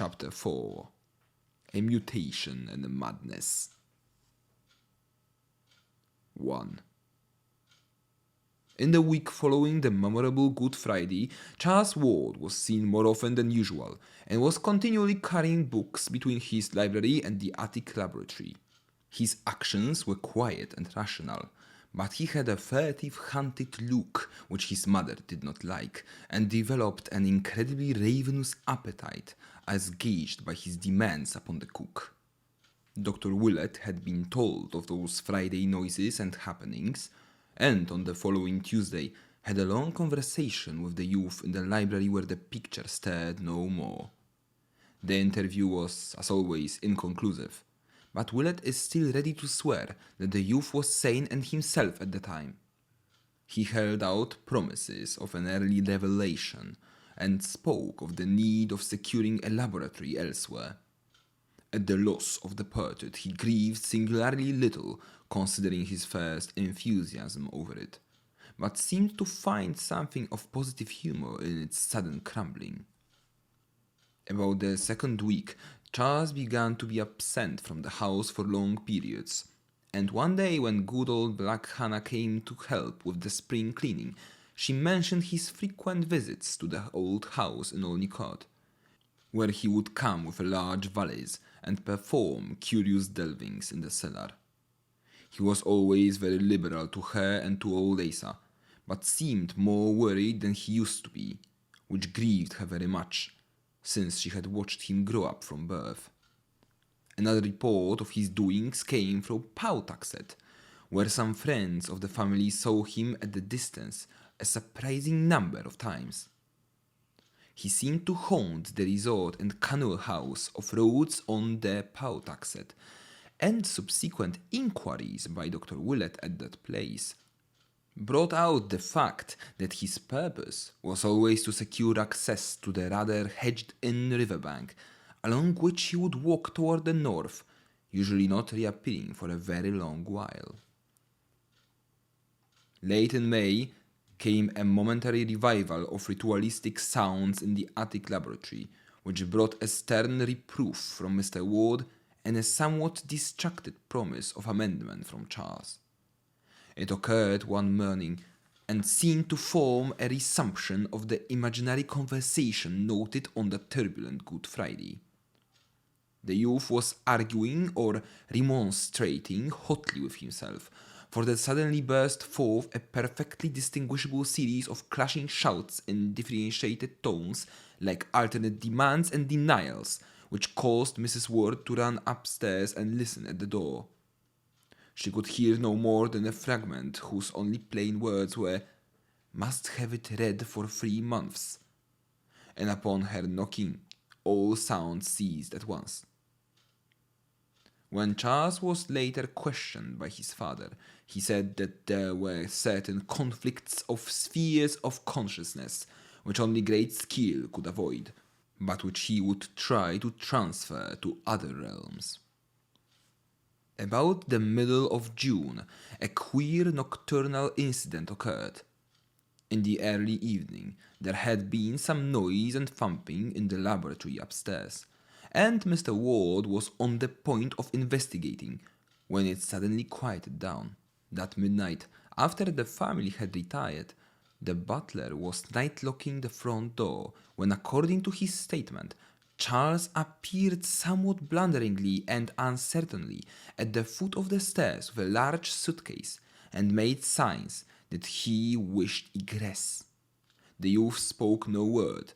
Chapter 4 A Mutation and a Madness 1. In the week following the memorable Good Friday, Charles Ward was seen more often than usual and was continually carrying books between his library and the attic laboratory. His actions were quiet and rational, but he had a furtive, hunted look which his mother did not like, and developed an incredibly ravenous appetite as gauged by his demands upon the cook. Dr. Willett had been told of those Friday noises and happenings, and on the following Tuesday had a long conversation with the youth in the library where the picture stared no more. The interview was, as always, inconclusive, but Willett is still ready to swear that the youth was sane and himself at the time. He held out promises of an early revelation and spoke of the need of securing a laboratory elsewhere. At the loss of the portrait, he grieved singularly little, considering his first enthusiasm over it, but seemed to find something of positive humor in its sudden crumbling. About the second week, Charles began to be absent from the house for long periods, and one day when good old Black Hannah came to help with the spring cleaning, she mentioned his frequent visits to the old house in Olney Court, where he would come with a large valise and perform curious delvings in the cellar. He was always very liberal to her and to old Asa, but seemed more worried than he used to be, which grieved her very much, since she had watched him grow up from birth. Another report of his doings came from Pawtuxet, where some friends of the family saw him at the distance a surprising number of times. He seemed to haunt the resort and canoe house of Rhodes on the Pawtuxet, and subsequent inquiries by Dr. Willett at that place brought out the fact that his purpose was always to secure access to the rather hedged-in riverbank, along which he would walk toward the north, usually not reappearing for a very long while. Late in May came a momentary revival of ritualistic sounds in the attic laboratory, which brought a stern reproof from Mr. Ward and a somewhat distracted promise of amendment from Charles. It occurred one morning, and seemed to form a resumption of the imaginary conversation noted on the turbulent Good Friday. The youth was arguing or remonstrating hotly with himself, for there suddenly burst forth a perfectly distinguishable series of clashing shouts in differentiated tones, like alternate demands and denials, which caused Mrs. Ward to run upstairs and listen at the door. She could hear no more than a fragment whose only plain words were, "Must have it read for 3 months," and upon her knocking, all sound ceased at once. When Charles was later questioned by his father, he said that there were certain conflicts of spheres of consciousness which only great skill could avoid, but which he would try to transfer to other realms. About the middle of June, a queer nocturnal incident occurred. In the early evening, there had been some noise and thumping in the laboratory upstairs, and Mr. Ward was on the point of investigating, when it suddenly quieted down. That midnight, after the family had retired, the butler was night-locking the front door when, according to his statement, Charles appeared somewhat blunderingly and uncertainly at the foot of the stairs with a large suitcase, and made signs that he wished egress. The youth spoke no word,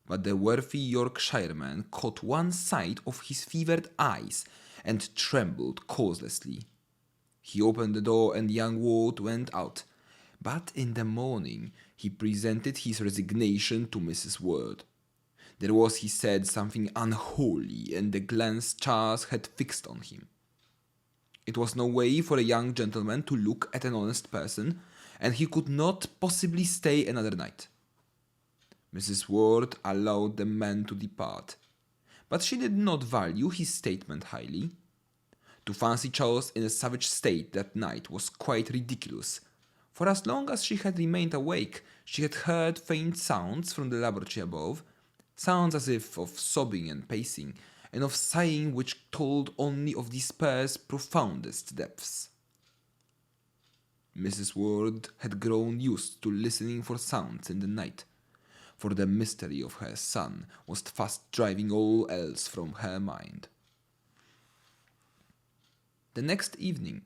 but the worthy Yorkshireman caught one sight of his fevered eyes and trembled causelessly. He opened the door and young Ward went out, but in the morning he presented his resignation to Mrs. Ward. There was, he said, something unholy in the glance Charles had fixed on him. It was no way for a young gentleman to look at an honest person, and he could not possibly stay another night. Mrs. Ward allowed the man to depart, but she did not value his statement highly. To fancy Charles in a savage state that night was quite ridiculous, for as long as she had remained awake, she had heard faint sounds from the laboratory above, sounds as if of sobbing and pacing, and of sighing which told only of despair's profoundest depths. Mrs. Ward had grown used to listening for sounds in the night, for the mystery of her son was fast driving all else from her mind. The next evening,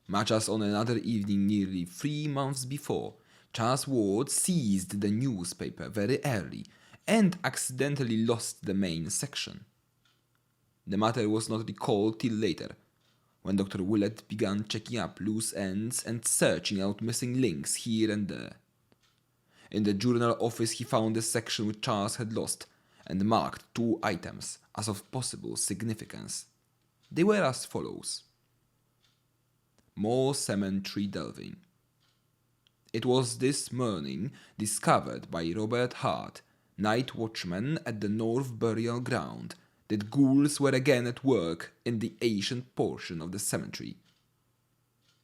much as on another evening nearly 3 months before, Charles Ward seized the newspaper very early and accidentally lost the main section. The matter was not recalled till later, when Dr. Willett began checking up loose ends and searching out missing links here and there. In the journal office he found the section which Charles had lost and marked 2 items as of possible significance. They were as follows. More cemetery delving. It was this morning discovered by Robert Hart, night watchman at the North Burial Ground, that ghouls were again at work in the ancient portion of the cemetery.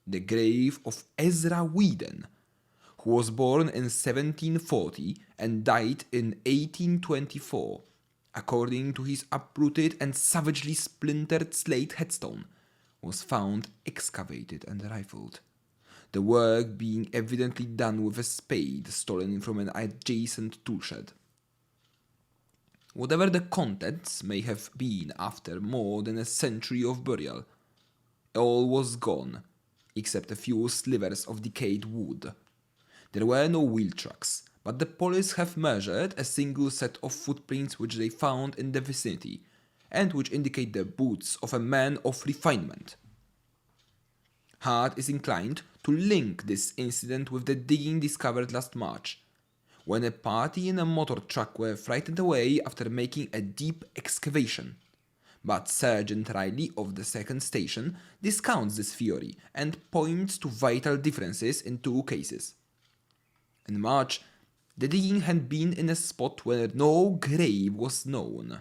The grave of Ezra Whedon, who was born in 1740 and died in 1824, according to his uprooted and savagely splintered slate headstone, was found excavated and rifled, the work being evidently done with a spade stolen from an adjacent toolshed. Whatever the contents may have been after more than a century of burial, all was gone, except a few slivers of decayed wood. There were no wheel tracks, but the police have measured a single set of footprints which they found in the vicinity, and which indicate the boots of a man of refinement. Hart is inclined to link this incident with the digging discovered last March, when a party in a motor truck were frightened away after making a deep excavation. But Sergeant Riley of the 2nd Station discounts this theory and points to vital differences in 2 cases. In March, the digging had been in a spot where no grave was known,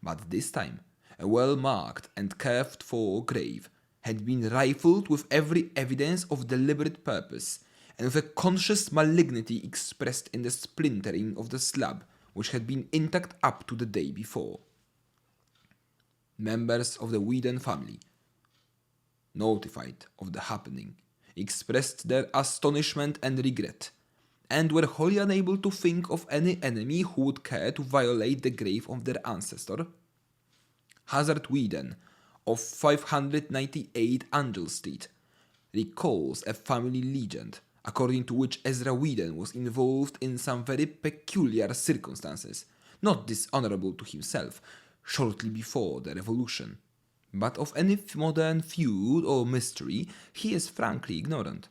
but this time a well-marked and cared-for grave had been rifled with every evidence of deliberate purpose, and with a conscious malignity expressed in the splintering of the slab which had been intact up to the day before. Members of the Whedon family, notified of the happening, expressed their astonishment and regret, and were wholly unable to think of any enemy who would care to violate the grave of their ancestor. Hazard Whedon, of 598 Angel Street, recalls a family legend according to which Ezra Whedon was involved in some very peculiar circumstances, not dishonorable to himself, shortly before the Revolution. But of any modern feud or mystery he is frankly ignorant.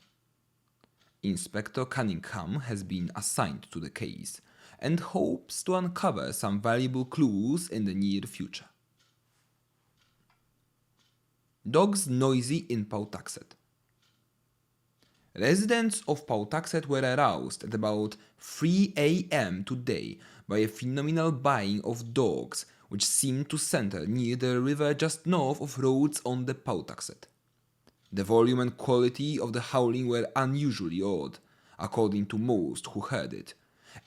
Inspector Cunningham has been assigned to the case and hopes to uncover some valuable clues in the near future. Dogs noisy in Pawtuxet. Residents of Pawtuxet were aroused at about 3 a.m. today by a phenomenal baying of dogs which seemed to center near the river just north of Rhodes on the Pawtuxet. The volume and quality of the howling were unusually odd, according to most who heard it,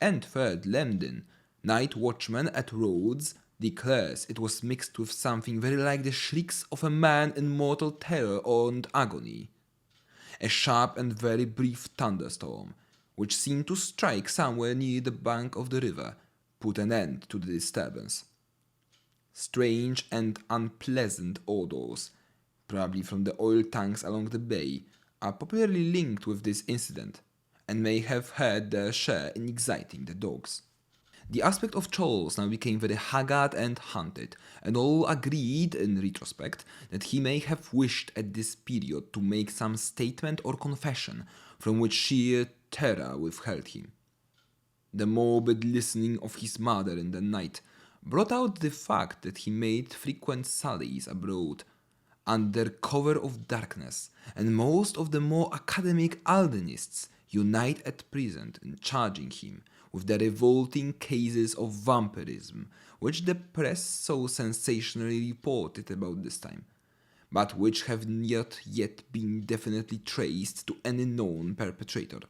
and Fred Lemden, night watchman at Rhodes, declares it was mixed with something very like the shrieks of a man in mortal terror and agony. A sharp and very brief thunderstorm, which seemed to strike somewhere near the bank of the river, put an end to the disturbance. Strange and unpleasant odors, probably from the oil tanks along the bay, are popularly linked with this incident, and may have had their share in exciting the dogs. The aspect of Charles now became very haggard and hunted, and all agreed in retrospect that he may have wished at this period to make some statement or confession from which sheer terror withheld him. The morbid listening of his mother in the night brought out the fact that he made frequent sallies abroad, under cover of darkness, and most of the more academic Aldenists unite at present in charging him with the revolting cases of vampirism which the press so sensationally reported about this time, but which have not yet been definitely traced to any known perpetrator.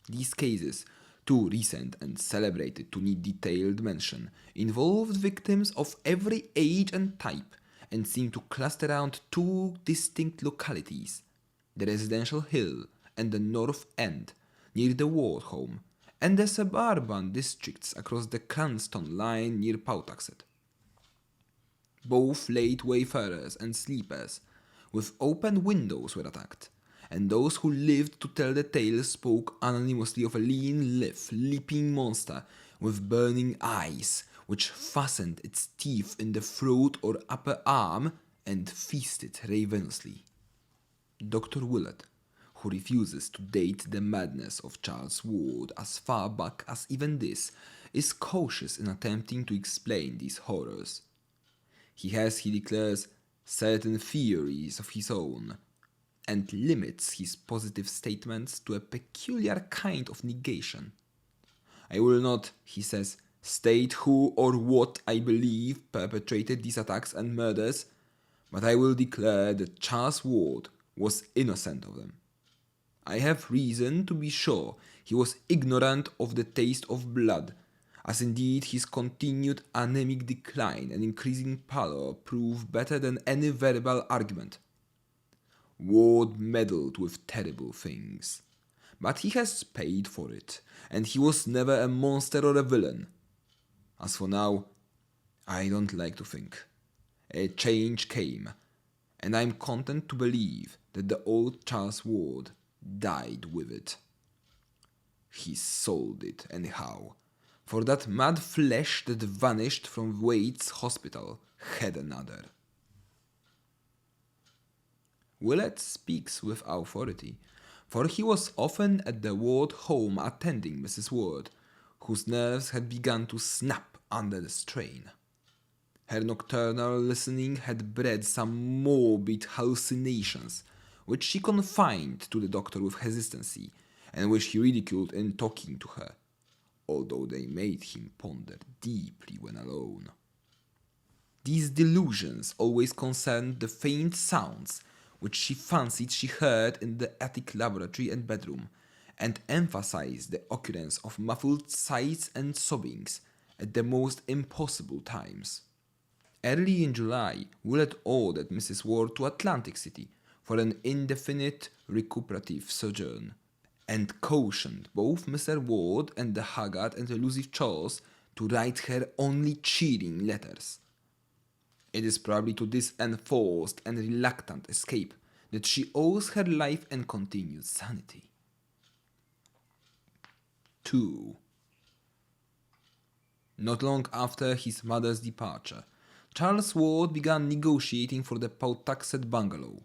These cases, too recent and celebrated to need detailed mention, involved victims of every age and type, and seemed to cluster around two distinct localities, the residential hill and the North End, near the Ward home, and the suburban districts across the Cranston line near Pawtuxet. Both late wayfarers and sleepers with open windows were attacked, and those who lived to tell the tale spoke anonymously of a lean-lipped, leaping monster with burning eyes, which fastened its teeth in the throat or upper arm and feasted ravenously. Dr. Willett, who refuses to date the madness of Charles Ward as far back as even this, is cautious in attempting to explain these horrors. He has, he declares, certain theories of his own, and limits his positive statements to a peculiar kind of negation. I will not, he says, state who or what I believe perpetrated these attacks and murders, but I will declare that Charles Ward was innocent of them. I have reason to be sure he was ignorant of the taste of blood, as indeed his continued anemic decline and increasing pallor prove better than any verbal argument. Ward meddled with terrible things, but he has paid for it, and he was never a monster or a villain. As for now, I don't like to think. A change came, and I'm content to believe that the old Charles Ward died with it. He sold it anyhow, for that mad flesh that vanished from Wade's hospital had another. Willett speaks with authority, for he was often at the Ward home attending Mrs. Ward, whose nerves had begun to snap under the strain. Her nocturnal listening had bred some morbid hallucinations, which she confined to the doctor with hesitancy, and which he ridiculed in talking to her, although they made him ponder deeply when alone. These delusions always concerned the faint sounds which she fancied she heard in the attic laboratory and bedroom, and emphasized the occurrence of muffled sighs and sobbings at the most impossible times. Early in July, Willett ordered Mrs. Ward to Atlantic City for an indefinite recuperative sojourn, and cautioned both Mr. Ward and the haggard and elusive Charles to write her only cheering letters. It is probably to this enforced and reluctant escape that she owes her life and continued sanity. 2. Not long after his mother's departure, Charles Ward began negotiating for the Pawtuxet bungalow.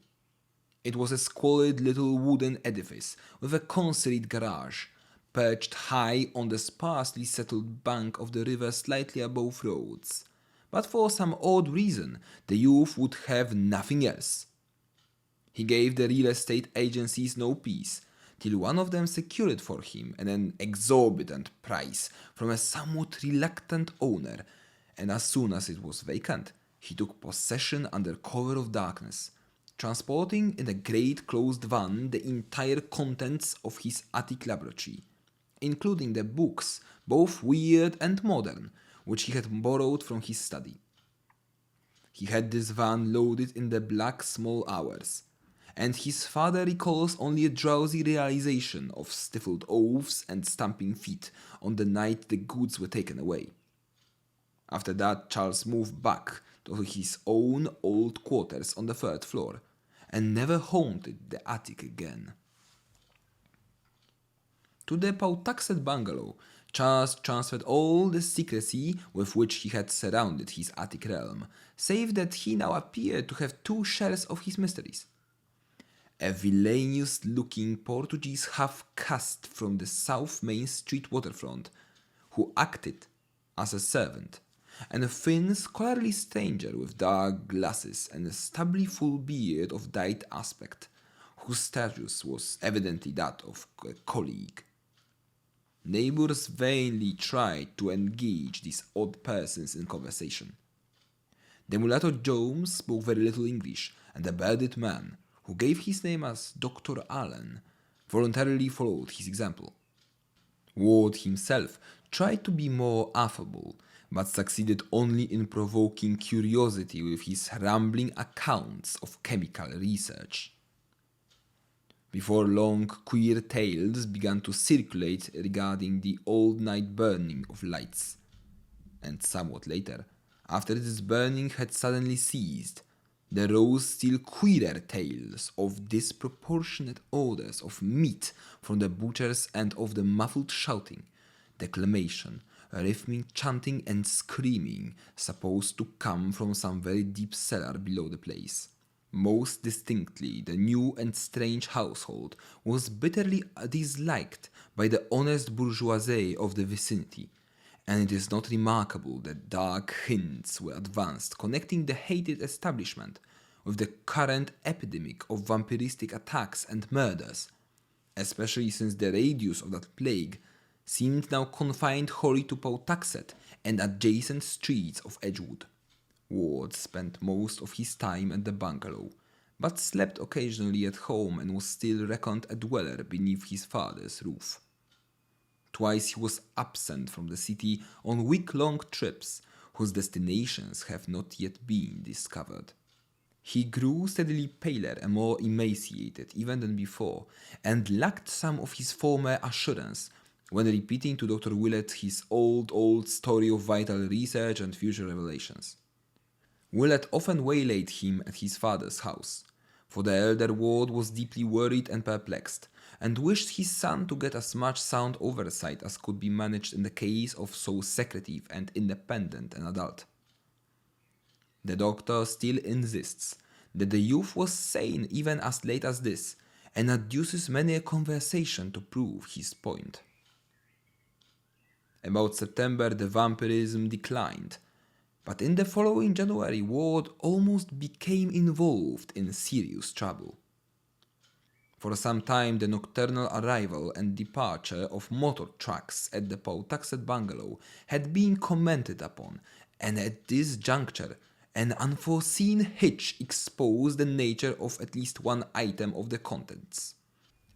It was a squalid little wooden edifice with a concrete garage, perched high on the sparsely settled bank of the river slightly above Rhodes. But for some odd reason, the youth would have nothing else. He gave the real estate agencies no peace, till one of them secured it for him at an exorbitant price from a somewhat reluctant owner, and as soon as it was vacant, he took possession under cover of darkness, transporting in a great closed van the entire contents of his attic laboratory, including the books, both weird and modern, which he had borrowed from his study. He had this van loaded in the black small hours, and his father recalls only a drowsy realization of stifled oaths and stamping feet on the night the goods were taken away. After that, Charles moved back to his own old quarters on the third floor, and never haunted the attic again. To the Pawtuxet bungalow, Charles transferred all the secrecy with which he had surrounded his attic realm, save that he now appeared to have two shares of his mysteries. A villainous-looking Portuguese half-caste from the South Main Street waterfront, who acted as a servant, and a thin, scholarly stranger with dark glasses and a stubbly full beard of dyed aspect, whose status was evidently that of a colleague. Neighbors vainly tried to engage these odd persons in conversation. The mulatto Jones spoke very little English, and the bearded man, who gave his name as Dr. Allen, voluntarily followed his example. Ward himself tried to be more affable, but succeeded only in provoking curiosity with his rambling accounts of chemical research. Before long, queer tales began to circulate regarding the all-night burning of lights. And somewhat later, after this burning had suddenly ceased, there rose still queerer tales of disproportionate odors of meat from the butchers and of the muffled shouting, declamation, rhythmic chanting and screaming supposed to come from some very deep cellar below the place. Most distinctly, the new and strange household was bitterly disliked by the honest bourgeoisie of the vicinity, and it is not remarkable that dark hints were advanced connecting the hated establishment with the current epidemic of vampiristic attacks and murders, especially since the radius of that plague seemed now confined wholly to Pawtuxet and adjacent streets of Edgewood. Ward spent most of his time at the bungalow, but slept occasionally at home and was still reckoned a dweller beneath his father's roof. Twice he was absent from the city on week-long trips, whose destinations have not yet been discovered. He grew steadily paler and more emaciated even than before, and lacked some of his former assurance when repeating to Dr. Willett his old story of vital research and future revelations. Willett often waylaid him at his father's house, for the elder Ward was deeply worried and perplexed, and wished his son to get as much sound oversight as could be managed in the case of so secretive and independent an adult. The doctor still insists that the youth was sane even as late as this, and adduces many a conversation to prove his point. About September the vampirism declined, but in the following January Ward almost became involved in serious trouble. For some time the nocturnal arrival and departure of motor trucks at the Pawtuxet bungalow had been commented upon, and at this juncture an unforeseen hitch exposed the nature of at least one item of the contents.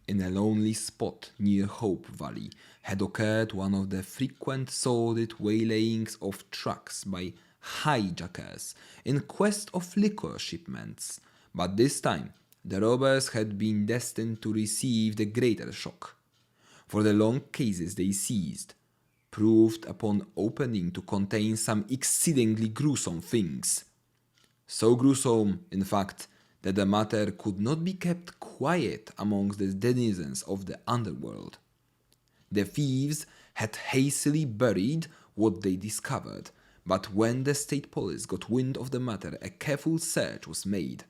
In a lonely spot near Hope Valley had occurred one of the frequent sordid waylayings of trucks by hijackers in quest of liquor shipments, but this time the robbers had been destined to receive the greater shock, for the long cases they seized proved upon opening to contain some exceedingly gruesome things. So gruesome, in fact, that the matter could not be kept quiet amongst the denizens of the underworld. The thieves had hastily buried what they discovered, but when the state police got wind of the matter, a careful search was made.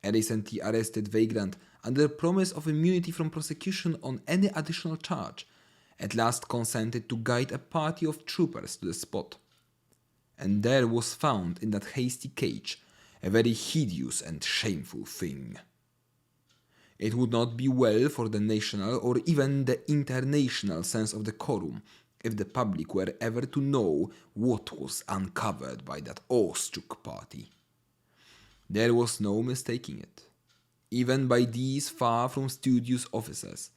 A recently arrested vagrant, under promise of immunity from prosecution on any additional charge, at last consented to guide a party of troopers to the spot. And there was found in that hasty cage a very hideous and shameful thing. It would not be well for the national or even the international sense of decorum if the public were ever to know what was uncovered by that awestruck party. There was no mistaking it, even by these far from studious officers,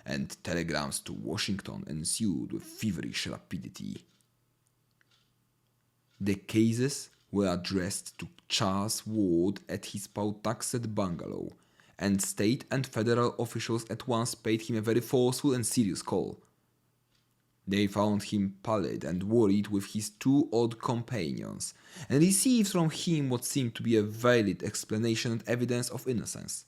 and telegrams to Washington ensued with feverish rapidity. The cases were addressed to Charles Ward at his Pawtuxet bungalow, and state and federal officials at once paid him a very forceful and serious call. They found him pallid and worried with his two odd companions, and received from him what seemed to be a valid explanation and evidence of innocence.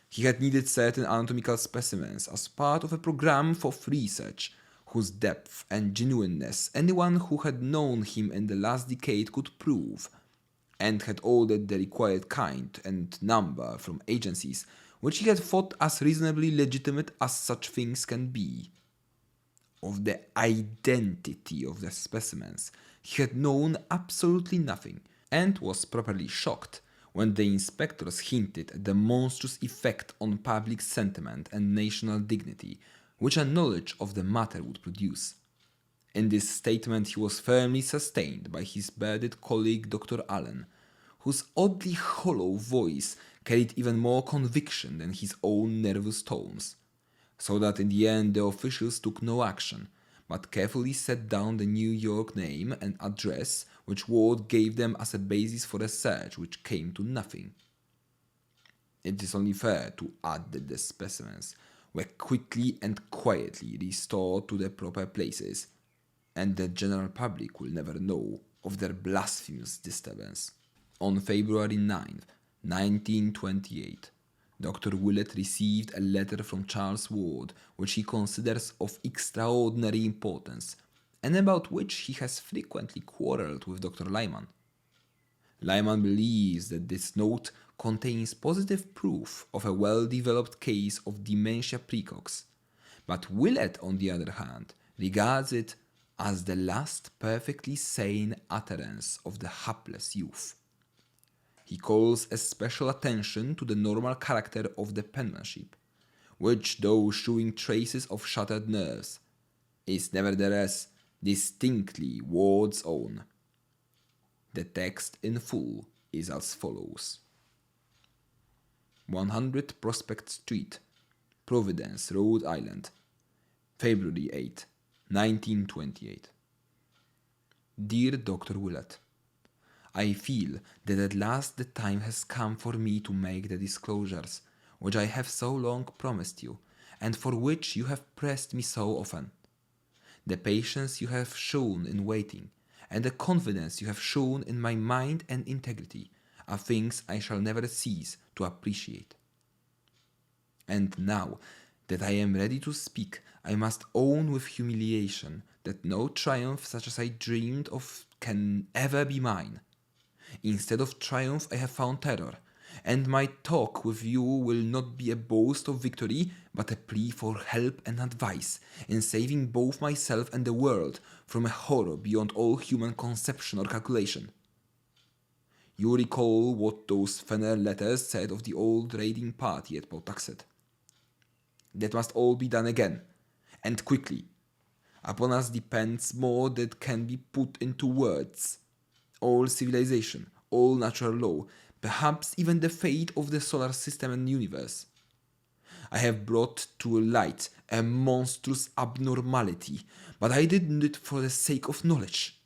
He had needed certain anatomical specimens as part of a program for research, whose depth and genuineness anyone who had known him in the last decade could prove, and had ordered the required kind and number from agencies which he had thought as reasonably legitimate as such things can be. Of the identity of the specimens he had known absolutely nothing, and was properly shocked when the inspectors hinted at the monstrous effect on public sentiment and national dignity which a knowledge of the matter would produce. In this statement he was firmly sustained by his bearded colleague Dr. Allen, whose oddly hollow voice carried even more conviction than his own nervous tones. so that in the end the officials took no action, but carefully set down the New York name and address which Ward gave them as a basis for a search which came to nothing. It is only fair to add that the specimens were quickly and quietly restored to their proper places, and the general public will never know of their blasphemous disturbance. On February 9th, 1928, Dr. Willett received a letter from Charles Ward which he considers of extraordinary importance, and about which he has frequently quarrelled with Dr. Lyman. Lyman believes that this note contains positive proof of a well-developed case of dementia praecox, but Willett, on the other hand, regards it as the last perfectly sane utterance of the hapless youth. He calls especial attention to the normal character of the penmanship, which, though showing traces of shattered nerves, is nevertheless distinctly Ward's own. The text in full is as follows: 100 Prospect Street, Providence, Rhode Island, February 8, 1928. Dear Dr. Willett, I feel that at last the time has come for me to make the disclosures which I have so long promised you, and for which you have pressed me so often. The patience you have shown in waiting, and the confidence you have shown in my mind and integrity, are things I shall never cease to appreciate. And now that I am ready to speak, I must own with humiliation that no triumph such as I dreamed of can ever be mine. Instead of triumph I have found terror, and my talk with you will not be a boast of victory, but a plea for help and advice in saving both myself and the world from a horror beyond all human conception or calculation. You recall what those Fenner letters said of the old raiding party at Pawtuxet. That must all be done again, and quickly. Upon us depends more than can be put into words. All civilization, all natural law, perhaps even the fate of the solar system and universe. I have brought to light a monstrous abnormality, but I did it for the sake of knowledge.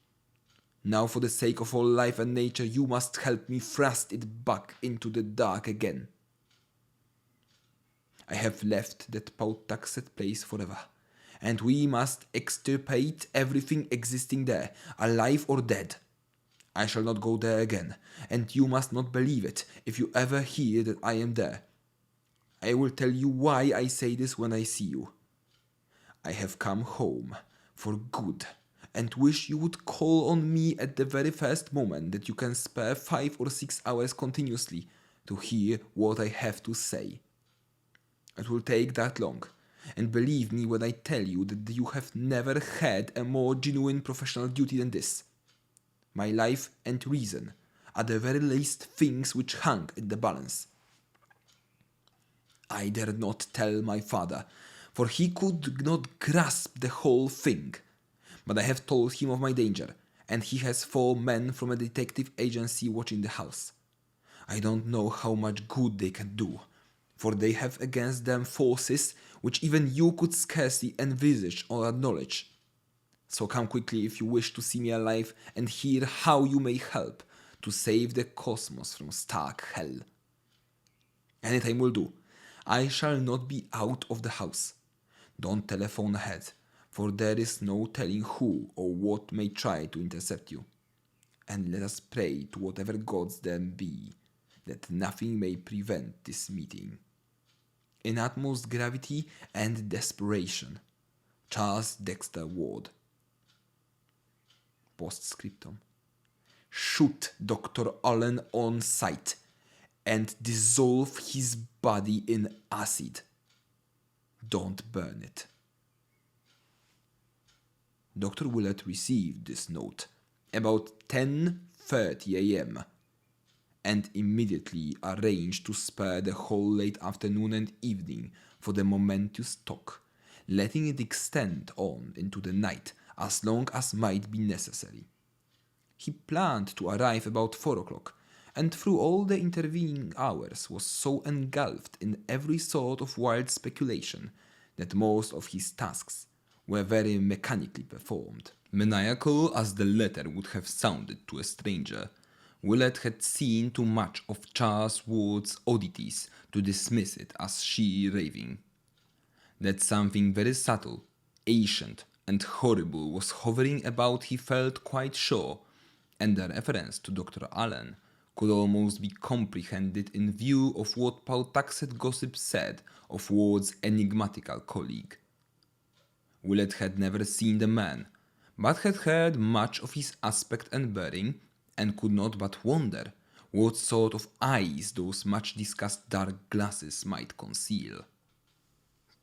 Now for the sake of all life and nature you must help me thrust it back into the dark again. I have left that Pawtuxet place forever, and we must extirpate everything existing there, alive or dead. I shall not go there again, and you must not believe it if you ever hear that I am there. I will tell you why I say this when I see you. I have come home for good, and wish you would call on me at the very first moment that you can spare 5 or 6 hours continuously to hear what I have to say. It will take that long, and believe me when I tell you that you have never had a more genuine professional duty than this. My life and reason are the very least things which hang in the balance. I dared not tell my father, for he could not grasp the whole thing. But I have told him of my danger, and he has 4 men from a detective agency watching the house. I don't know how much good they can do, for they have against them forces which even you could scarcely envisage or acknowledge. So come quickly if you wish to see me alive and hear how you may help to save the cosmos from stark hell. Any time will do. I shall not be out of the house. Don't telephone ahead, for there is no telling who or what may try to intercept you. And let us pray to whatever gods there be, that nothing may prevent this meeting. In utmost gravity and desperation, Charles Dexter Ward. Postscriptum. Shoot Dr. Allen on sight and dissolve his body in acid. Don't burn it. Dr. Willett received this note about 10:30 a.m. and immediately arranged to spare the whole late afternoon and evening for the momentous talk, letting it extend on into the night as long as might be necessary. He planned to arrive about 4 o'clock, and through all the intervening hours was so engulfed in every sort of wild speculation that most of his tasks were very mechanically performed. Maniacal as the letter would have sounded to a stranger, Willett had seen too much of Charles Ward's oddities to dismiss it as sheer raving. That something very subtle, ancient, and horrible was hovering about he felt quite sure, and the reference to Dr. Allen could almost be comprehended in view of what Pawtuxet gossip said of Ward's enigmatical colleague. Willett had never seen the man, but had heard much of his aspect and bearing, and could not but wonder what sort of eyes those much-discussed dark glasses might conceal.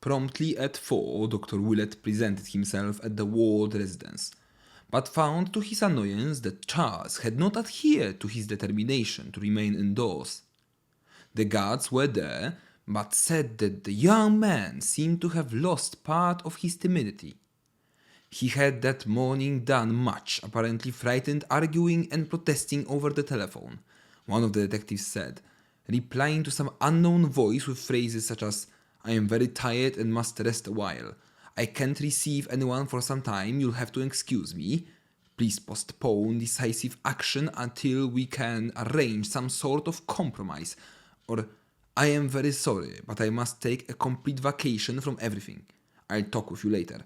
Promptly at 4, Dr. Willett presented himself at the Ward residence, but found to his annoyance that Charles had not adhered to his determination to remain indoors. The guards were there, but said that the young man seemed to have lost part of his timidity. He had that morning done much apparently frightened arguing and protesting over the telephone, one of the detectives said, replying to some unknown voice with phrases such as, "I am very tired and must rest a while. I can't receive anyone for some time, you'll have to excuse me. Please postpone decisive action until we can arrange some sort of compromise. Or, I am very sorry, but I must take a complete vacation from everything. I'll talk with you later."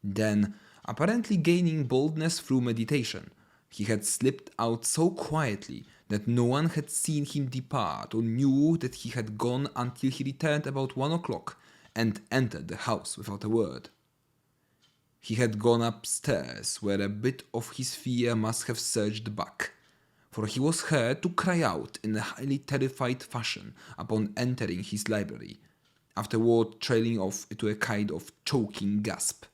Then, apparently gaining boldness through meditation, he had slipped out so quietly that no one had seen him depart or knew that he had gone until he returned about 1 o'clock and entered the house without a word. He had gone upstairs, where a bit of his fear must have surged back, for he was heard to cry out in a highly terrified fashion upon entering his library, afterward trailing off into a kind of choking gasp.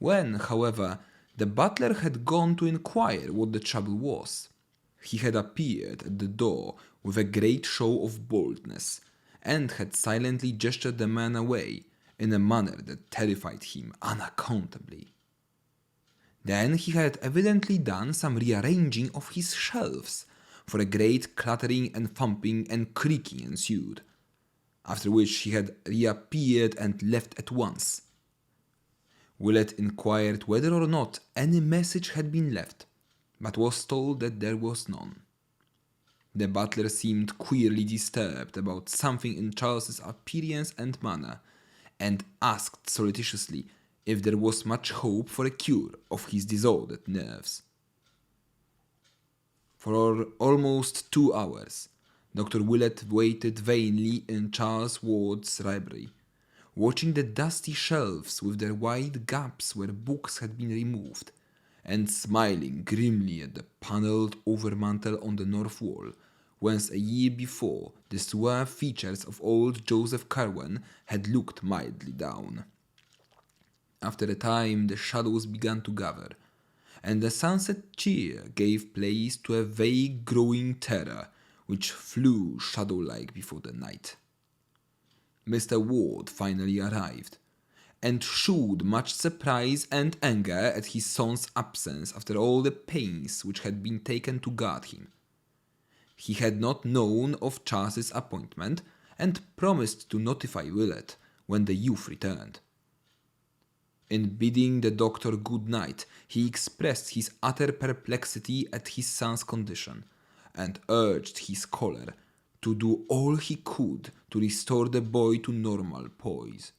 When, however, the butler had gone to inquire what the trouble was, he had appeared at the door with a great show of boldness, and had silently gestured the man away in a manner that terrified him unaccountably. Then he had evidently done some rearranging of his shelves, for a great clattering and thumping and creaking ensued, after which he had reappeared and left at once. Willett inquired whether or not any message had been left, but was told that there was none. The butler seemed queerly disturbed about something in Charles's appearance and manner, and asked solicitously if there was much hope for a cure of his disordered nerves. For almost 2 hours, Dr. Willett waited vainly in Charles Ward's library, watching the dusty shelves with their wide gaps where books had been removed, and smiling grimly at the panelled overmantel on the north wall, whence a year before the suave features of old Joseph Carwan had looked mildly down. After a time the shadows began to gather, and the sunset cheer gave place to a vague growing terror which flew shadow-like before the night. Mr. Ward finally arrived, and showed much surprise and anger at his son's absence after all the pains which had been taken to guard him. He had not known of Charles's appointment, and promised to notify Willett when the youth returned. In bidding the doctor good night, he expressed his utter perplexity at his son's condition, and urged his caller to do all he could to restore the boy to normal poise.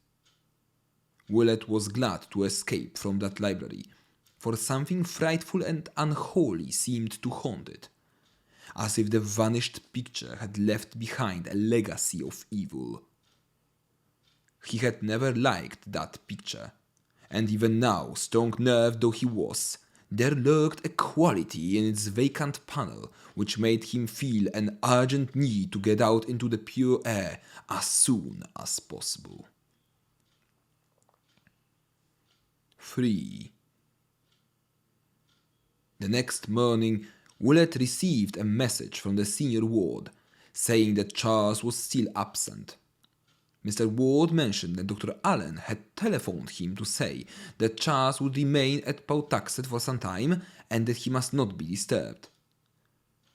Willett was glad to escape from that library, for something frightful and unholy seemed to haunt it, as if the vanished picture had left behind a legacy of evil. He had never liked that picture, and even now, strong-nerved though he was, there lurked a quality in its vacant panel which made him feel an urgent need to get out into the pure air as soon as possible. 3. The next morning, Willett received a message from the senior ward, saying that Charles was still absent. Mr. Ward mentioned that Dr. Allen had telephoned him to say that Charles would remain at Pawtuxet for some time and that he must not be disturbed.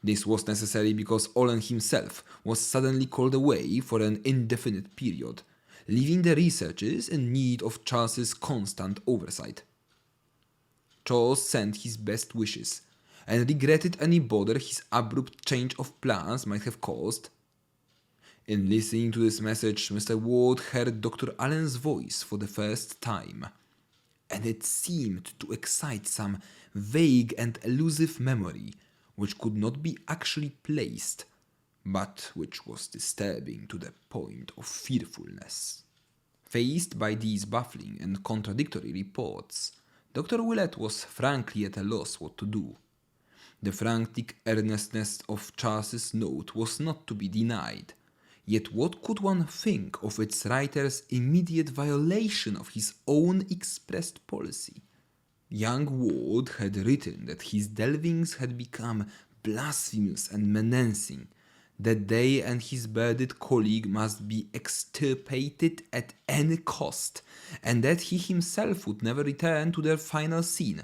This was necessary because Allen himself was suddenly called away for an indefinite period, leaving the researchers in need of Charles's constant oversight. Charles sent his best wishes, and regretted any bother his abrupt change of plans might have caused. In listening to this message, Mr. Ward heard Dr. Allen's voice for the first time, and it seemed to excite some vague and elusive memory which could not be actually placed, but which was disturbing to the point of fearfulness. Faced by these baffling and contradictory reports, Dr. Willett was frankly at a loss what to do. The frantic earnestness of Charles's note was not to be denied, yet what could one think of its writer's immediate violation of his own expressed policy? Young Ward had written that his delvings had become blasphemous and menacing, that they and his bearded colleague must be extirpated at any cost, and that he himself would never return to their final scene.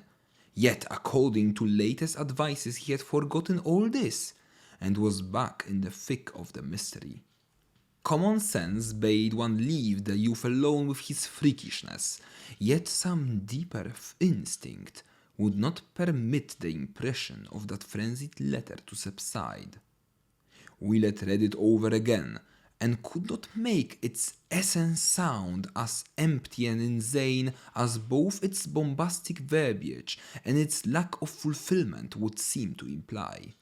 Yet, according to latest advices, he had forgotten all this, and was back in the thick of the mystery. Common sense bade one leave the youth alone with his freakishness, yet some deeper instinct would not permit the impression of that frenzied letter to subside. Willett read it over again, and could not make its essence sound as empty and insane as both its bombastic verbiage and its lack of fulfillment would seem to imply.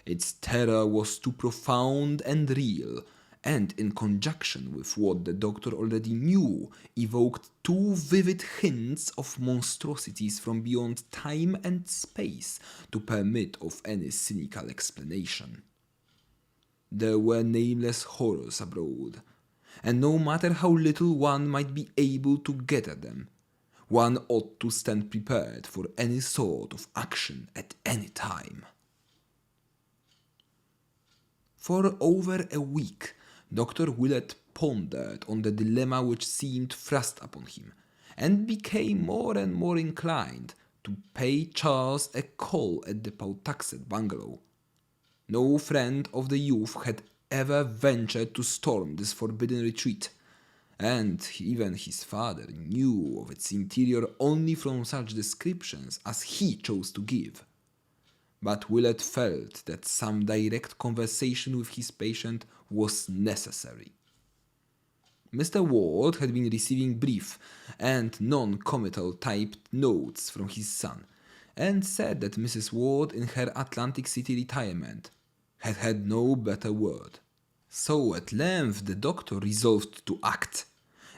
Its terror was too profound and real, and in conjunction with what the doctor already knew, evoked too vivid hints of monstrosities from beyond time and space to permit of any cynical explanation. There were nameless horrors abroad, and no matter how little one might be able to get at them, one ought to stand prepared for any sort of action at any time. For over a week, Dr. Willett pondered on the dilemma which seemed thrust upon him, and became more and more inclined to pay Charles a call at the Pawtuxet bungalow. No friend of the youth had ever ventured to storm this forbidden retreat, and even his father knew of its interior only from such descriptions as he chose to give. But Willett felt that some direct conversation with his patient was necessary. Mr. Ward had been receiving brief and non-committal typed notes from his son, and said that Mrs. Ward in her Atlantic City retirement had had no better word. So at length the doctor resolved to act,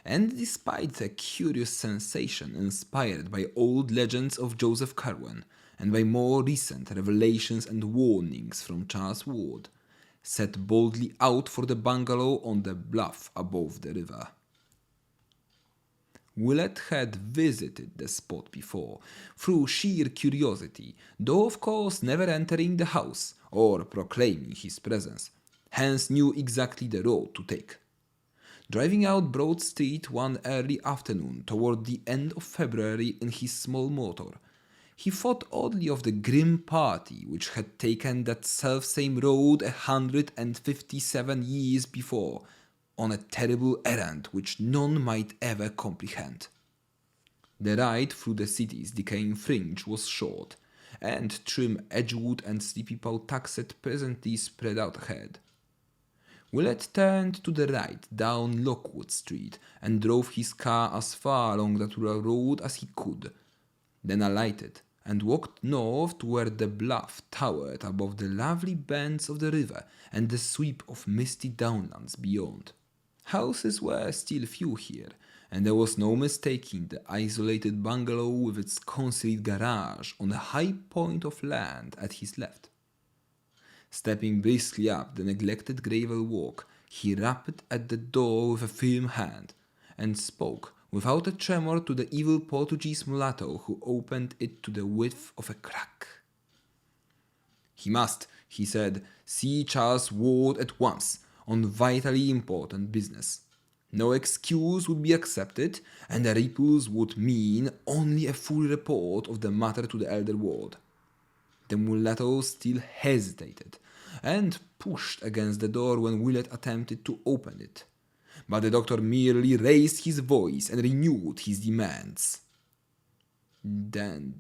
and despite a curious sensation inspired by old legends of Joseph Curwen, and by more recent revelations and warnings from Charles Ward, set boldly out for the bungalow on the bluff above the river. Willett had visited the spot before, through sheer curiosity, though of course never entering the house or proclaiming his presence, hence knew exactly the road to take. Driving out Broad Street one early afternoon toward the end of February in his small motor, he thought oddly of the grim party which had taken that selfsame road 157 years before, on a terrible errand which none might ever comprehend. The ride through the city's decaying fringe was short, and trim Edgewood and sleepy Pawtuxet presently spread out ahead. Willett turned to the right down Lockwood Street and drove his car as far along that road as he could, then alighted and walked north to where the bluff towered above the lovely bends of the river and the sweep of misty downlands beyond. Houses were still few here, and there was no mistaking the isolated bungalow with its concealed garage on a high point of land at his left. Stepping briskly up the neglected gravel walk, he rapped at the door with a firm hand, and spoke without a tremor to the evil Portuguese mulatto who opened it to the width of a crack. He must, he said, see Charles Ward at once, on vitally important business. No excuse would be accepted, and the ripples would mean only a full report of the matter to the elder Ward. The mulatto still hesitated, and pushed against the door when Willett attempted to open it. but the doctor merely raised his voice and renewed his demands. Then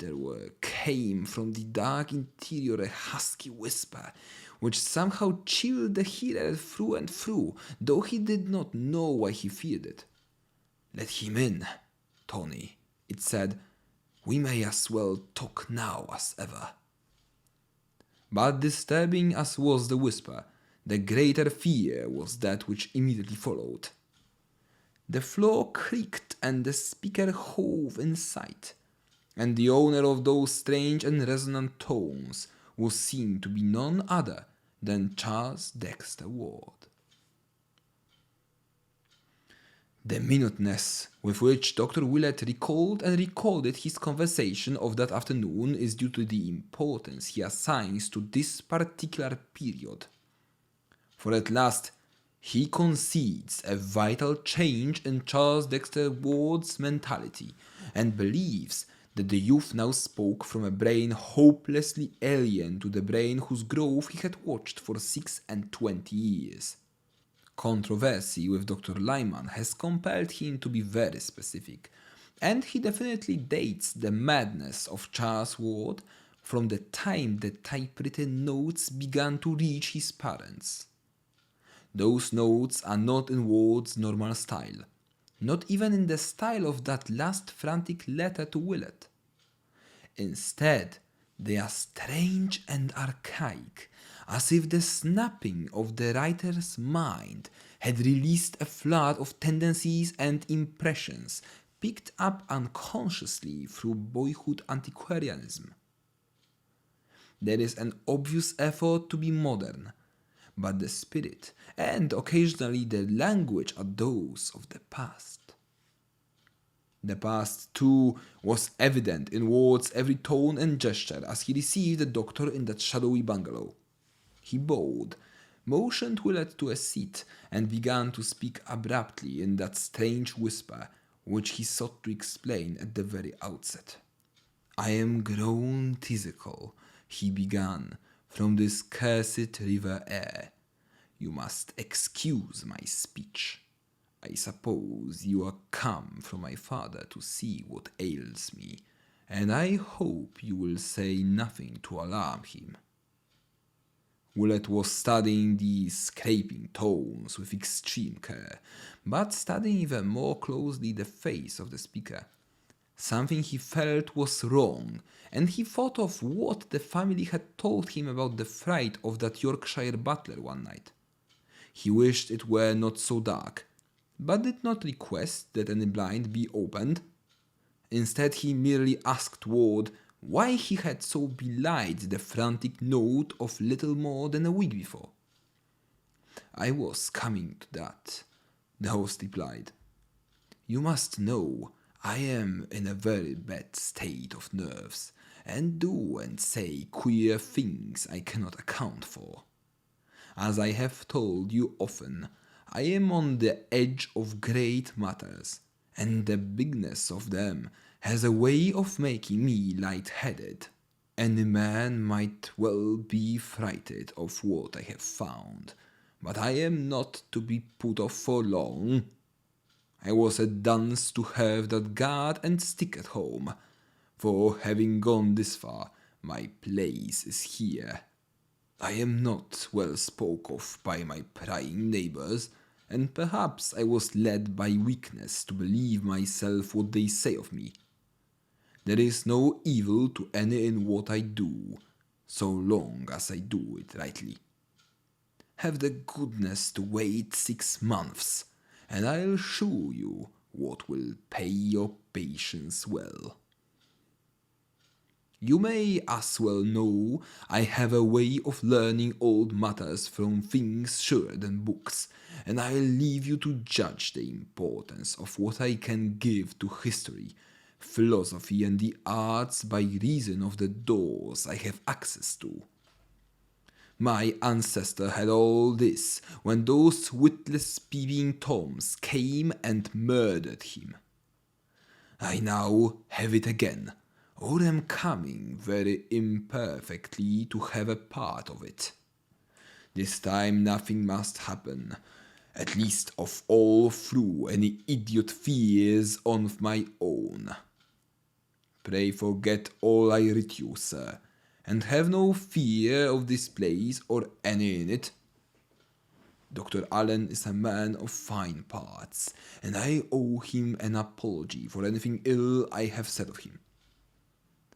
came from the dark interior a husky whisper, which somehow chilled the hearer through and through, though he did not know why he feared it. "Let him in, Tony," it said. "We may as well talk now as ever." But disturbing as was the whisper, the greater fear was that which immediately followed. The floor creaked and the speaker hove in sight, and the owner of those strange and resonant tones was seen to be none other than Charles Dexter Ward. The minuteness with which Dr. Willett recalled and recorded his conversation of that afternoon is due to the importance he assigns to this particular period. For at last, he concedes a vital change in Charles Dexter Ward's mentality and believes that the youth now spoke from a brain hopelessly alien to the brain whose growth he had watched for 26 years. Controversy with Dr. Lyman has compelled him to be very specific, and he definitely dates the madness of Charles Ward from the time the typewritten notes began to reach his parents. Those notes are not in Ward's normal style, not even in the style of that last frantic letter to Willett. Instead, they are strange and archaic, as if the snapping of the writer's mind had released a flood of tendencies and impressions picked up unconsciously through boyhood antiquarianism. There is an obvious effort to be modern, but the spirit and occasionally the language are those of the past. The past, too, was evident in Ward's every tone and gesture as he received the doctor in that shadowy bungalow. He bowed, motioned Willett to a seat, and began to speak abruptly in that strange whisper which he sought to explain at the very outset. "I am grown quizzical," he began, "from this cursed river air. You must excuse my speech. I suppose you are come from my father to see what ails me, and I hope you will say nothing to alarm him." Willett was studying these scraping tones with extreme care, but studying even more closely the face of the speaker. Something he felt was wrong, and he thought of what the family had told him about the fright of that Yorkshire butler one night. He wished it were not so dark, but did not request that any blind be opened. Instead, he merely asked Ward why he had so belied the frantic note of little more than a week before. "I was coming to that," the host replied. "You must know I am in a very bad state of nerves, and do and say queer things I cannot account for. As I have told you often, I am on the edge of great matters, and the bigness of them has a way of making me light-headed. Any man might well be frightened of what I have found, but I am not to be put off for long. I was a dunce to have that guard and stick at home, for having gone this far, my place is here. I am not well spoke of by my prying neighbours, and perhaps I was led by weakness to believe myself what they say of me. There is no evil to any in what I do, so long as I do it rightly. Have the goodness to wait 6 months, and I'll show you what will pay your patience well. You may as well know I have a way of learning old matters from things surer than books, and I'll leave you to judge the importance of what I can give to history, philosophy, and the arts by reason of the doors I have access to. My ancestor had all this when those witless peeping Toms came and murdered him. I now have it again, or am coming very imperfectly to have a part of it. This time nothing must happen, at least of all through any idiot fears of my own. Pray forget all I writ you, sir, and have no fear of this place or any in it. Dr. Allen is a man of fine parts, and I owe him an apology for anything ill I have said of him.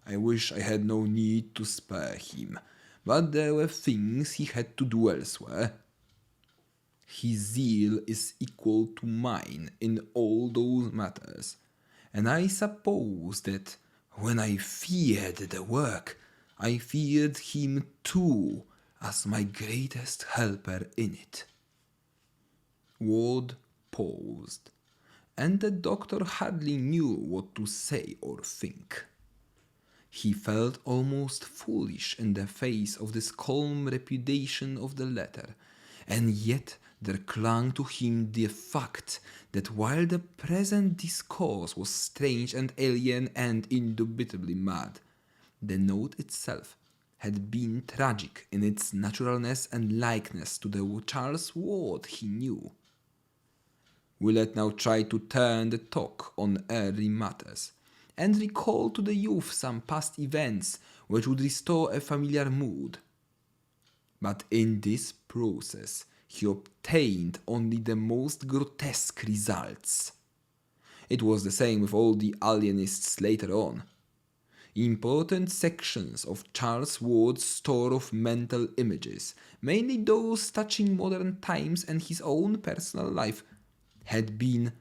I wish I had no need to spare him, but there were things he had to do elsewhere. His zeal is equal to mine in all those matters, and I suppose that when I feared the work, I feared him too as my greatest helper in it. Ward paused, and the doctor hardly knew what to say or think. He felt almost foolish in the face of this calm repudiation of the letter, and yet there clung to him the fact that while the present discourse was strange and alien and indubitably mad, the note itself had been tragic in its naturalness and likeness to the Charles Ward he knew. Willett now tried to turn the talk on early matters, and recall to the youth some past events which would restore a familiar mood. But in this process he obtained only the most grotesque results. It was the same with all the alienists later on. Important sections of Charles Ward's store of mental images, mainly those touching modern times and his own personal life, had been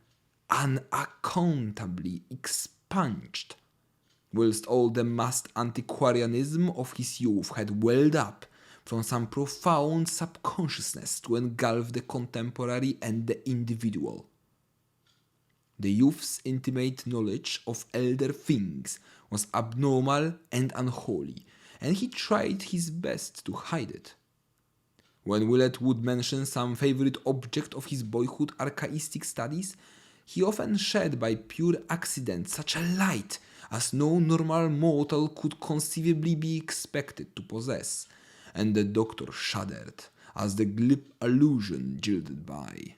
unaccountably expunged, whilst all the massed antiquarianism of his youth had welled up from some profound subconsciousness to engulf the contemporary and the individual. The youth's intimate knowledge of elder things was abnormal and unholy, and he tried his best to hide it. When Willett would mention some favorite object of his boyhood archaistic studies, he often shed by pure accident such a light as no normal mortal could conceivably be expected to possess, and the doctor shuddered as the glib allusion jilted by.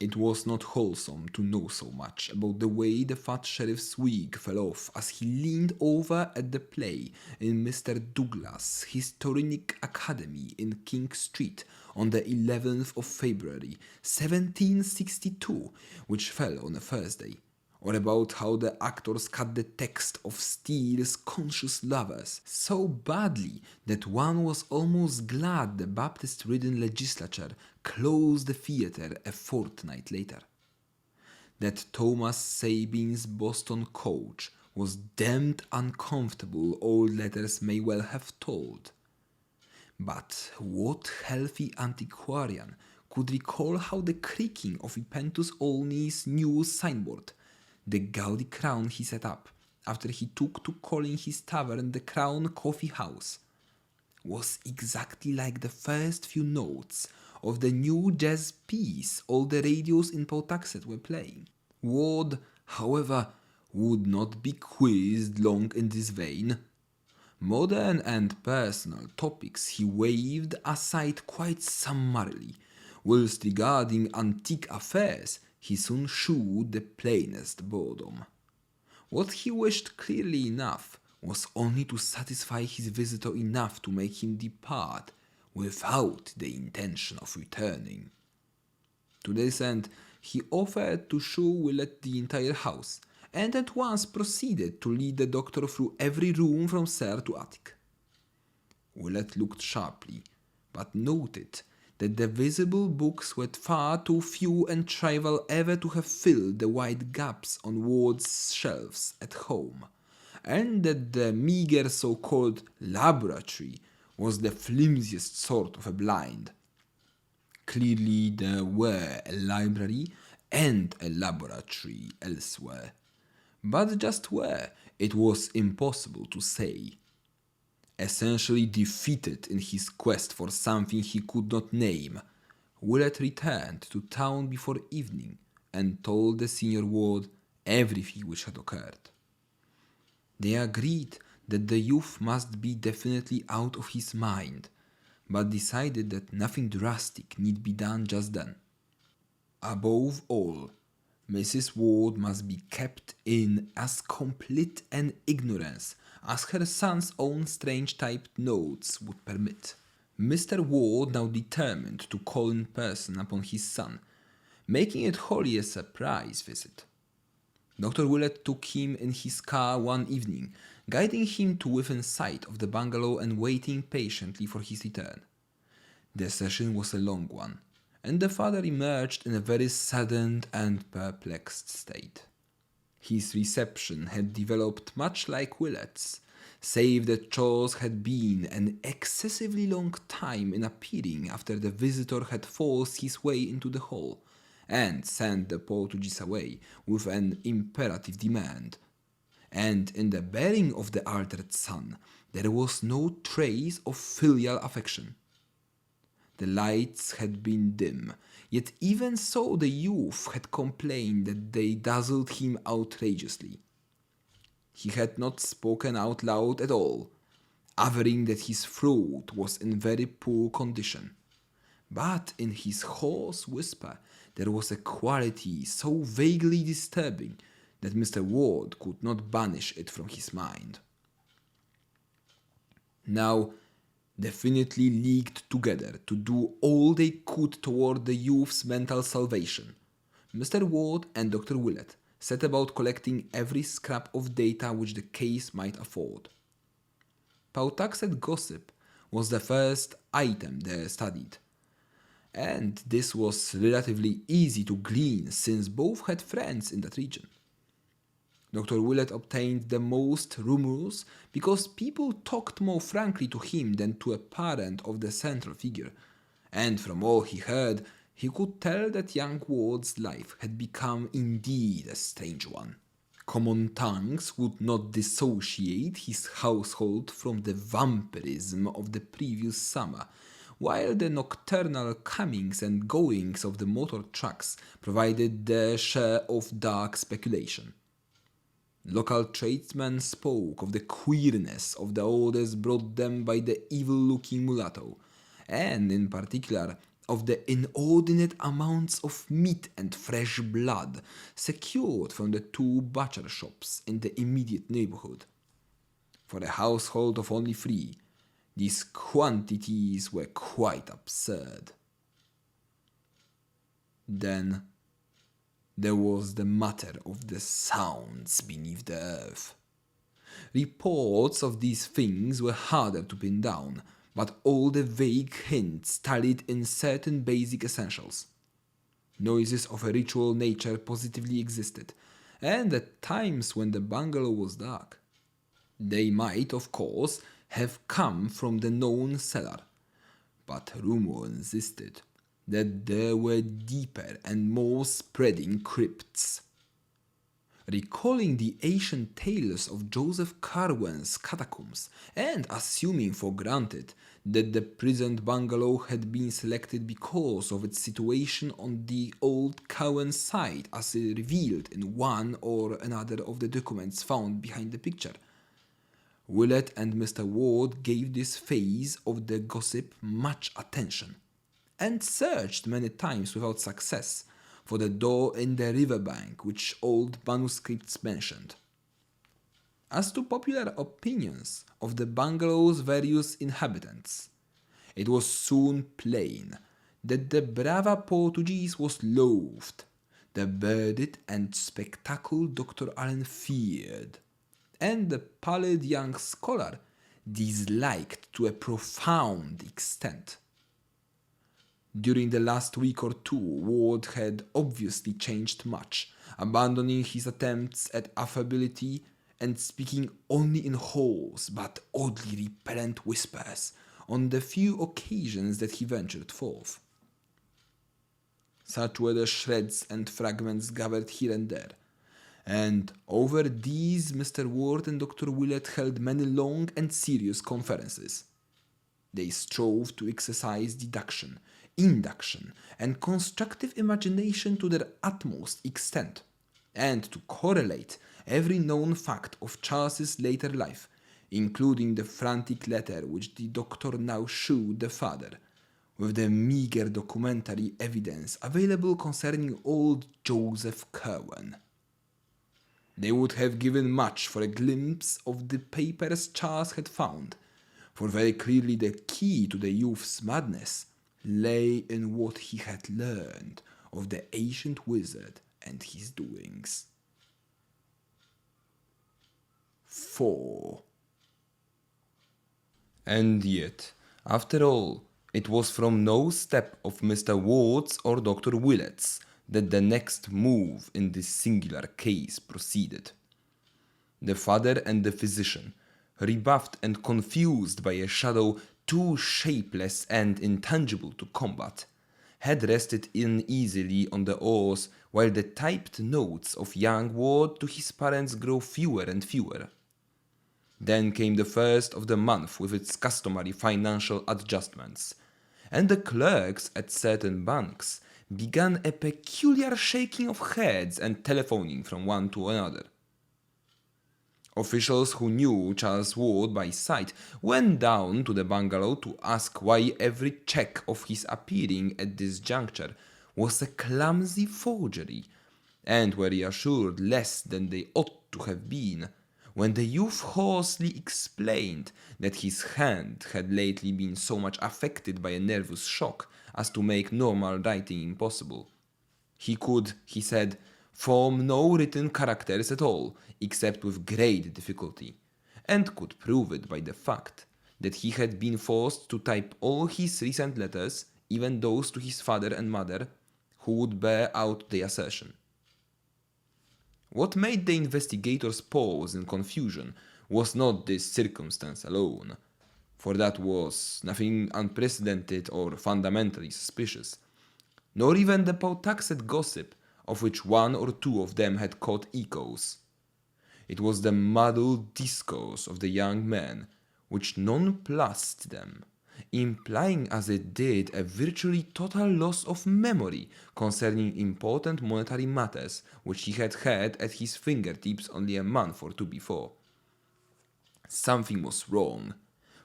It was not wholesome to know so much about the way the fat sheriff's wig fell off as he leaned over at the play in Mr. Douglas' Historic Academy in King Street on the 11th of February, 1762, which fell on a Thursday, or about how the actors cut the text of Steele's Conscious Lovers so badly that one was almost glad the Baptist-ridden legislature closed the theatre a fortnight later. That Thomas Sabin's Boston coach was damned uncomfortable old letters may well have told. But what healthy antiquarian could recall how the creaking of Epentus Olney's new signboard, the gaudy crown he set up after he took to calling his tavern the Crown Coffee House, was exactly like the first few notes of the new jazz piece all the radios in Pawtuxet were playing. Ward, however, would not be quizzed long in this vein. Modern and personal topics he waved aside quite summarily, whilst regarding antique affairs he soon shewed the plainest boredom. What he wished clearly enough was only to satisfy his visitor enough to make him depart without the intention of returning. To this end, he offered to show Willett the entire house, and at once proceeded to lead the doctor through every room from cellar to attic. Willett looked sharply, but noted that the visible books were far too few and trivial ever to have filled the wide gaps on Ward's shelves at home, and that the meagre so-called laboratory was the flimsiest sort of a blind. Clearly there were a library and a laboratory elsewhere, but just where it was impossible to say. Essentially defeated in his quest for something he could not name, Willett returned to town before evening and told the senior ward everything which had occurred. They agreed that the youth must be definitely out of his mind, but decided that nothing drastic need be done just then. Above all, Mrs. Ward must be kept in as complete an ignorance as her son's own strange typed notes would permit. Mr. Ward now determined to call in person upon his son, making it wholly a surprise visit. Dr. Willett took him in his car one evening, guiding him to within sight of the bungalow and waiting patiently for his return. The session was a long one, and the father emerged in a very saddened and perplexed state. His reception had developed much like Willett's, save that Charles had been an excessively long time in appearing after the visitor had forced his way into the hall, and sent the Portuguese away with an imperative demand. And in the bearing of the altered son, there was no trace of filial affection. The lights had been dim, yet even so the youth had complained that they dazzled him outrageously. He had not spoken out loud at all, averring that his throat was in very poor condition. But in his hoarse whisper there was a quality so vaguely disturbing that Mr. Ward could not banish it from his mind. Now, definitely leagued together to do all they could toward the youth's mental salvation, Mr. Ward and Dr. Willett set about collecting every scrap of data which the case might afford. Pawtuxet gossip was the first item they studied, and this was relatively easy to glean since both had friends in that region. Dr. Willett obtained the most rumors because people talked more frankly to him than to a parent of the central figure, and from all he heard, he could tell that young Ward's life had become indeed a strange one. Common tongues would not dissociate his household from the vampirism of the previous summer, while the nocturnal comings and goings of the motor trucks provided their share of dark speculation. Local tradesmen spoke of the queerness of the orders brought them by the evil-looking mulatto, and in particular of the inordinate amounts of meat and fresh blood secured from the two butcher shops in the immediate neighborhood. For a household of only 3, these quantities were quite absurd. Then there was the matter of the sounds beneath the earth. Reports of these things were harder to pin down, but all the vague hints tallied in certain basic essentials. Noises of a ritual nature positively existed, and at times when the bungalow was dark. They might, of course, have come from the known cellar, but rumor insisted that there were deeper and more spreading crypts. Recalling the ancient tales of Joseph Carwen's catacombs, and assuming for granted that the present bungalow had been selected because of its situation on the old Cowan site as revealed in one or another of the documents found behind the picture, Willett and Mr. Ward gave this phase of the gossip much attention, and searched many times without success for the door in the riverbank which old manuscripts mentioned. As to popular opinions of the bungalow's various inhabitants, it was soon plain that the brava Portuguese was loathed, the bearded and spectacled Dr. Allen feared, and the pallid young scholar disliked to a profound extent. During the last week or 2, Ward had obviously changed much, abandoning his attempts at affability and speaking only in hoarse but oddly repellent whispers on the few occasions that he ventured forth. Such were the shreds and fragments gathered here and there, and over these Mr. Ward and Dr. Willett held many long and serious conferences. They strove to exercise deduction, induction, and constructive imagination to their utmost extent, and to correlate every known fact of Charles's later life, including the frantic letter which the doctor now shewed the father, with the meager documentary evidence available concerning old Joseph Curwen. They would have given much for a glimpse of the papers Charles had found, for very clearly the key to the youth's madness lay in what he had learned of the ancient wizard and his doings. 4. And yet, after all, it was from no step of Mr. Ward's or Dr. Willett's that the next move in this singular case proceeded. The father and the physician, rebuffed and confused by a shadow too shapeless and intangible to combat, had rested uneasily on the oars while the typed notes of young Ward to his parents grew fewer and fewer. Then came the first of the month with its customary financial adjustments, and the clerks at certain banks began a peculiar shaking of heads and telephoning from one to another. Officials who knew Charles Ward by sight went down to the bungalow to ask why every check of his appearing at this juncture was a clumsy forgery, and were reassured less than they ought to have been, when the youth hoarsely explained that his hand had lately been so much affected by a nervous shock as to make normal writing impossible. He could, he said, form no written characters at all, except with great difficulty, and could prove it by the fact that he had been forced to type all his recent letters, even those to his father and mother, who would bear out the assertion. What made the investigators pause in confusion was not this circumstance alone, for that was nothing unprecedented or fundamentally suspicious, nor even the Pawtuxet gossip, of which one or two of them had caught echoes. It was the muddled discourse of the young man which nonplussed them, implying as it did a virtually total loss of memory concerning important monetary matters which he had had at his fingertips only a month or two before. Something was wrong,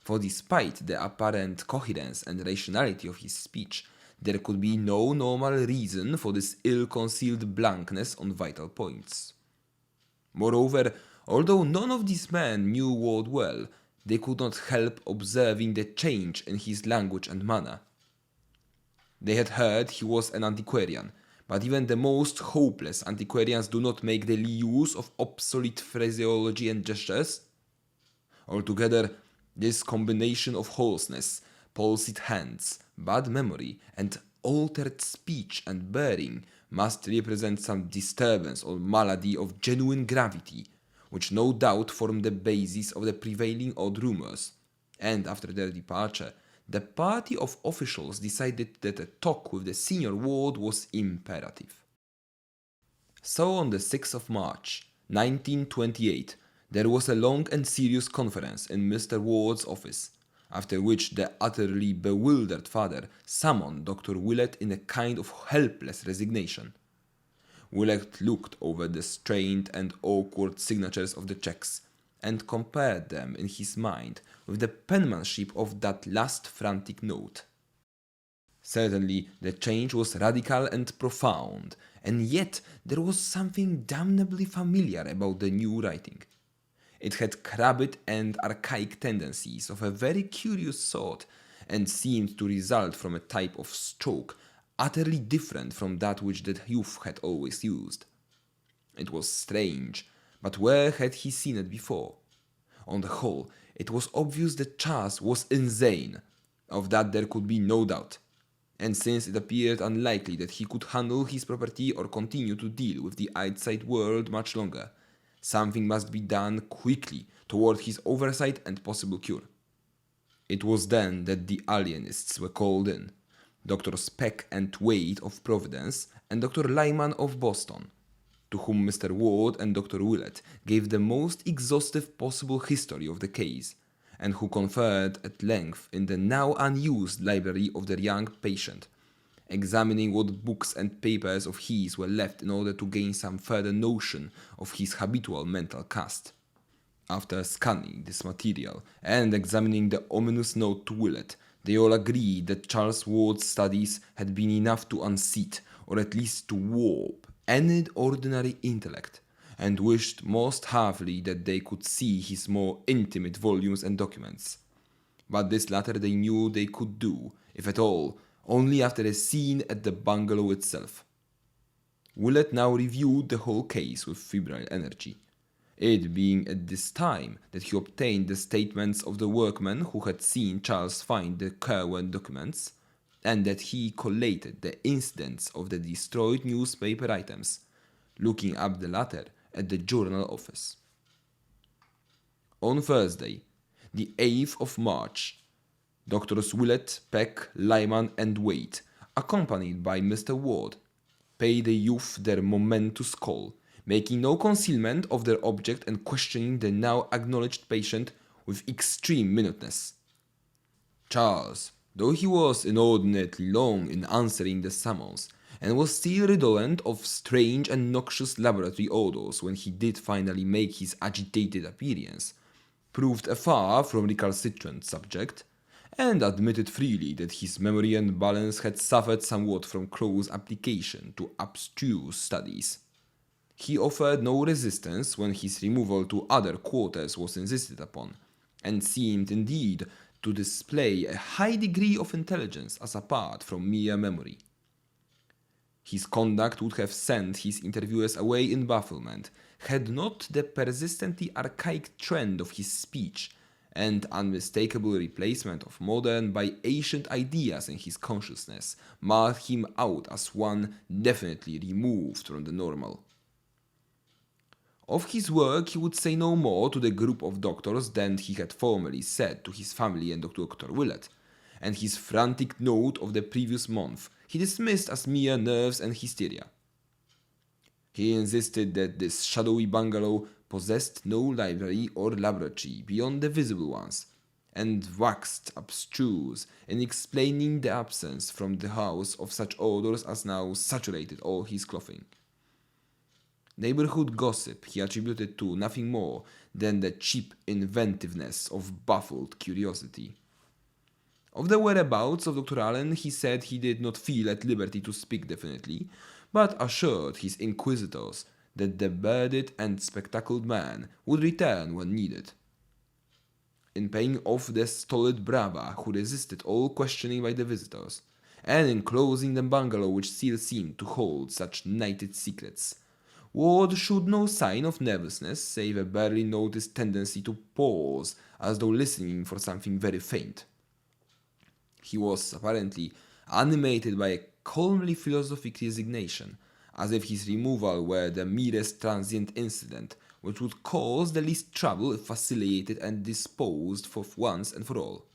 for despite the apparent coherence and rationality of his speech, there could be no normal reason for this ill-concealed blankness on vital points. Moreover, although none of these men knew Ward well, they could not help observing the change in his language and manner. They had heard he was an antiquarian, but even the most hopeless antiquarians do not make daily use of obsolete phraseology and gestures. Altogether, this combination of hoarseness, palsied hands, bad memory, and altered speech and bearing must represent some disturbance or malady of genuine gravity, which no doubt formed the basis of the prevailing odd rumors, and after their departure, the party of officials decided that a talk with the senior Ward was imperative. So on the 6th of March, 1928, there was a long and serious conference in Mr. Ward's office, after which the utterly bewildered father summoned Dr. Willett in a kind of helpless resignation. Willett looked over the strained and awkward signatures of the checks, and compared them in his mind with the penmanship of that last frantic note. Certainly the change was radical and profound, and yet there was something damnably familiar about the new writing. It had crabbed and archaic tendencies of a very curious sort, and seemed to result from a type of stroke utterly different from that which the youth had always used. It was strange, but where had he seen it before? On the whole, it was obvious that Charles was insane. Of that there could be no doubt. And since it appeared unlikely that he could handle his property or continue to deal with the outside world much longer, something must be done quickly toward his oversight and possible cure. It was then that the alienists were called in, Dr. Speck and Wade of Providence and Dr. Lyman of Boston, to whom Mr. Ward and Dr. Willett gave the most exhaustive possible history of the case, and who conferred at length in the now unused library of their young patient, examining what books and papers of his were left in order to gain some further notion of his habitual mental cast. After scanning this material and examining the ominous note to Willett, They all agreed that Charles Ward's studies had been enough to unseat, or at least to warp, any ordinary intellect, and wished most heartily that they could see his more intimate volumes and documents. But this latter they knew they could do, if at all, only after a scene at the bungalow itself. Willett now reviewed the whole case with febrile energy, it being at this time that he obtained the statements of the workmen who had seen Charles find the Kerwin documents, and that he collated the incidents of the destroyed newspaper items, looking up the latter at the journal office. On Thursday, the 8th of March, Doctors Willett, Peck, Lyman, and Waite, accompanied by Mr. Ward, paid the youth their momentous call, making no concealment of their object and questioning the now acknowledged patient with extreme minuteness. Charles, though he was inordinately long in answering the summons, and was still redolent of strange and noxious laboratory odors when he did finally make his agitated appearance, proved a far from recalcitrant subject, and admitted freely that his memory and balance had suffered somewhat from close application to abstruse studies. He offered no resistance when his removal to other quarters was insisted upon, and seemed indeed to display a high degree of intelligence as apart from mere memory. His conduct would have sent his interviewers away in bafflement, had not the persistently archaic trend of his speech and unmistakable replacement of modern by ancient ideas in his consciousness marked him out as one definitely removed from the normal. Of his work he would say no more to the group of doctors than he had formerly said to his family and Dr. Willett, and his frantic note of the previous month he dismissed as mere nerves and hysteria. He insisted that this shadowy bungalow possessed no library or laboratory beyond the visible ones, and waxed abstruse in explaining the absence from the house of such odors as now saturated all his clothing. Neighborhood gossip he attributed to nothing more than the cheap inventiveness of baffled curiosity. Of the whereabouts of Dr. Allen he said he did not feel at liberty to speak definitely, but assured his inquisitors that the bearded and spectacled man would return when needed. In paying off the stolid brava who resisted all questioning by the visitors, and in closing the bungalow which still seemed to hold such nighted secrets, Ward showed no sign of nervousness save a barely noticed tendency to pause as though listening for something very faint. He was apparently animated by a calmly philosophic resignation, as if his removal were the merest transient incident which would cause the least trouble if facilitated and disposed of once and for all.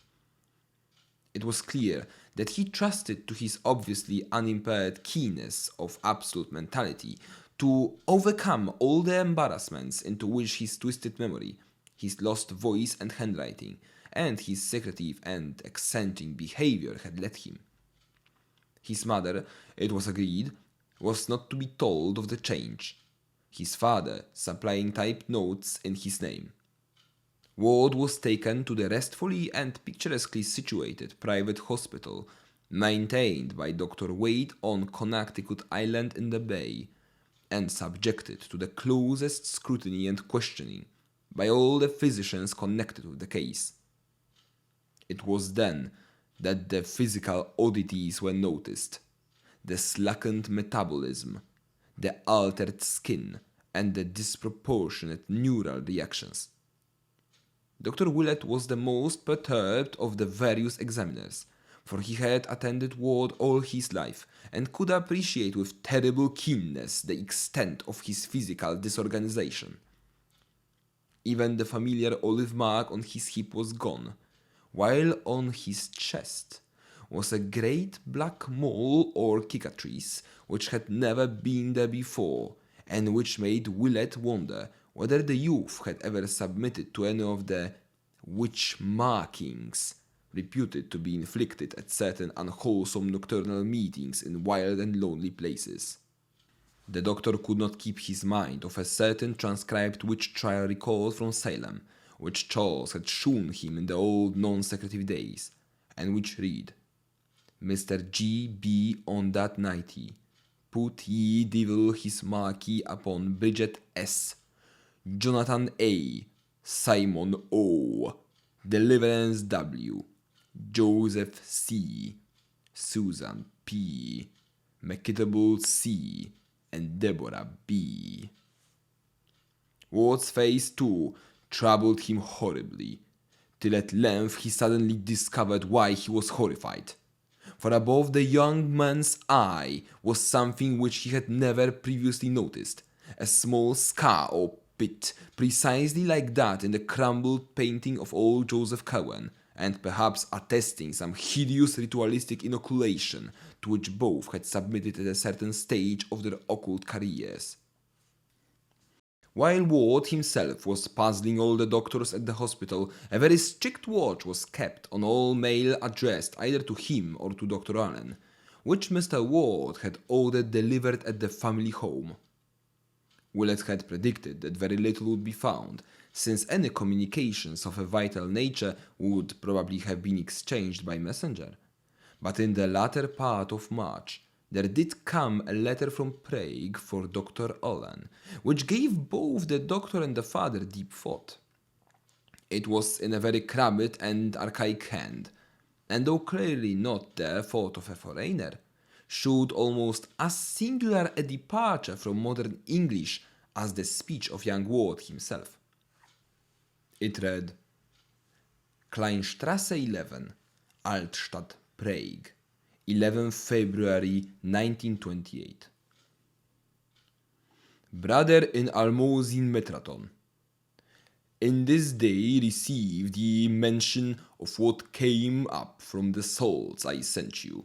It was clear that he trusted to his obviously unimpaired keenness of absolute mentality to overcome all the embarrassments into which his twisted memory, his lost voice and handwriting, and his secretive and eccentric behavior had led him. His mother, it was agreed, was not to be told of the change, his father supplying typed notes in his name. Ward was taken to the restfully and picturesquely situated private hospital maintained by Dr. Waite on Connecticut Island in the Bay, and subjected to the closest scrutiny and questioning by all the physicians connected with the case. It was then that the physical oddities were noticed, the slackened metabolism, the altered skin, and the disproportionate neural reactions. Dr. Willett was the most perturbed of the various examiners, for he had attended Ward all his life and could appreciate with terrible keenness the extent of his physical disorganization. Even the familiar olive mark on his hip was gone, while on his chest was a great black mole or cicatrice which had never been there before, and which made Willett wonder whether the youth had ever submitted to any of the witch markings reputed to be inflicted at certain unwholesome nocturnal meetings in wild and lonely places. The doctor could not keep his mind off a certain transcribed witch trial recalled from Salem, which Charles had shown him in the old non-secretive days, and which read, Mr. G. B. on that nighty, put ye devil his marquee upon Bridget S., Jonathan A., Simon O., Deliverance W., Joseph C., Susan P., McKittable C., and Deborah B. Ward's face, too, troubled him horribly, till at length he suddenly discovered why he was horrified. For above the young man's eye was something which he had never previously noticed, a small scar or pit, precisely like that in the crumbled painting of old Joseph Cowan, and perhaps attesting some hideous ritualistic inoculation to which both had submitted at a certain stage of their occult careers. While Ward himself was puzzling all the doctors at the hospital, a very strict watch was kept on all mail addressed either to him or to Dr. Allen, which Mr. Ward had ordered delivered at the family home. Willett had predicted that very little would be found, since any communications of a vital nature would probably have been exchanged by messenger. But in the latter part of March, there did come a letter from Prague for Dr. Allen, which gave both the doctor and the father deep thought. It was in a very crabbed and archaic hand, and though clearly not the thought of a foreigner, showed almost as singular a departure from modern English as the speech of young Ward himself. It read, Kleinstrasse 11, Altstadt, Prague, 11 February 1928. Brother in Almozin Metraton, in this day received ye mention of what came up from the souls I sent you.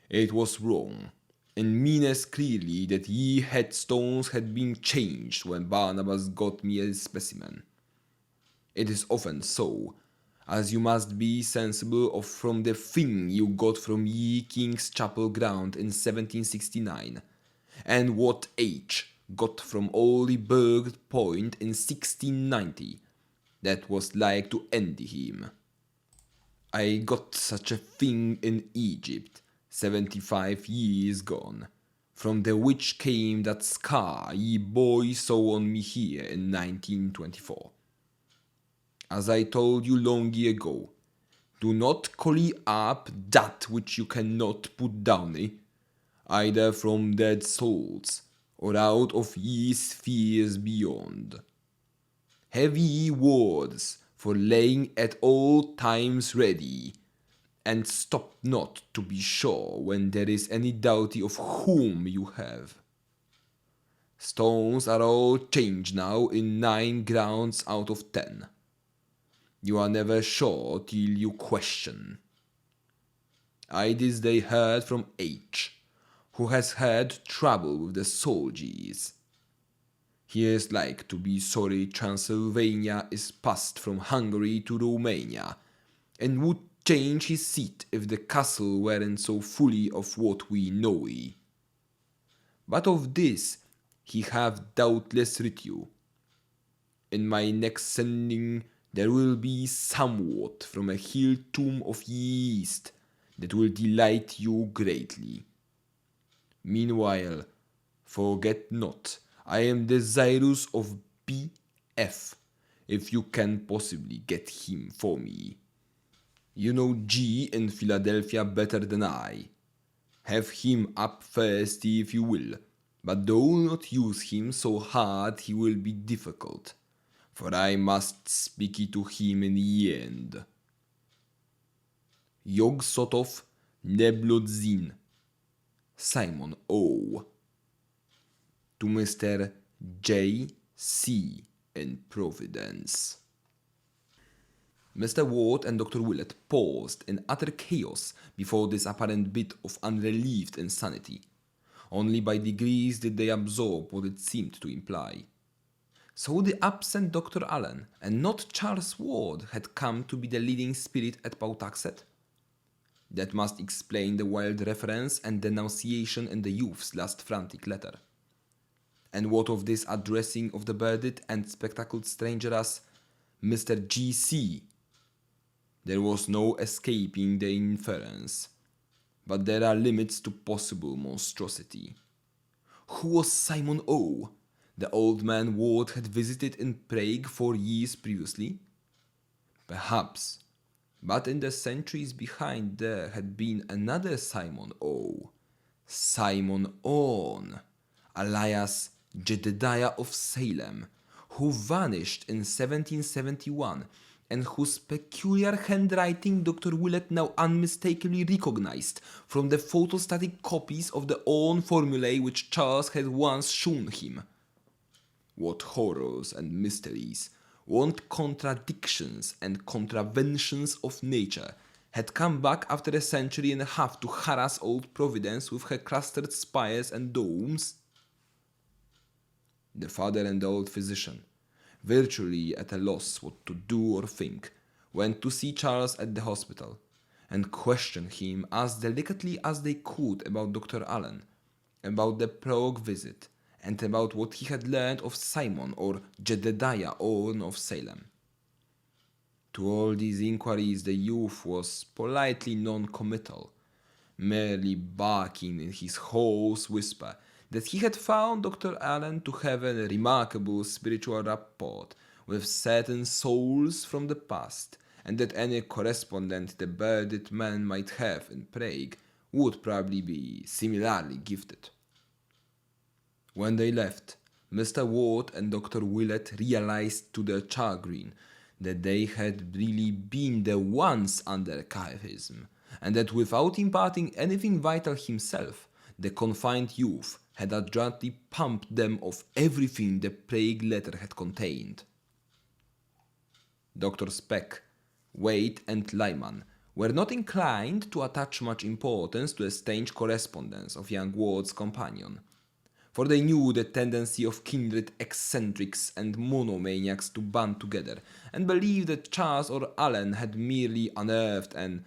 It was wrong, and means clearly that ye headstones had been changed when Barnabas got me a specimen. It is often so, as you must be sensible of from the thing you got from ye King's Chapel ground in 1769, and what H got from Olyburg Point in 1690, that was like to endy him. I got such a thing in Egypt, 75 years gone, from the which came that scar ye boys saw on me here in 1924. As I told you long ago, do not collie up that which you cannot put down, either from dead souls, or out of ye spheres beyond. Have ye words for laying at all times ready, and stop not to be sure when there is any doubt of whom you have. Stones are all changed now in 9 grounds out of 10. You are never sure till you question. I this day heard from H, who has had trouble with the soldiers. He is like to be sorry Transylvania is passed from Hungary to Romania, and would change his seat if the castle weren't so fully of what we know. But of this he have doubtless writ you. In my next sending there will be somewhat from a hill tomb of ye East that will delight you greatly. Meanwhile, forget not, I am desirous of B.F., if you can possibly get him for me. You know G in Philadelphia better than I. Have him up first if you will, but do not use him so hard he will be difficult, for I must speak to him in the end. Yog Sotov Neblodzin, Simon O. To Mr. J. C. in Providence. Mr. Ward and Dr. Willett paused in utter chaos before this apparent bit of unrelieved insanity. Only by degrees did they absorb what it seemed to imply. So the absent Dr. Allen, and not Charles Ward, had come to be the leading spirit at Pawtuxet? That must explain the wild reference and denunciation in the youth's last frantic letter. And what of this addressing of the bearded and spectacled stranger as Mr. G.C.? There was no escaping the inference. But there are limits to possible monstrosity. Who was Simon O, the old man Ward had visited in Prague 4 years previously? Perhaps, but in the centuries behind there had been another Simon O, Simon On, alias Jedediah of Salem, who vanished in 1771 and whose peculiar handwriting Dr. Willett now unmistakably recognized from the photostatic copies of the own formulae which Charles had once shown him. What horrors and mysteries, what contradictions and contraventions of nature had come back after a century and a half to harass old Providence with her clustered spires and domes? The father and the old physician, virtually at a loss what to do or think, went to see Charles at the hospital and questioned him as delicately as they could about Dr. Allen, about the Prague visit, and about what he had learned of Simon or Jedediah Orne of Salem. To all these inquiries the youth was politely non-committal, merely barking in his hoarse whisper that he had found Dr. Allen to have a remarkable spiritual rapport with certain souls from the past, and that any correspondent the bearded man might have in Prague would probably be similarly gifted. When they left, Mr. Ward and Dr. Willett realized to their chagrin that they had really been the ones under Cataclysm, and that without imparting anything vital himself, the confined youth had adroitly pumped them of everything the plague letter had contained. Dr. Speck, Wade, and Lyman were not inclined to attach much importance to the strange correspondence of young Ward's companion, for they knew the tendency of kindred eccentrics and monomaniacs to band together, and believed that Charles or Allen had merely unearthed an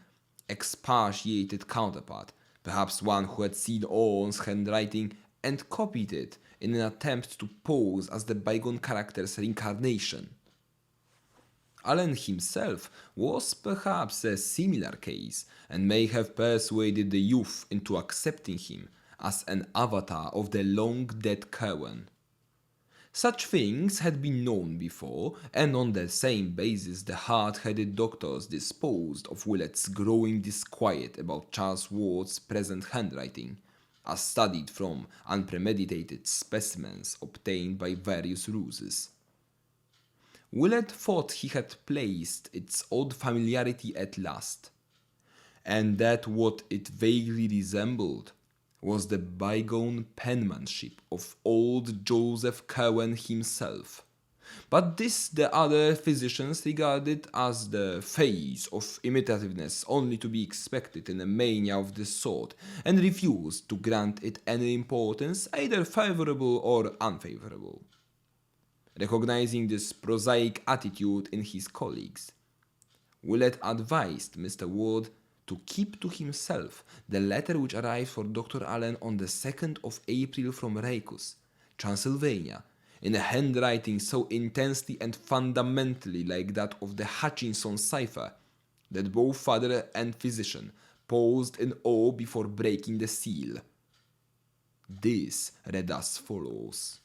expatiated counterpart, perhaps one who had seen Orne's handwriting and copied it in an attempt to pose as the bygone character's reincarnation. Allen himself was perhaps a similar case, and may have persuaded the youth into accepting him as an avatar of the long-dead Cowan. Such things had been known before, and on the same basis the hard-headed doctors disposed of Willett's growing disquiet about Charles Ward's present handwriting, as studied from unpremeditated specimens obtained by various ruses. Willett thought he had placed its odd familiarity at last, and that what it vaguely resembled was the bygone penmanship of old Joseph Cowan himself. But this the other physicians regarded as the phase of imitativeness only to be expected in a mania of this sort, and refused to grant it any importance, either favorable or unfavorable. Recognizing this prosaic attitude in his colleagues, Willett advised Mr. Ward to keep to himself the letter which arrived for Dr. Allen on the 2nd of April from Raikus, Transylvania, in a handwriting so intensely and fundamentally like that of the Hutchinson cipher that both father and physician paused in awe before breaking the seal. This read as follows.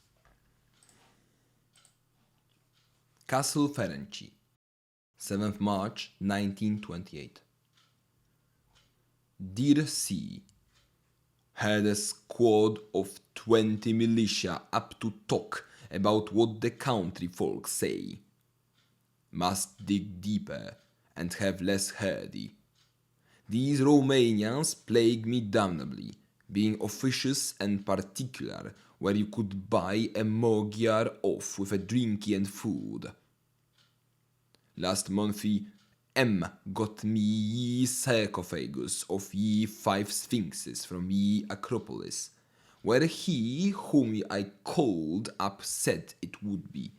Castle Ferenczi, 7th March 1928. Dear C, had a squad of 20 militia up to talk about what the country folk say. Must dig deeper and have less hardy. These Romanians plague me damnably, being officious and particular where you could buy a Magyar off with a drinky and food. Last monthy, M got me ye sarcophagus of ye 5 sphinxes from ye Acropolis, where he whom I called up said it would be,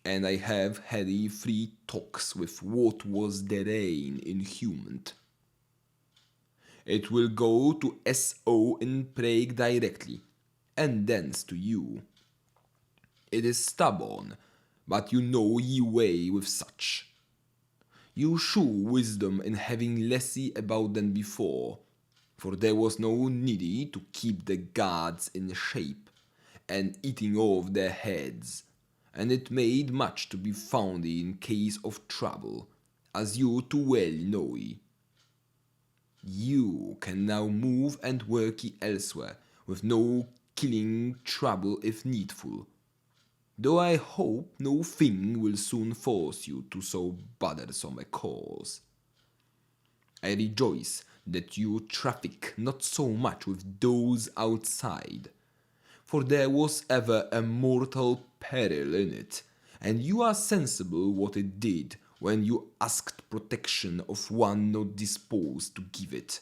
and I have had 3 talks with what was therein inhuman. It will go to S.O. in Prague directly, and thence to you. It is stubborn, but you know ye way with such. You shew wisdom in having lessy about than before, for there was no needy to keep the gods in shape, and eating off their heads, and it made much to be found in case of trouble, as you too well know. You can now move and work elsewhere, with no killing trouble if needful, though I hope no thing will soon force you to so bothersome a cause. I rejoice that you traffic not so much with those outside, for there was ever a mortal peril in it, and you are sensible what it did when you asked protection of one not disposed to give it.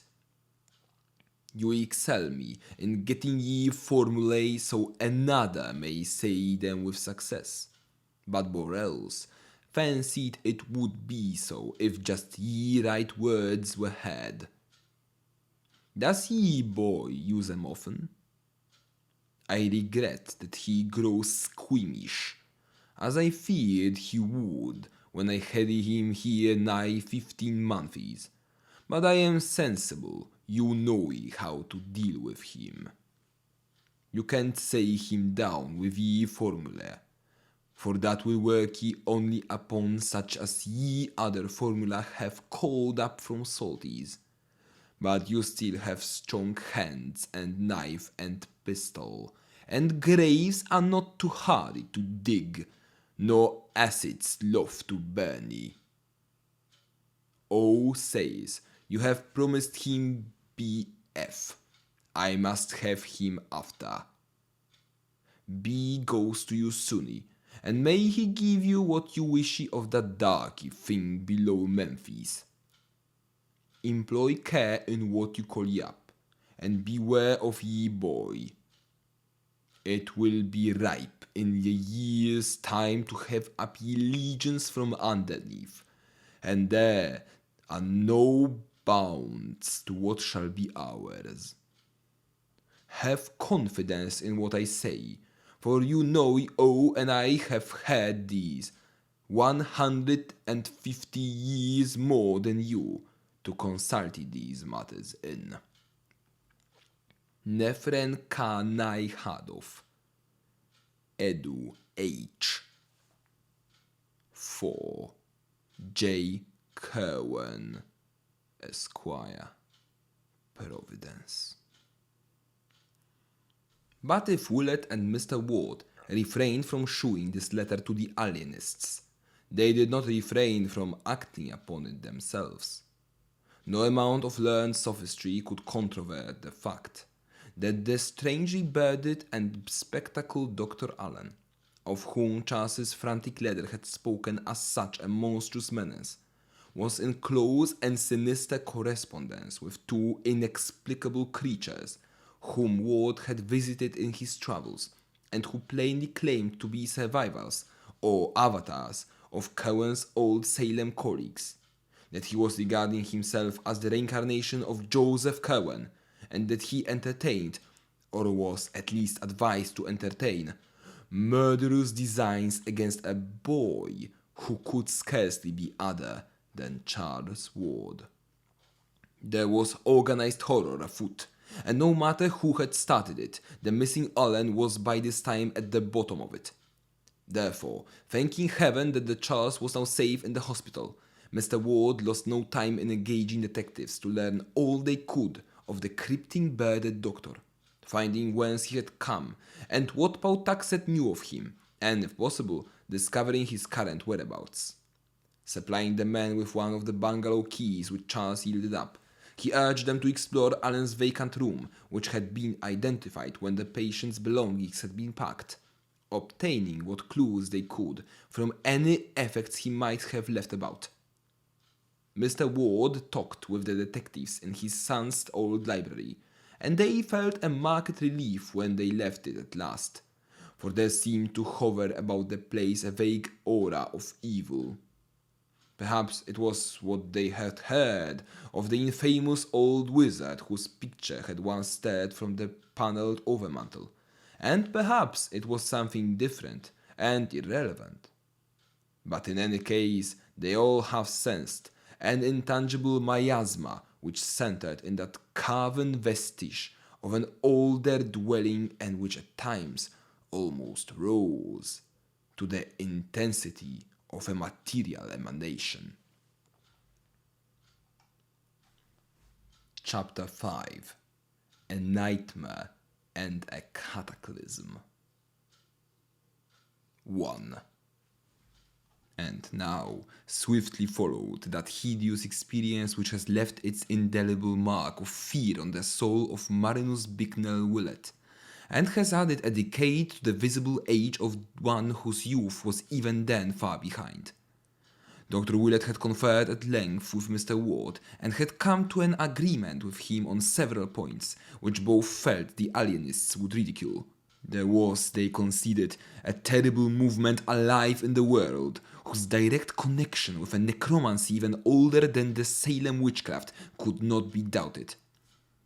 You excel me in getting ye formulae so another may say them with success. But Borels fancied it would be so if just ye right words were had. Does ye boy use them often? I regret that he grows squeamish, as I feared he would when I had him here nigh 15 months, but I am sensible you know how to deal with him. You can't say him down with ye formula, for that will work ye only upon such as ye other formula have called up from salties. But you still have strong hands and knife and pistol, and graves are not too hard to dig, nor acids loth to burn ye. O says, you have promised him B.F. I must have him after. B goes to you soony, and may he give you what you wish of that darky thing below Memphis. Employ care in what you call ye up, and beware of ye boy. It will be ripe in a year's time to have up ye legions from underneath, and there are no bounds to what shall be ours. Have confidence in what I say, for you know and I have had these 150 years more than you to consult these matters in. Nefren K. Hadov, Edu H. 4. J. Kerwin, Esquire, Providence. But if Willett and Mr. Ward refrained from shewing this letter to the alienists, they did not refrain from acting upon it themselves. No amount of learned sophistry could controvert the fact that the strangely bearded and spectacled Dr. Allen, of whom Charles's frantic letter had spoken as such a monstrous menace, was in close and sinister correspondence with two inexplicable creatures whom Ward had visited in his travels, and who plainly claimed to be survivals or avatars of Cowan's old Salem colleagues, that he was regarding himself as the reincarnation of Joseph Cowan, and that he entertained, or was at least advised to entertain, murderous designs against a boy who could scarcely be other than Charles Ward. There was organized horror afoot, and no matter who had started it, the missing Allen was by this time at the bottom of it. Therefore, thanking heaven that the Charles was now safe in the hospital, Mr. Ward lost no time in engaging detectives to learn all they could of the creeping bearded doctor, finding whence he had come, and what Pawtuxet knew of him, and, if possible, discovering his current whereabouts. Supplying the men with one of the bungalow keys which Charles yielded up, he urged them to explore Allen's vacant room, which had been identified when the patient's belongings had been packed, obtaining what clues they could from any effects he might have left about. Mr. Ward talked with the detectives in his son's old library, and they felt a marked relief when they left it at last, for there seemed to hover about the place a vague aura of evil. Perhaps it was what they had heard of the infamous old wizard whose picture had once stared from the panelled overmantel, and perhaps it was something different and irrelevant. But in any case, They all have sensed an intangible miasma which centered in that carven vestige of an older dwelling and which at times almost rose to the intensity of a material emanation. Chapter 5: A Nightmare and a Cataclysm. 1. And now swiftly followed that hideous experience which has left its indelible mark of fear on the soul of Marinus Bicknell Willett, and has added a decade to the visible age of one whose youth was even then far behind. Dr. Willett had conferred at length with Mr. Ward, and had come to an agreement with him on several points, which both felt the alienists would ridicule. There was, they conceded, a terrible movement alive in the world, whose direct connection with a necromancy even older than the Salem witchcraft could not be doubted.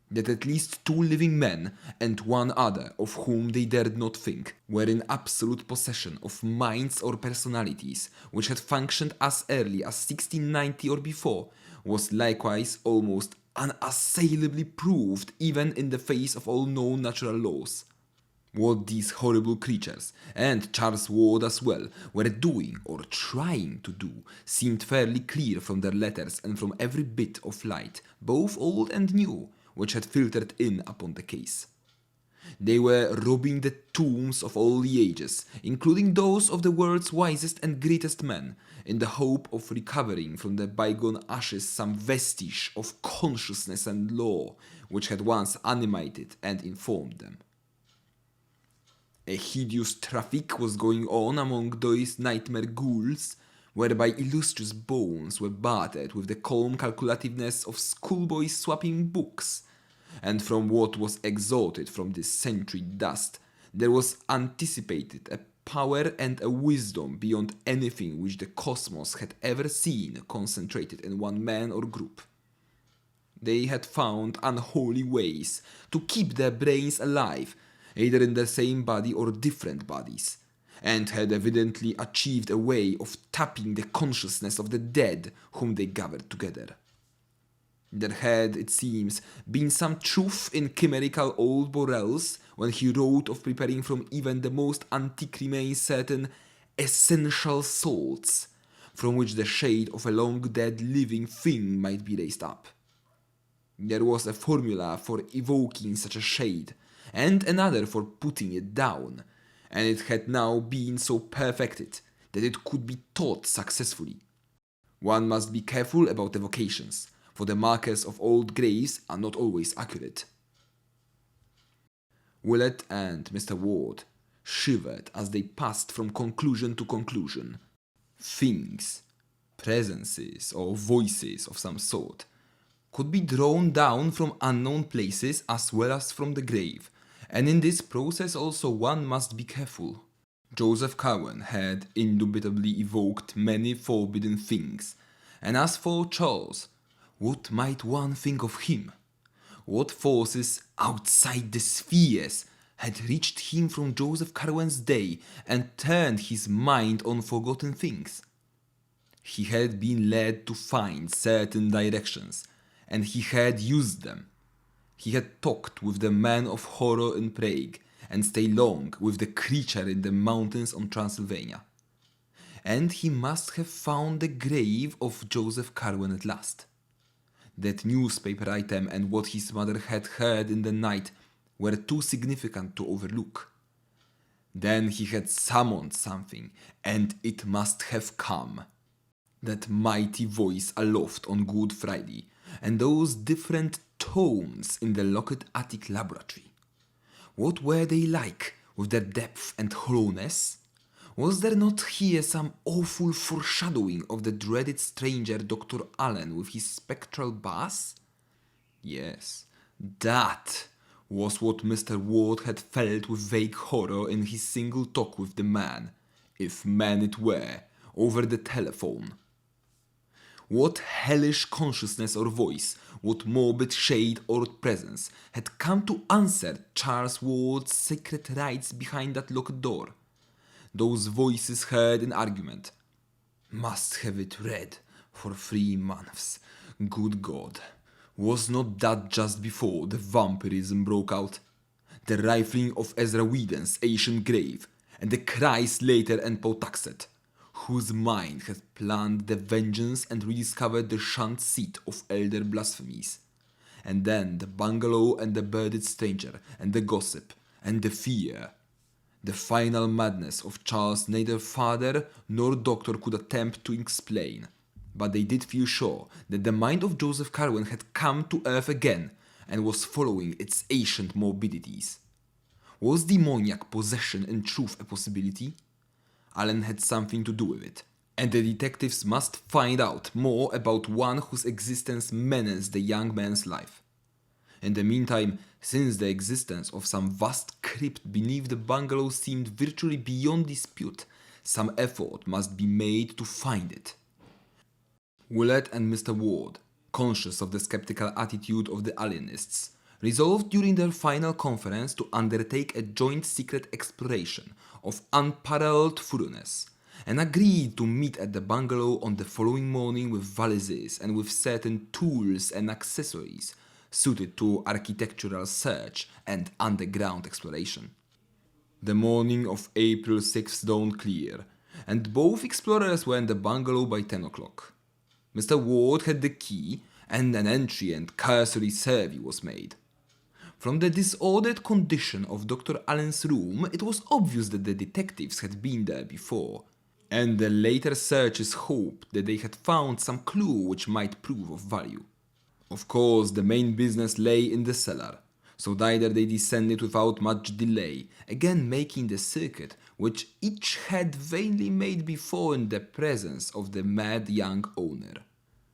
That at least 2 living men, and one other of whom they dared not think, were in absolute possession of minds or personalities which had functioned as early as 1690 or before, was likewise almost unassailably proved even in the face of all known natural laws. What these horrible creatures, and Charles Ward as well, were doing or trying to do seemed fairly clear from their letters and from every bit of light, both old and new, which had filtered in upon the case. They were robbing the tombs of all the ages, including those of the world's wisest and greatest men, in the hope of recovering from the bygone ashes some vestige of consciousness and law which had once animated and informed them. A hideous traffic was going on among those nightmare ghouls, whereby illustrious bones were bartered with the calm calculativeness of schoolboys swapping books, and from what was exalted from this century dust, there was anticipated a power and a wisdom beyond anything which the cosmos had ever seen concentrated in one man or group. They had found unholy ways to keep their brains alive, either in the same body or different bodies, and had evidently achieved a way of tapping the consciousness of the dead whom they gathered together. There had, it seems, been some truth in chimerical old Borell's when he wrote of preparing from even the most antique remains certain essential salts, from which the shade of a long-dead living thing might be raised up. There was a formula for evoking such a shade, and another for putting it down, and it had now been so perfected that it could be taught successfully. One must be careful about evocations, for the markers of old graves are not always accurate. Willett and Mr. Ward shivered as they passed from conclusion to conclusion. Things, presences, or voices of some sort could be drawn down from unknown places as well as from the grave, and in this process also one must be careful. Joseph Cowan had indubitably evoked many forbidden things, and as for Charles, what might one think of him? What forces outside the spheres had reached him from Joseph Cowan's day and turned his mind on forgotten things? He had been led to find certain directions, and he had used them. He had talked with the man of horror in Prague, and stayed long with the creature in the mountains on Transylvania. And he must have found the grave of Joseph Cowan at last. That newspaper item and what his mother had heard in the night were too significant to overlook. Then he had summoned something, and it must have come. That mighty voice aloft on Good Friday, and those different tones in the locked attic laboratory. What were they like, with their depth and hollowness? Was there not here some awful foreshadowing of the dreaded stranger Dr. Allen with his spectral bass? Yes, that was what Mr. Ward had felt with vague horror in his single talk with the man, if man it were, over the telephone. What hellish consciousness or voice, what morbid shade or presence had come to answer Charles Ward's secret rites behind that locked door? Those voices heard in argument. Must have it read for 3 months. Good God. Was not that just before the vampirism broke out? The rifling of Ezra Whedon's ancient grave, and the cries later and Pawtuxet, whose mind had planned the vengeance and rediscovered the shunned seat of elder blasphemies. And then the bungalow and the bearded stranger, and the gossip, and the fear. The final madness of Charles neither father nor doctor could attempt to explain, but they did feel sure that the mind of Joseph Carwin had come to earth again and was following its ancient morbidities. Was demoniac possession in truth a possibility? Allen had something to do with it, and the detectives must find out more about one whose existence menaced the young man's life. In the meantime, since the existence of some vast crypt beneath the bungalow seemed virtually beyond dispute, some effort must be made to find it. Willett and Mr. Ward, conscious of the skeptical attitude of the alienists, resolved during their final conference to undertake a joint secret exploration of unparalleled thoroughness, and agreed to meet at the bungalow on the following morning with valises and with certain tools and accessories suited to architectural search and underground exploration. The morning of April 6th dawned clear, and both explorers were in the bungalow by 10 o'clock. Mr. Ward had the key, and an entry and cursory survey was made. From the disordered condition of Dr. Allen's room, it was obvious that the detectives had been there before, and the later searchers hoped that they had found some clue which might prove of value. Of course, the main business lay in the cellar, so thither they descended without much delay, again making the circuit which each had vainly made before in the presence of the mad young owner.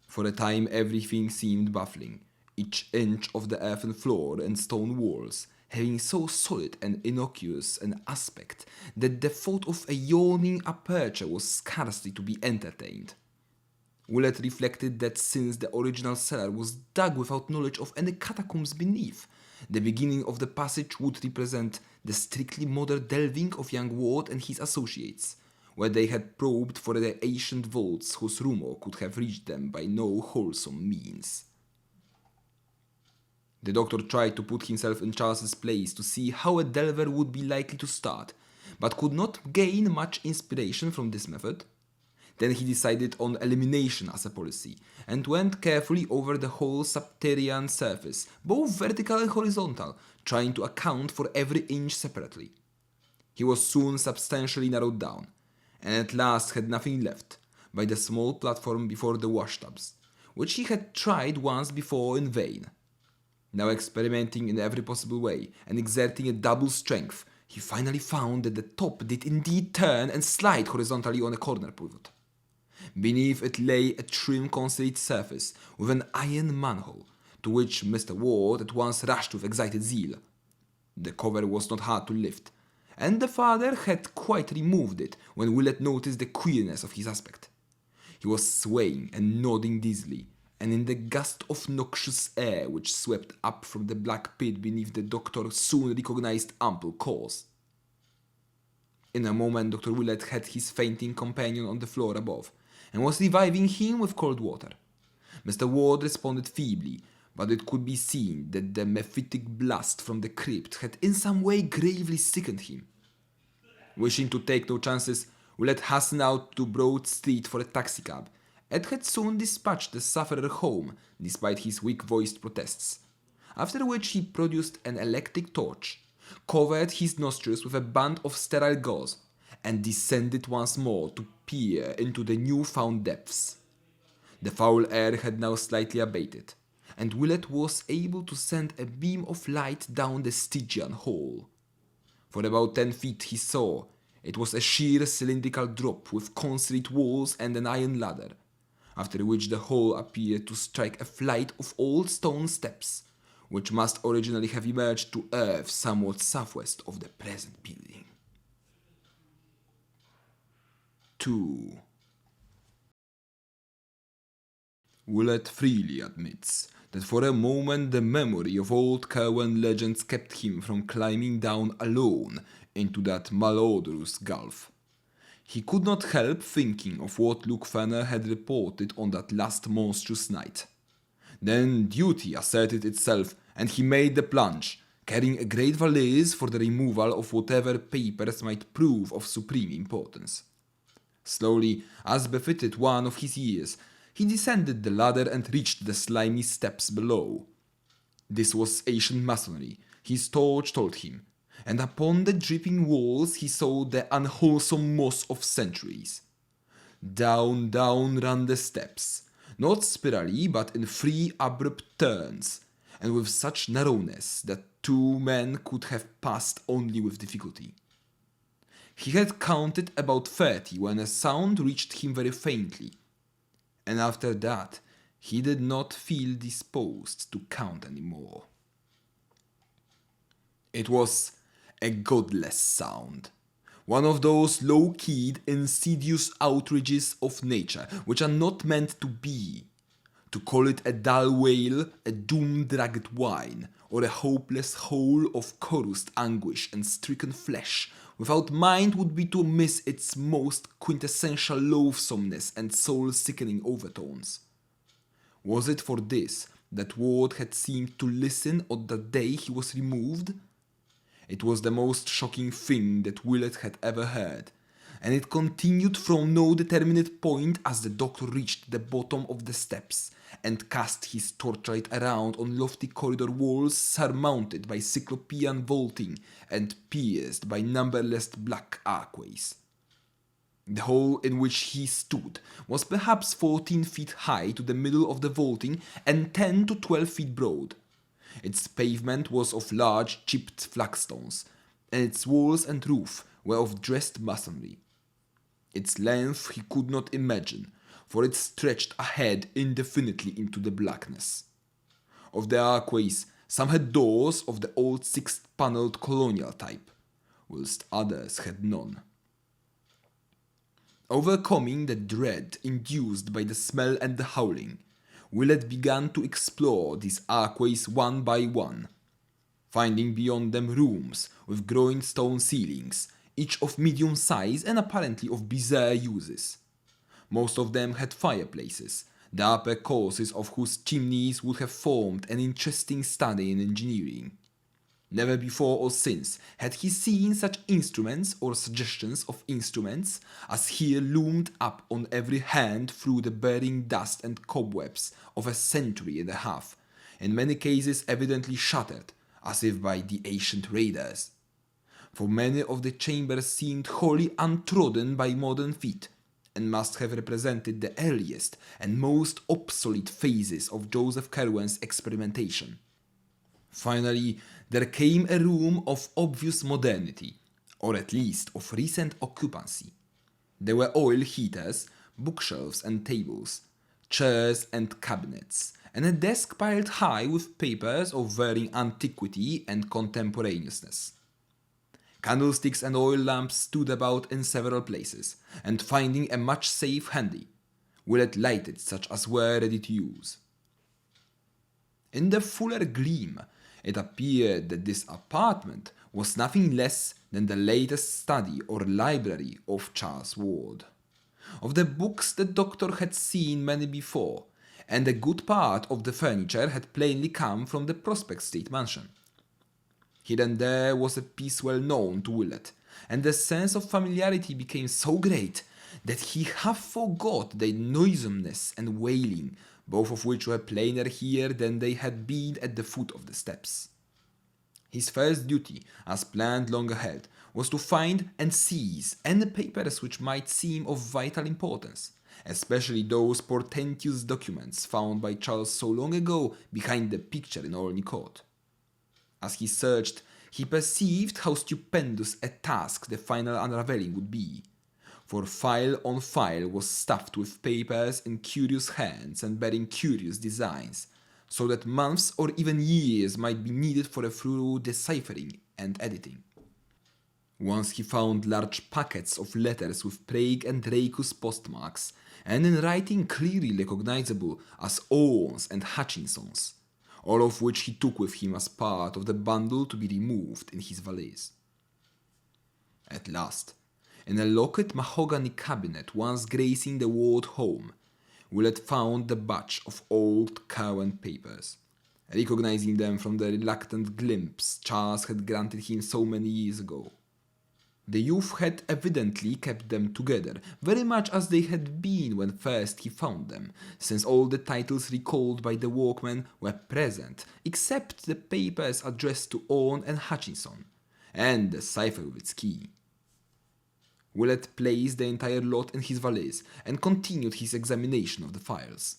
For a time everything seemed baffling, each inch of the earthen floor and stone walls having so solid and innocuous an aspect that the thought of a yawning aperture was scarcely to be entertained. Willett reflected that since the original cellar was dug without knowledge of any catacombs beneath, the beginning of the passage would represent the strictly modern delving of young Ward and his associates, where they had probed for the ancient vaults whose rumor could have reached them by no wholesome means. The doctor tried to put himself in Charles's place to see how a delver would be likely to start, but could not gain much inspiration from this method. Then he decided on elimination as a policy, and went carefully over the whole subterranean surface, both vertical and horizontal, trying to account for every inch separately. He was soon substantially narrowed down, and at last had nothing left by the small platform before the washtubs, which he had tried once before in vain. Now experimenting in every possible way, and exerting a double strength, he finally found that the top did indeed turn and slide horizontally on a corner pivot. Beneath it lay a trim concrete surface with an iron manhole, to which Mr. Ward at once rushed with excited zeal. The cover was not hard to lift, and the father had quite removed it when Willett noticed the queerness of his aspect. He was swaying and nodding dizzily, and in the gust of noxious air which swept up from the black pit beneath, the doctor soon recognized ample cause. In a moment Dr. Willett had his fainting companion on the floor above, and was reviving him with cold water. Mr. Ward responded feebly, but it could be seen that the mephitic blast from the crypt had in some way gravely sickened him. Wishing to take no chances, Willett hastened out to Broad Street for a taxicab, and had soon dispatched the sufferer home, despite his weak-voiced protests, after which he produced an electric torch, covered his nostrils with a band of sterile gauze, and descended once more to peer into the new-found depths. The foul air had now slightly abated, and Willett was able to send a beam of light down the Stygian hole. For about 10 feet he saw it was a sheer cylindrical drop with concrete walls and an iron ladder, after which the hole appeared to strike a flight of old stone steps, which must originally have emerged to earth somewhat southwest of the present building. 2. Willett freely admits that for a moment the memory of old Kerwan legends kept him from climbing down alone into that malodorous gulf. He could not help thinking of what Luke Fenner had reported on that last monstrous night. Then duty asserted itself, and he made the plunge, carrying a great valise for the removal of whatever papers might prove of supreme importance. Slowly, as befitted one of his years, he descended the ladder and reached the slimy steps below. This was ancient masonry, his torch told him, and upon the dripping walls he saw the unwholesome moss of centuries. Down, down ran the steps, not spirally but in three abrupt turns, and with such narrowness that two men could have passed only with difficulty. He had counted about 30 when a sound reached him very faintly, and after that he did not feel disposed to count any more. It was a godless sound, one of those low-keyed, insidious outrages of nature which are not meant to be. To call it a dull wail, a doom-dragged whine, or a hopeless howl of chorused anguish and stricken flesh without mind would be to miss its most quintessential loathsomeness and soul-sickening overtones. Was it for this that Ward had seemed to listen on the day he was removed? It was the most shocking thing that Willett had ever heard, and it continued from no determinate point as the doctor reached the bottom of the steps and cast his torchlight around on lofty corridor walls surmounted by cyclopean vaulting and pierced by numberless black archways. The hall in which he stood was perhaps 14 feet high to the middle of the vaulting and 10 to 12 feet broad. Its pavement was of large chipped flagstones, and its walls and roof were of dressed masonry. Its length he could not imagine, for it stretched ahead indefinitely into the blackness. Of the archways, some had doors of the old six-panelled colonial type, whilst others had none. Overcoming the dread induced by the smell and the howling, Willett began to explore these archways one by one, finding beyond them rooms with groined stone ceilings, each of medium size and apparently of bizarre uses. Most of them had fireplaces, the upper courses of whose chimneys would have formed an interesting study in engineering. Never before or since had he seen such instruments or suggestions of instruments as here loomed up on every hand through the burning dust and cobwebs of a century and a half, in many cases evidently shattered, as if by the ancient raiders. For many of the chambers seemed wholly untrodden by modern feet, and must have represented the earliest and most obsolete phases of Joseph Kerwen's experimentation. Finally, there came a room of obvious modernity, or at least of recent occupancy. There were oil heaters, bookshelves and tables, chairs and cabinets, and a desk piled high with papers of varying antiquity and contemporaneousness. Candlesticks and oil lamps stood about in several places, and finding a match-safe handy, Willett lighted such as were ready to use. In the fuller gleam, it appeared that this apartment was nothing less than the latest study or library of Charles Ward. Of the books the doctor had seen many before, and a good part of the furniture had plainly come from the Prospect Street mansion. Here and there was a piece well known to Willett, and the sense of familiarity became so great that he half forgot their noisomeness and wailing, both of which were plainer here than they had been at the foot of the steps. His first duty, as planned long ahead, was to find and seize any papers which might seem of vital importance, especially those portentous documents found by Charles so long ago behind the picture in Olney Court. As he searched, he perceived how stupendous a task the final unravelling would be, for file on file was stuffed with papers in curious hands and bearing curious designs, so that months or even years might be needed for a thorough deciphering and editing. Once he found large packets of letters with Prague and Dreykus postmarks, and in writing clearly recognizable as Owen's and Hutchinson's, all of which he took with him as part of the bundle to be removed in his valise. At last, In a locked mahogany cabinet once gracing the ward home, Willett found the batch of old Cowan papers. Recognizing them from the reluctant glimpse Charles had granted him so many years ago. The youth had evidently kept them together, very much as they had been when first he found them, since all the titles recalled by the workman were present, except the papers addressed to Owen and Hutchinson, and the cipher with its key. Willett placed the entire lot in his valise and continued his examination of the files.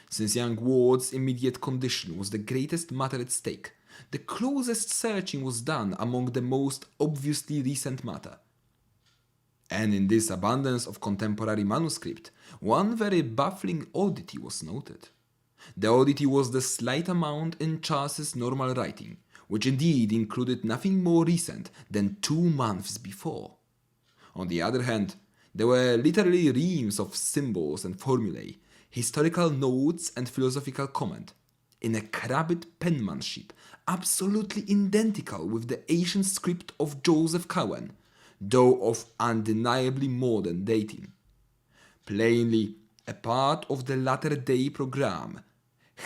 Since young Ward's immediate condition was the greatest matter at stake, the closest searching was done among the most obviously recent matter. And in this abundance of contemporary manuscript, one very baffling oddity was noted. The oddity was the slight amount in Charles's normal writing, which indeed included nothing more recent than 2 months before. On the other hand, there were literally reams of symbols and formulae, historical notes and philosophical comment, in a crabbed penmanship absolutely identical with the ancient script of Joseph Cowan, though of undeniably modern dating. Plainly, a part of the latter-day program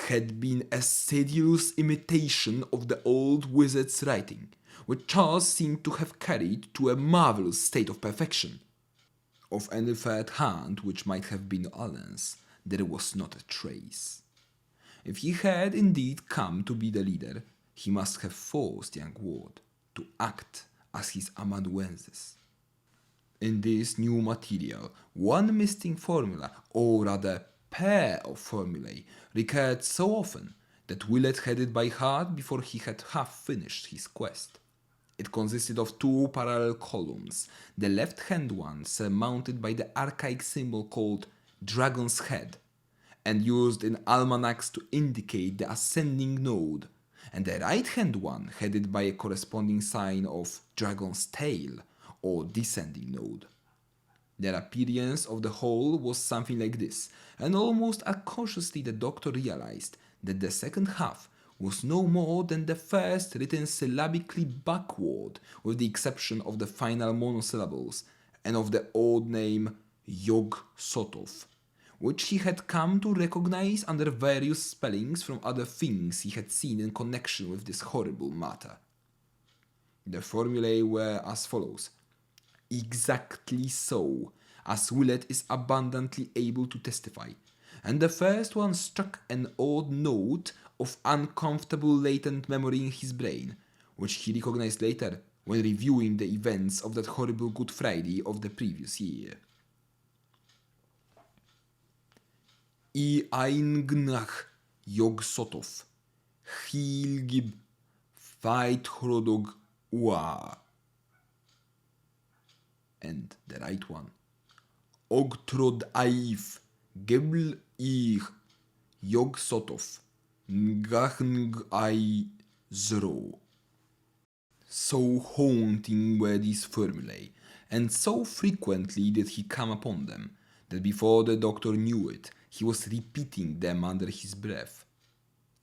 had been a sedulously imitation of the old wizard's writing, which Charles seemed to have carried to a marvelous state of perfection. Of any third hand which might have been Allen's, there was not a trace. If he had indeed come to be the leader, he must have forced young Ward to act as his amanuensis. In this new material, one missing formula, or rather pair of formulae, recurred so often that Willett had it by heart before he had half finished his quest. It consisted of 2 parallel columns, the left-hand one surmounted by the archaic symbol called Dragon's Head, and used in almanacs to indicate the ascending node, and the right-hand one headed by a corresponding sign of Dragon's Tail, or descending node. The appearance of the whole was something like this, and almost unconsciously the doctor realized that the second half was no more than the first written syllabically backward, with the exception of the final monosyllables and of the old name Yog Sothoth, which he had come to recognize under various spellings from other things he had seen in connection with this horrible matter. The formulae were as follows: exactly so, as Willett is abundantly able to testify, and the first one struck an odd note of uncomfortable latent memory in his brain, which he recognized later when reviewing the events of that horrible Good Friday of the previous year. I aingnach Yog Sothoth, Hilgib Feithrodog Ua. And the right one. Ogtrod Aif, Gebl Ich, Yog Sothoth, Ngachng Ai Zro. So haunting were these formulae, and so frequently did he come upon them, that before the doctor knew it, he was repeating them under his breath.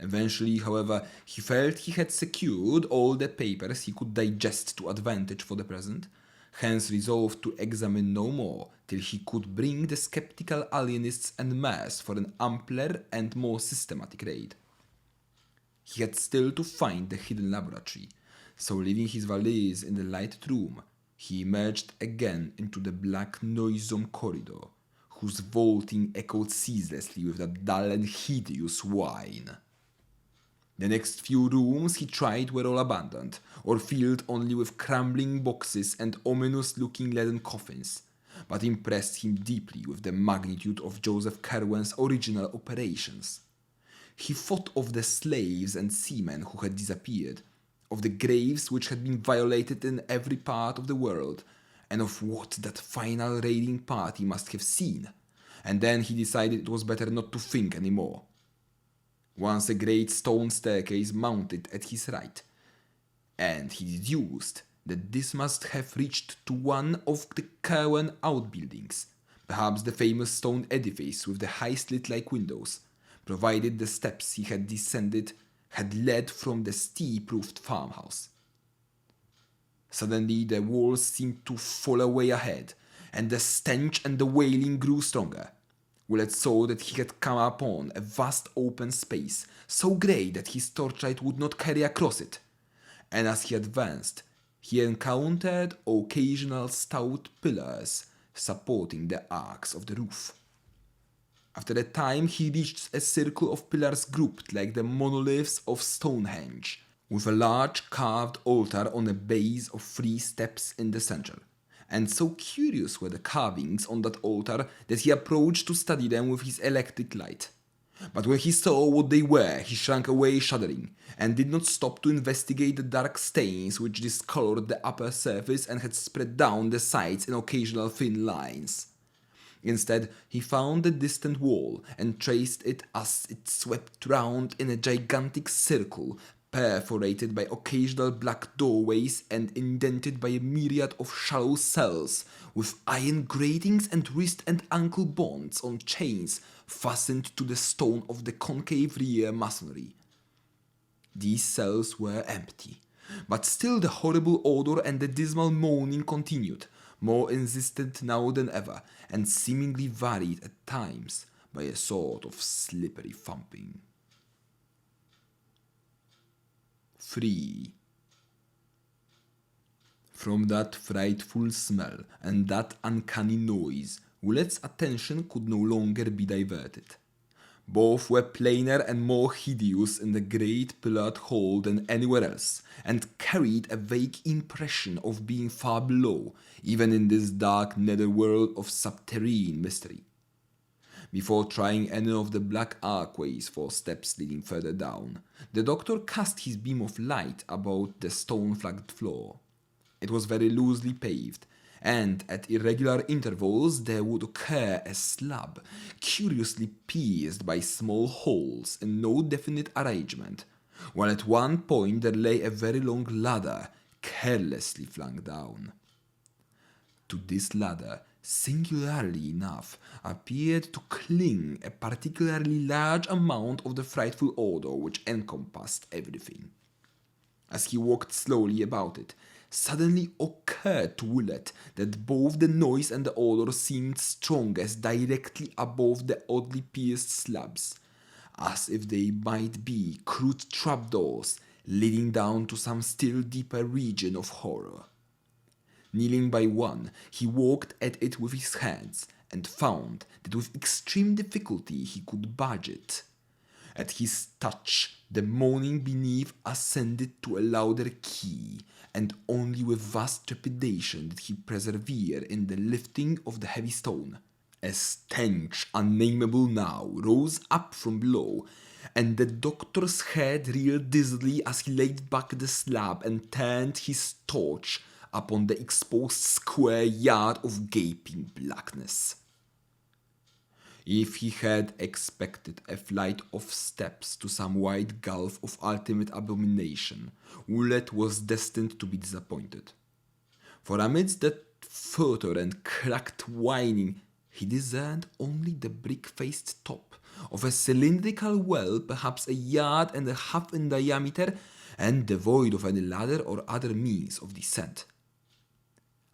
Eventually, however, he felt he had secured all the papers he could digest to advantage for the present, hence resolved to examine no more till he could bring the skeptical alienists en masse for an ampler and more systematic raid. He had still to find the hidden laboratory, so leaving his valise in the lighted room, he emerged again into the black noisome corridor, whose vaulting echoed ceaselessly with that dull and hideous whine. The next few rooms he tried were all abandoned, or filled only with crumbling boxes and ominous-looking leaden coffins, but impressed him deeply with the magnitude of Joseph Cowan's original operations. He thought of the slaves and seamen who had disappeared, of the graves which had been violated in every part of the world, and of what that final raiding party must have seen, and then he decided it was better not to think any more. Once a great stone staircase mounted at his right, and he deduced that this must have reached to one of the Cowan outbuildings, perhaps the famous stone edifice with the high slit-like windows, provided the steps he had descended had led from the steep-roofed farmhouse. Suddenly the walls seemed to fall away ahead, and the stench and the wailing grew stronger. Willett saw that he had come upon a vast open space, so great that his torchlight would not carry across it, and as he advanced, he encountered occasional stout pillars supporting the arcs of the roof. After a time, he reached a circle of pillars grouped like the monoliths of Stonehenge, with a large carved altar on a base of 3 steps in the center. And so curious were the carvings on that altar that he approached to study them with his electric light. But when he saw what they were, he shrank away shuddering, and did not stop to investigate the dark stains which discolored the upper surface and had spread down the sides in occasional thin lines. Instead, he found the distant wall and traced it as it swept round in a gigantic circle, perforated by occasional black doorways and indented by a myriad of shallow cells, with iron gratings and wrist and ankle bonds on chains fastened to the stone of the concave rear masonry. These cells were empty, but still the horrible odor and the dismal moaning continued, more insistent now than ever, and seemingly varied at times by a sort of slippery thumping. 3. From that frightful smell and that uncanny noise, Willett's attention could no longer be diverted. Both were plainer and more hideous in the great pillared hall than anywhere else, and carried a vague impression of being far below, even in this dark netherworld of subterranean mystery. Before trying any of the black archways for steps leading further down, the doctor cast his beam of light about the stone-flagged floor. It was very loosely paved, and at irregular intervals there would occur a slab, curiously pierced by small holes in no definite arrangement, while at one point there lay a very long ladder, carelessly flung down. To this ladder, singularly enough, appeared to cling a particularly large amount of the frightful odor which encompassed everything. As he walked slowly about it, suddenly occurred to Willett that both the noise and the odor seemed strongest directly above the oddly pierced slabs, as if they might be crude trapdoors leading down to some still deeper region of horror. Kneeling by one, he walked at it with his hands, and found that with extreme difficulty he could budge it. At his touch, the moaning beneath ascended to a louder key, and only with vast trepidation did he persevere in the lifting of the heavy stone. A stench unnameable now rose up from below, and the doctor's head reeled dizzily as he laid back the slab and turned his torch upon the exposed square yard of gaping blackness. If he had expected a flight of steps to some wide gulf of ultimate abomination, Willett was destined to be disappointed. For amidst that furtor and cracked whining, he discerned only the brick-faced top of a cylindrical well perhaps a yard and a half in diameter and devoid of any ladder or other means of descent.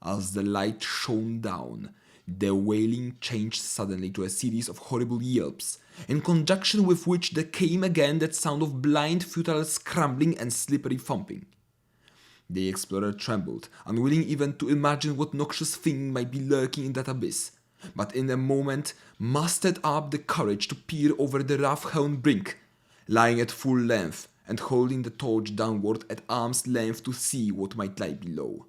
As the light shone down, the wailing changed suddenly to a series of horrible yelps, in conjunction with which there came again that sound of blind, futile scrambling and slippery thumping. The explorer trembled, unwilling even to imagine what noxious thing might be lurking in that abyss, but in a moment mustered up the courage to peer over the rough-hewn brink, lying at full length and holding the torch downward at arm's length to see what might lie below.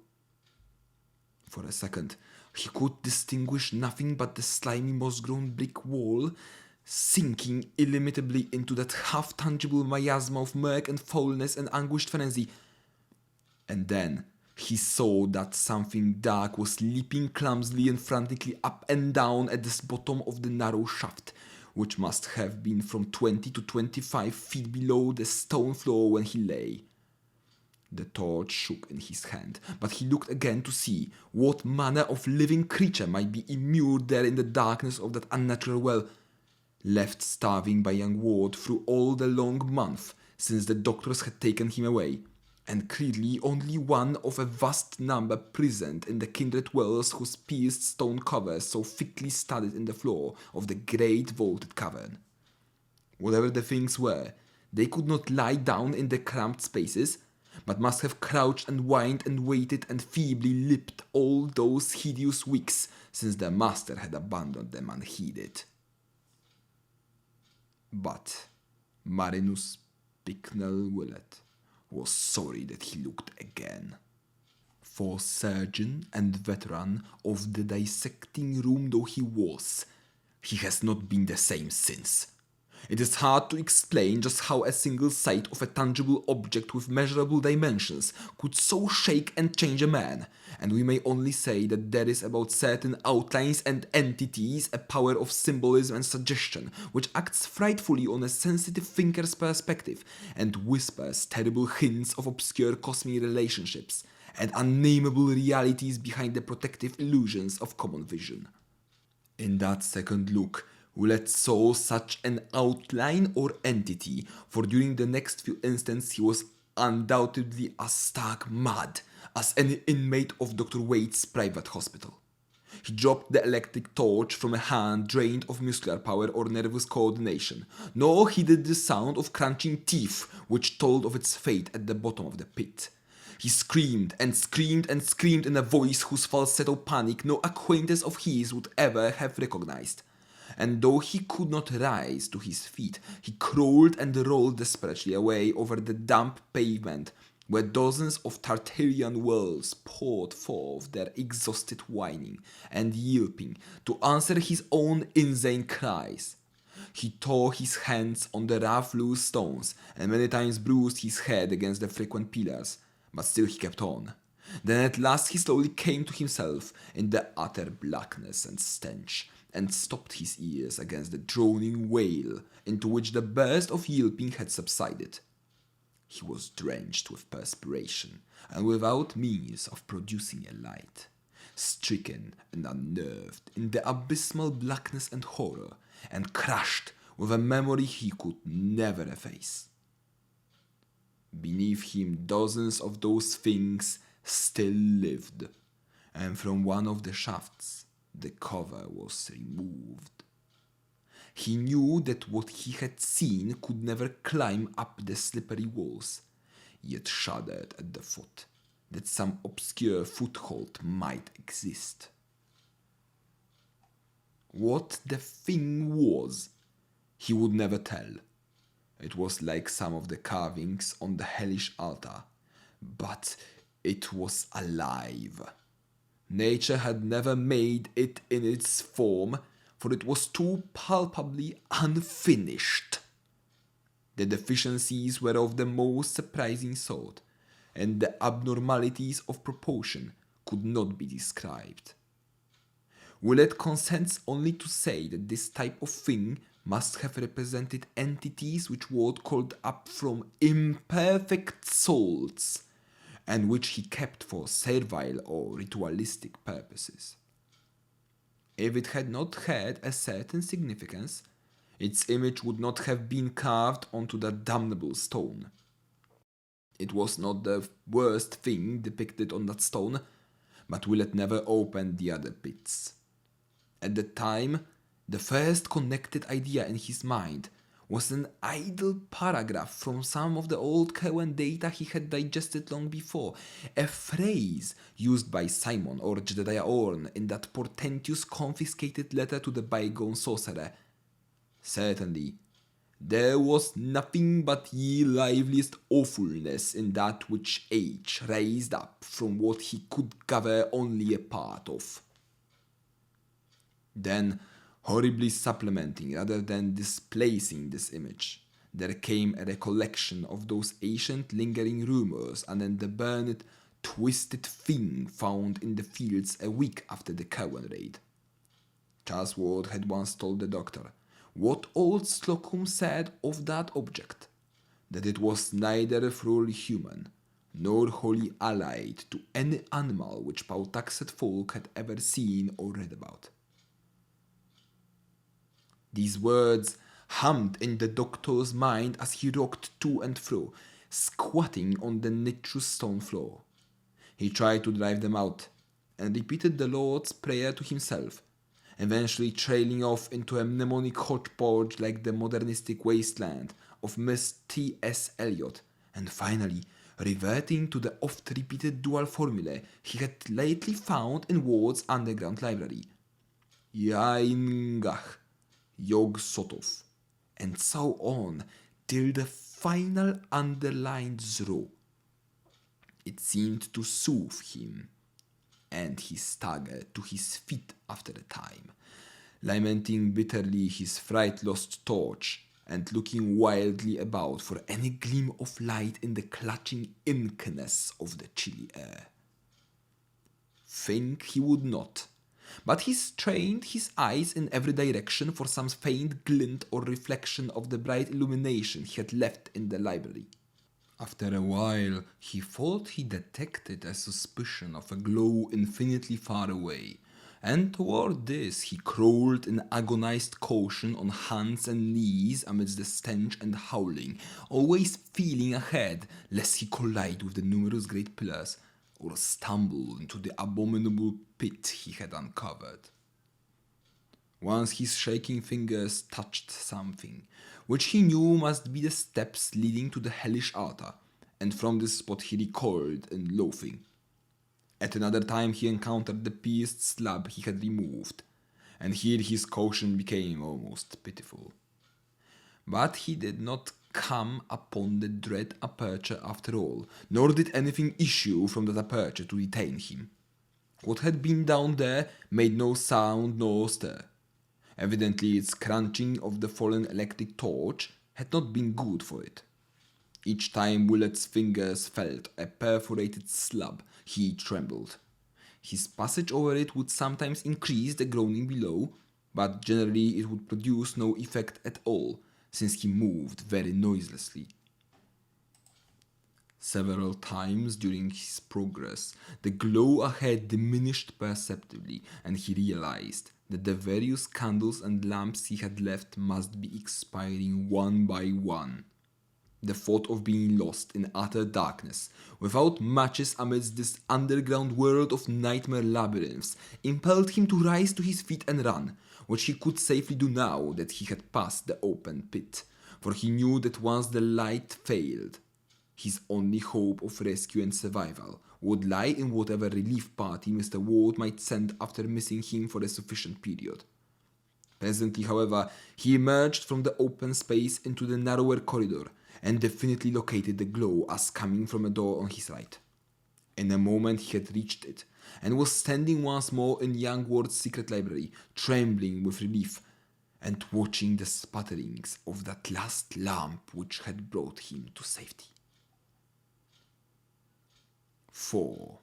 For a second, he could distinguish nothing but the slimy moss-grown brick wall, sinking illimitably into that half-tangible miasma of murk and foulness and anguished frenzy. And then he saw that something dark was leaping clumsily and frantically up and down at the bottom of the narrow shaft, which must have been from 20 to 25 feet below the stone floor when he lay. The torch shook in his hand, but he looked again to see what manner of living creature might be immured there in the darkness of that unnatural well, left starving by young Ward through all the long month since the doctors had taken him away, and clearly only one of a vast number present in the kindred wells whose pierced stone covers so thickly studded in the floor of the great vaulted cavern. Whatever the things were, they could not lie down in the cramped spaces, but must have crouched and whined and waited and feebly lipped all those hideous weeks since their master had abandoned them unheeded. But Marinus Bicknell Willett was sorry that he looked again. For surgeon and veteran of the dissecting room though he was, he has not been the same since. It is hard to explain just how a single sight of a tangible object with measurable dimensions could so shake and change a man, and we may only say that there is about certain outlines and entities a power of symbolism and suggestion which acts frightfully on a sensitive thinker's perspective and whispers terrible hints of obscure cosmic relationships and unnameable realities behind the protective illusions of common vision. In that second look, Willett saw such an outline or entity, for during the next few instants he was undoubtedly as stark mad as any inmate of Dr. Waite's private hospital. He dropped the electric torch from a hand drained of muscular power or nervous coordination, nor heeded the sound of crunching teeth which told of its fate at the bottom of the pit. He screamed and screamed and screamed in a voice whose falsetto panic no acquaintance of his would ever have recognized. And though he could not rise to his feet, he crawled and rolled desperately away over the damp pavement, where dozens of Tartarian wolves poured forth their exhausted whining and yelping to answer his own insane cries. He tore his hands on the rough loose stones, and many times bruised his head against the frequent pillars, but still he kept on. Then at last he slowly came to himself in the utter blackness and stench, and stopped his ears against the droning wail into which the burst of yelping had subsided. He was drenched with perspiration and without means of producing a light, stricken and unnerved in the abysmal blackness and horror, and crushed with a memory he could never efface. Beneath him dozens of those things still lived, and from one of the shafts the cover was removed. He knew that what he had seen could never climb up the slippery walls, yet shuddered at the thought that some obscure foothold might exist. What the thing was, he would never tell. It was like some of the carvings on the hellish altar, but it was alive. Nature had never made it in its form, for it was too palpably unfinished. The deficiencies were of the most surprising sort, and the abnormalities of proportion could not be described. Willett consents only to say that this type of thing must have represented entities which Ward called up from imperfect souls, and which he kept for servile or ritualistic purposes. If it had not had a certain significance, its image would not have been carved onto that damnable stone. It was not the worst thing depicted on that stone, but Willett never opened the other bits. At the time, the first connected idea in his mind was an idle paragraph from some of the old Cohen data he had digested long before, a phrase used by Simon or Jedediah Orne in that portentous confiscated letter to the bygone sorcerer. Certainly, there was nothing but ye liveliest awfulness in that which age raised up from what he could gather only a part of. Then, horribly supplementing rather than displacing this image, there came a recollection of those ancient lingering rumors and then the burned, twisted thing found in the fields a week after the Cowan raid. Charles Ward had once told the doctor what old Slocum said of that object, that it was neither thoroughly human nor wholly allied to any animal which Pawtuxet folk had ever seen or read about. These words hummed in the doctor's mind as he rocked to and fro, squatting on the nitrous stone floor. He tried to drive them out, and repeated the Lord's Prayer to himself, eventually trailing off into a mnemonic hodgepodge like the modernistic wasteland of Miss T.S. Eliot, and finally reverting to the oft-repeated dual formulae he had lately found in Ward's underground library. Yaingach, Yog Sotov, and so on, till the final underlined Zro. It seemed to soothe him, and he staggered to his feet after a time, lamenting bitterly his fright-lost torch and looking wildly about for any gleam of light in the clutching inkiness of the chilly air. Think he would not, but he strained his eyes in every direction for some faint glint or reflection of the bright illumination he had left in the library. After a while, he thought he detected a suspicion of a glow infinitely far away, and toward this he crawled in agonized caution on hands and knees amidst the stench and howling, always feeling ahead lest he collide with the numerous great pillars or stumble into the abominable pit he had uncovered. Once his shaking fingers touched something, which he knew must be the steps leading to the hellish altar, and from this spot he recoiled in loathing. At another time he encountered the pierced slab he had removed, and here his caution became almost pitiful. But he did not come upon the dread aperture after all, nor did anything issue from that aperture to detain him. What had been down there made no sound nor stir. Evidently its crunching of the fallen electric torch had not been good for it. Each time Willet's fingers felt a perforated slab, he trembled. His passage over it would sometimes increase the groaning below, but generally it would produce no effect at all, since he moved very noiselessly. Several times during his progress, the glow ahead diminished perceptibly, and he realized that the various candles and lamps he had left must be expiring one by one. The thought of being lost in utter darkness, without matches amidst this underground world of nightmare labyrinths, impelled him to rise to his feet and run, which he could safely do now that he had passed the open pit, for he knew that once the light failed, his only hope of rescue and survival would lie in whatever relief party Mr. Ward might send after missing him for a sufficient period. Presently, however, he emerged from the open space into the narrower corridor, and definitely located the glow as coming from a door on his right. In a moment he had reached it, and was standing once more in young Ward's secret library, trembling with relief, and watching the sputterings of that last lamp which had brought him to safety. 4.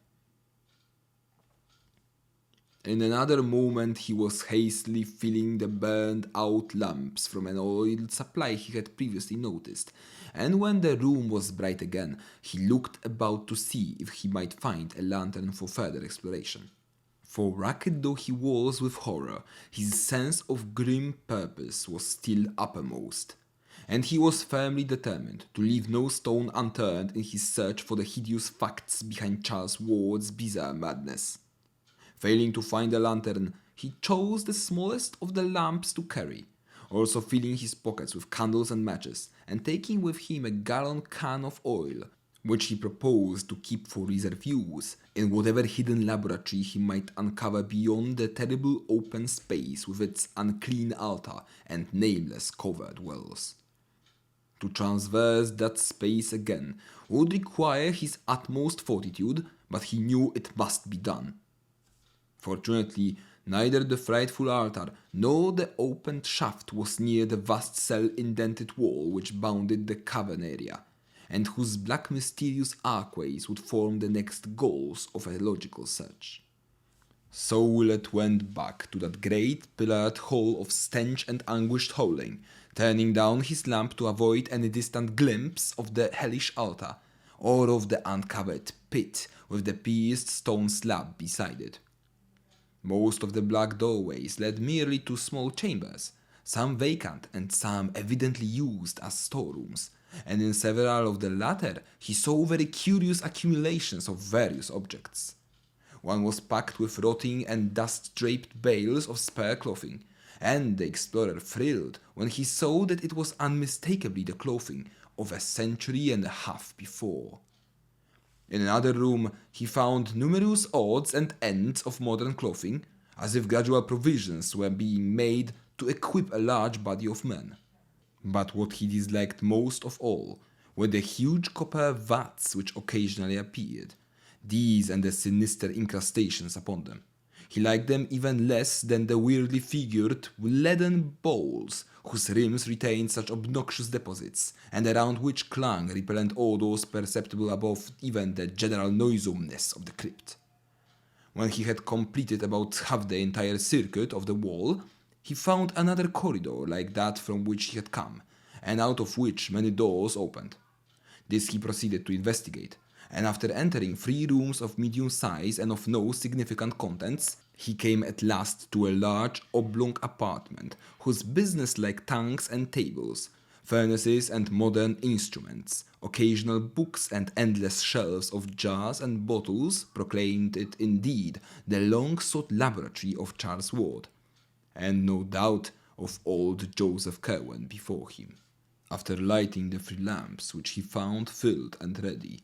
In another moment he was hastily filling the burned-out lamps from an oil supply he had previously noticed, and when the room was bright again, he looked about to see if he might find a lantern for further exploration. For racked though he was with horror, his sense of grim purpose was still uppermost, and he was firmly determined to leave no stone unturned in his search for the hideous facts behind Charles Ward's bizarre madness. Failing to find a lantern, he chose the smallest of the lamps to carry, also filling his pockets with candles and matches, and taking with him a gallon can of oil, which he proposed to keep for reserve use in whatever hidden laboratory he might uncover beyond the terrible open space with its unclean altar and nameless covered wells. To traverse that space again would require his utmost fortitude, but he knew it must be done. Fortunately, neither the frightful altar nor the opened shaft was near the vast cell-indented wall which bounded the cavern area, and whose black mysterious archways would form the next goals of a logical search. So Willett went back to that great pillared hall of stench and anguished howling, turning down his lamp to avoid any distant glimpse of the hellish altar, or of the uncovered pit with the pierced stone slab beside it. Most of the black doorways led merely to small chambers, some vacant and some evidently used as storerooms, and in several of the latter he saw very curious accumulations of various objects. One was packed with rotting and dust-draped bales of spare clothing, and the explorer thrilled when he saw that it was unmistakably the clothing of a century and a half before. In another room, he found numerous odds and ends of modern clothing, as if gradual provisions were being made to equip a large body of men. But what he disliked most of all were the huge copper vats which occasionally appeared, these and the sinister incrustations upon them. He liked them even less than the weirdly figured leaden bowls whose rims retained such obnoxious deposits, and around which clung repellent odors perceptible above even the general noisomeness of the crypt. When he had completed about half the entire circuit of the wall, he found another corridor like that from which he had come, and out of which many doors opened. This he proceeded to investigate, and after entering 3 rooms of medium size and of no significant contents, he came at last to a large oblong apartment whose business-like tanks and tables, furnaces and modern instruments, occasional books and endless shelves of jars and bottles proclaimed it indeed the long-sought laboratory of Charles Ward, and no doubt of old Joseph Cowan before him. After lighting the 3 lamps which he found filled and ready,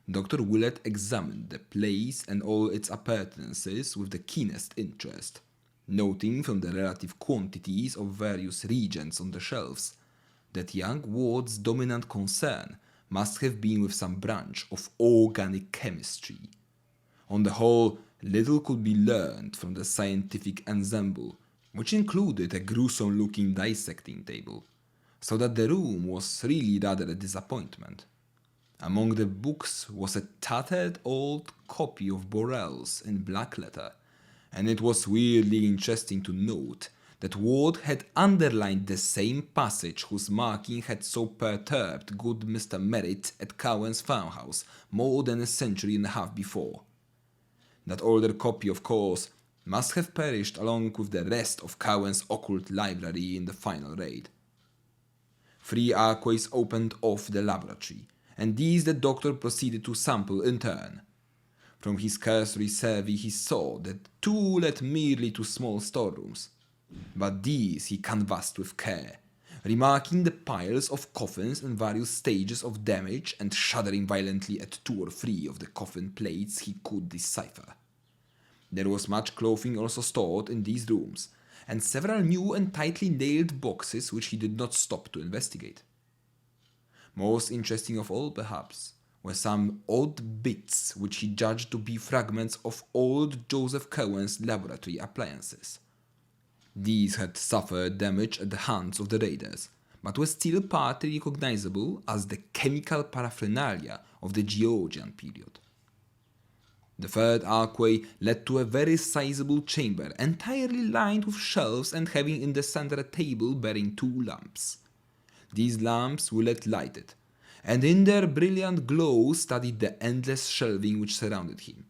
Dr. Willett examined the place and all its appurtenances with the keenest interest, noting from the relative quantities of various reagents on the shelves that young Ward's dominant concern must have been with some branch of organic chemistry. On the whole, little could be learned from the scientific ensemble, which included a gruesome-looking dissecting table, so that the room was really rather a disappointment. Among the books was a tattered old copy of Borell's in black letter, and it was weirdly interesting to note that Ward had underlined the same passage whose marking had so perturbed good Mr. Merritt at Cowan's farmhouse more than a century and a half before. That older copy, of course, must have perished along with the rest of Cowan's occult library in the final raid. 3 archways opened off the laboratory, and these the doctor proceeded to sample in turn. From his cursory survey he saw that 2 led merely to small storerooms, but these he canvassed with care, remarking the piles of coffins in various stages of damage and shuddering violently at 2 or 3 of the coffin plates he could decipher. There was much clothing also stored in these rooms, and several new and tightly nailed boxes which he did not stop to investigate. Most interesting of all, perhaps, were some odd bits which he judged to be fragments of old Joseph Cowan's laboratory appliances. These had suffered damage at the hands of the raiders, but were still partly recognizable as the chemical paraphernalia of the Georgian period. The 3rd archway led to a very sizable chamber, entirely lined with shelves and having in the center a table bearing 2 lamps. These lamps Willett lighted, and in their brilliant glow studied the endless shelving which surrounded him.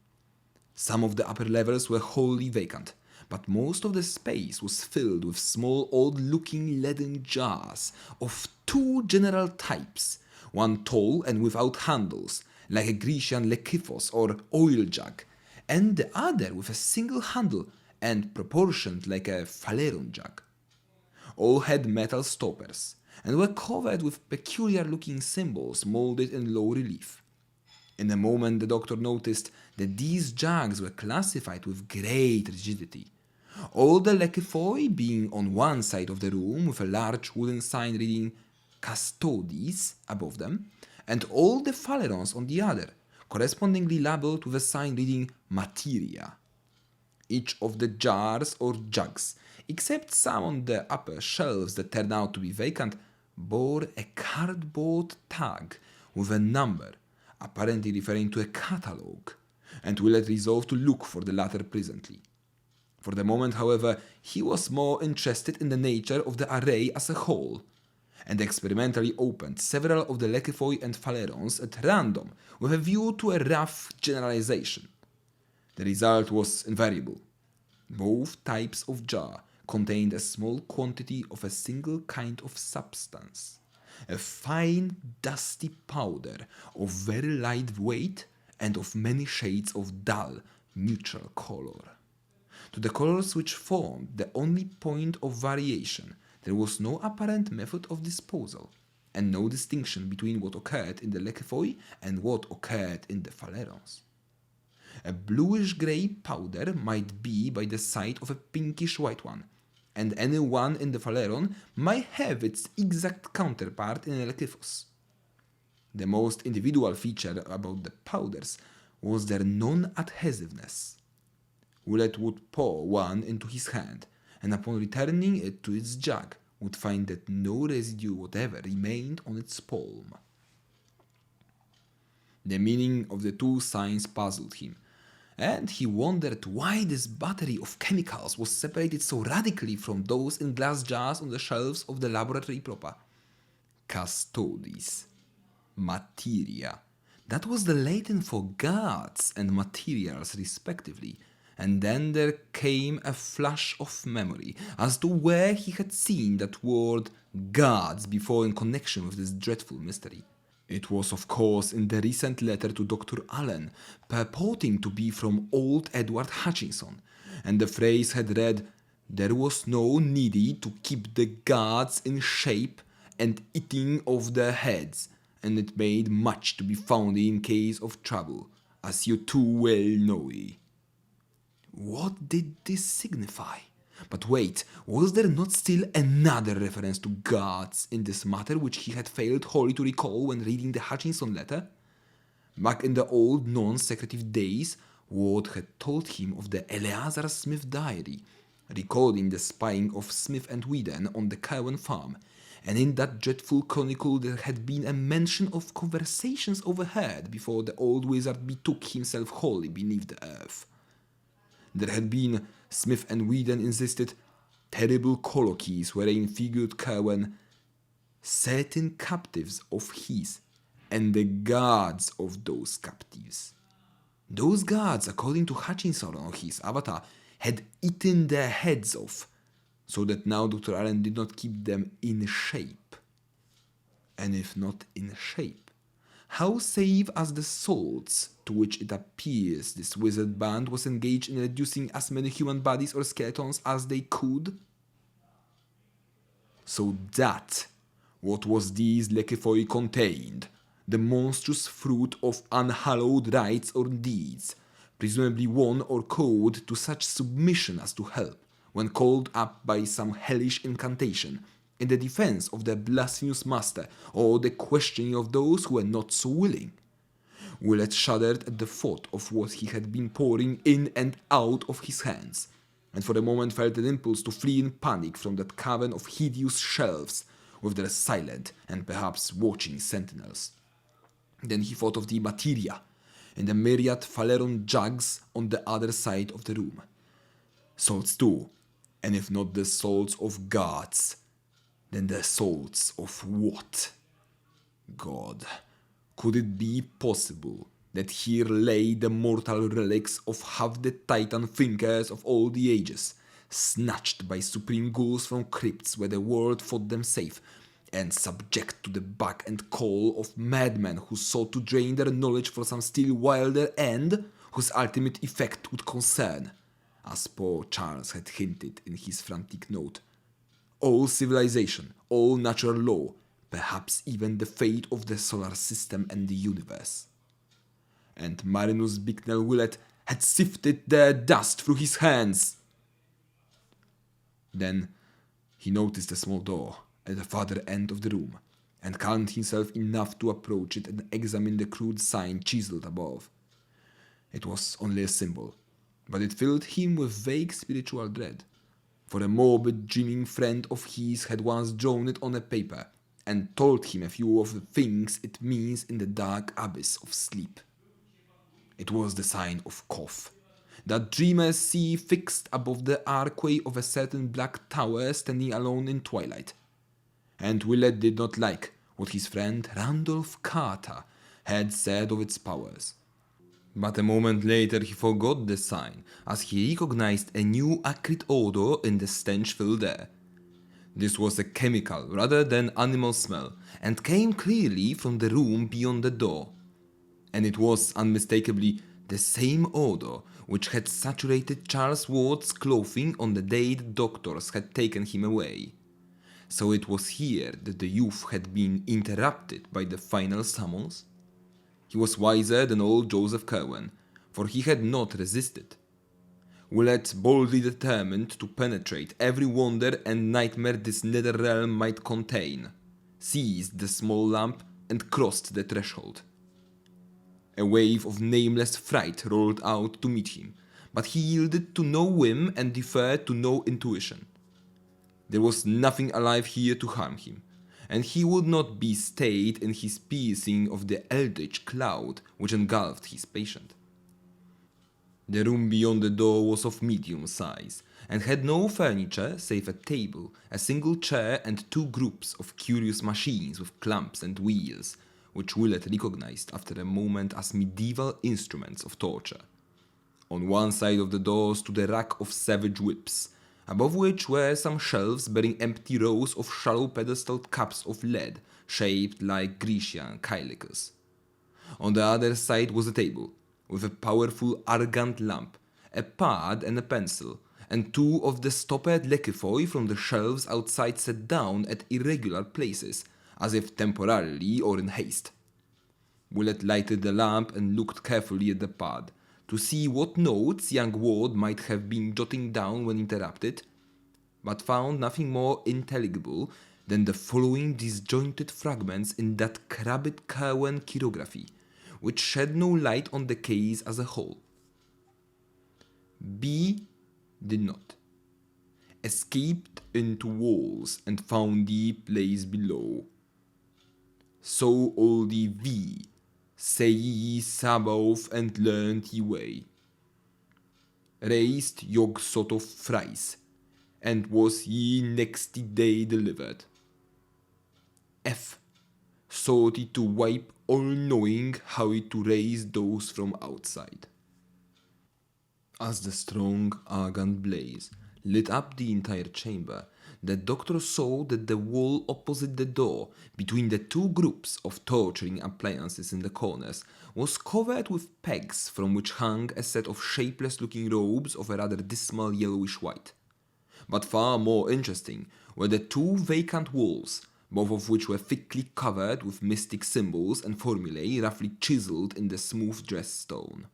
Some of the upper levels were wholly vacant, but most of the space was filled with small odd-looking leaden jars of 2 general types, one tall and without handles, like a Grecian lekythos or oil jug, and the other with a single handle and proportioned like a phaleron jug. All had metal stoppers, and were covered with peculiar-looking symbols molded in low relief. In a moment the doctor noticed that these jugs were classified with great rigidity, all the lekythoi being on one side of the room with a large wooden sign reading Custodes above them, and all the phalerons on the other, correspondingly labeled with a sign reading Materia. Each of the jars or jugs, except some on the upper shelves that turned out to be vacant, bore a cardboard tag with a number, apparently referring to a catalogue, and Willett resolved to look for the latter presently. For the moment, however, he was more interested in the nature of the array as a whole, and experimentally opened several of the lekythoi and phalerons at random with a view to a rough generalization. The result was invariable. Both types of jar contained a small quantity of a single kind of substance, a fine, dusty powder of very light weight and of many shades of dull, neutral color. To the colors which formed the only point of variation, there was no apparent method of disposal, and no distinction between what occurred in the Lekephoi and what occurred in the Phalerons. A bluish-grey powder might be by the side of a pinkish-white one, and any one in the Phaleron might have its exact counterpart in a Lekythos. The most individual feature about the powders was their non-adhesiveness. Willett would pour one into his hand, and upon returning it to its jug, would find that no residue whatever remained on its palm. The meaning of the two signs puzzled him, and he wondered why this battery of chemicals was separated so radically from those in glass jars on the shelves of the laboratory proper. Custodes. Materia. That was the Latin for gods and materials respectively, and then there came a flash of memory as to where he had seen that word gods before in connection with this dreadful mystery. It was, of course, in the recent letter to Dr. Allen, purporting to be from old Edward Hutchinson, and the phrase had read, "There was no needy to keep the gods in shape and eating of their heads, and it made much to be found in case of trouble, as you too well know." What did this signify? But wait, was there not still another reference to gods in this matter which he had failed wholly to recall when reading the Hutchinson letter? Back in the old non-secretive days, Ward had told him of the Eleazar Smith diary, recording the spying of Smith and Whedon on the Cowan farm, and in that dreadful chronicle there had been a mention of conversations overheard before the old wizard betook himself wholly beneath the earth. There had been, Smith and Whedon insisted, terrible colloquies wherein figured Cowan, certain captives of his, and the gods of those captives. Those gods, according to Hutchinson or his avatar, had eaten their heads off, so that now Dr. Allen did not keep them in shape. And if not in shape, how save as the salts to which it appears this wizard band was engaged in reducing as many human bodies or skeletons as they could? So that what was these Lekephoi contained, the monstrous fruit of unhallowed rites or deeds, presumably won or cowed to such submission as to help, when called up by some hellish incantation, in the defense of their blasphemous master or the questioning of those who were not so willing. Willett shuddered at the thought of what he had been pouring in and out of his hands, and for a moment felt an impulse to flee in panic from that cavern of hideous shelves, with their silent and perhaps watching sentinels. Then he thought of the materia, and the myriad Phaleron jugs on the other side of the room. Salts too, and if not the salts of gods, then the salts of what? God, could it be possible that here lay the mortal relics of half the titan thinkers of all the ages, snatched by supreme ghouls from crypts where the world thought them safe, and subject to the beck and call of madmen who sought to drain their knowledge for some still wilder end, whose ultimate effect would concern, as poor Charles had hinted in his frantic note, all civilization, all natural law, perhaps even the fate of the solar system and the universe. And Marinus Bicknell Willett had sifted their dust through his hands. Then he noticed a small door at the farther end of the room, and calmed himself enough to approach it and examine the crude sign chiseled above. It was only a symbol, but it filled him with vague spiritual dread, for a morbid dreaming friend of his had once drawn it on a paper, and told him a few of the things it means in the dark abyss of sleep. It was the sign of Koth, that dreamers see fixed above the archway of a certain black tower standing alone in twilight. And Willett did not like what his friend Randolph Carter had said of its powers. But a moment later he forgot the sign, as he recognized a new acrid odor in the stench-filled air. This was a chemical rather than animal smell, and came clearly from the room beyond the door. And it was unmistakably the same odor which had saturated Charles Ward's clothing on the day the doctors had taken him away. So it was here that the youth had been interrupted by the final summons? He was wiser than old Joseph Curwen, for he had not resisted. Willett, boldly determined to penetrate every wonder and nightmare this nether realm might contain, seized the small lamp and crossed the threshold. A wave of nameless fright rolled out to meet him, but he yielded to no whim and deferred to no intuition. There was nothing alive here to harm him, and he would not be stayed in his piercing of the eldritch cloud which engulfed his patient. The room beyond the door was of medium size, and had no furniture save a table, a single chair, and two groups of curious machines with clamps and wheels, which Willett recognized after a moment as medieval instruments of torture. On one side of the door stood a rack of savage whips, above which were some shelves bearing empty rows of shallow pedestaled cups of lead, shaped like Grecian kylikos. On the other side was a table, with a powerful argand lamp, a pad and a pencil, and two of the stoppered lekythoi from the shelves outside set down at irregular places, as if temporarily or in haste. Willett lighted the lamp and looked carefully at the pad, to see what notes young Ward might have been jotting down when interrupted, but found nothing more intelligible than the following disjointed fragments in that crabbed Curwen chirography, which shed no light on the case as a whole. B did not. Escaped into walls and found the place below. So all the V, say ye Sabaoth and learned ye way. Raised Yog Sot of thrice, and was ye next day delivered. F, sought ye to wipe all knowing how ye to raise those from outside. As the strong argand blaze lit up the entire chamber, the doctor saw that the wall opposite the door, between the two groups of torturing appliances in the corners, was covered with pegs from which hung a set of shapeless-looking robes of a rather dismal yellowish white. But far more interesting were the two vacant walls, both of which were thickly covered with mystic symbols and formulae roughly chiseled in the smooth dressed stone.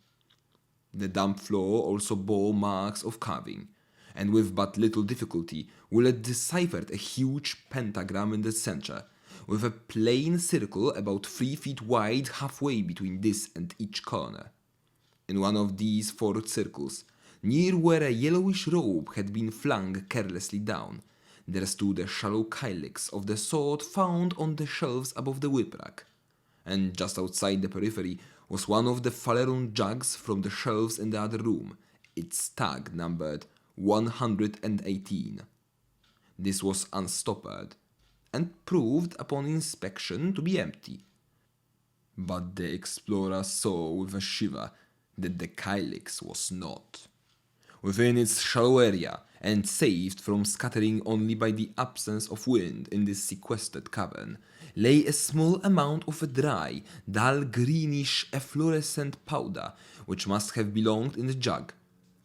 The damp floor also bore marks of carving, and with but little difficulty Willett deciphered a huge pentagram in the center, with a plain circle about 3 feet wide halfway between this and each corner. In one of these four circles, near where a yellowish robe had been flung carelessly down, there stood a shallow kylix of the sort found on the shelves above the whip rack, and just outside the periphery was one of the Phaleron jugs from the shelves in the other room, its tag numbered 118. This was unstoppered, and proved upon inspection to be empty. But the explorer saw with a shiver that the kylix was not. Within its shallow area, and saved from scattering only by the absence of wind in this sequestered cavern, lay a small amount of a dry, dull greenish efflorescent powder, which must have belonged in the jug,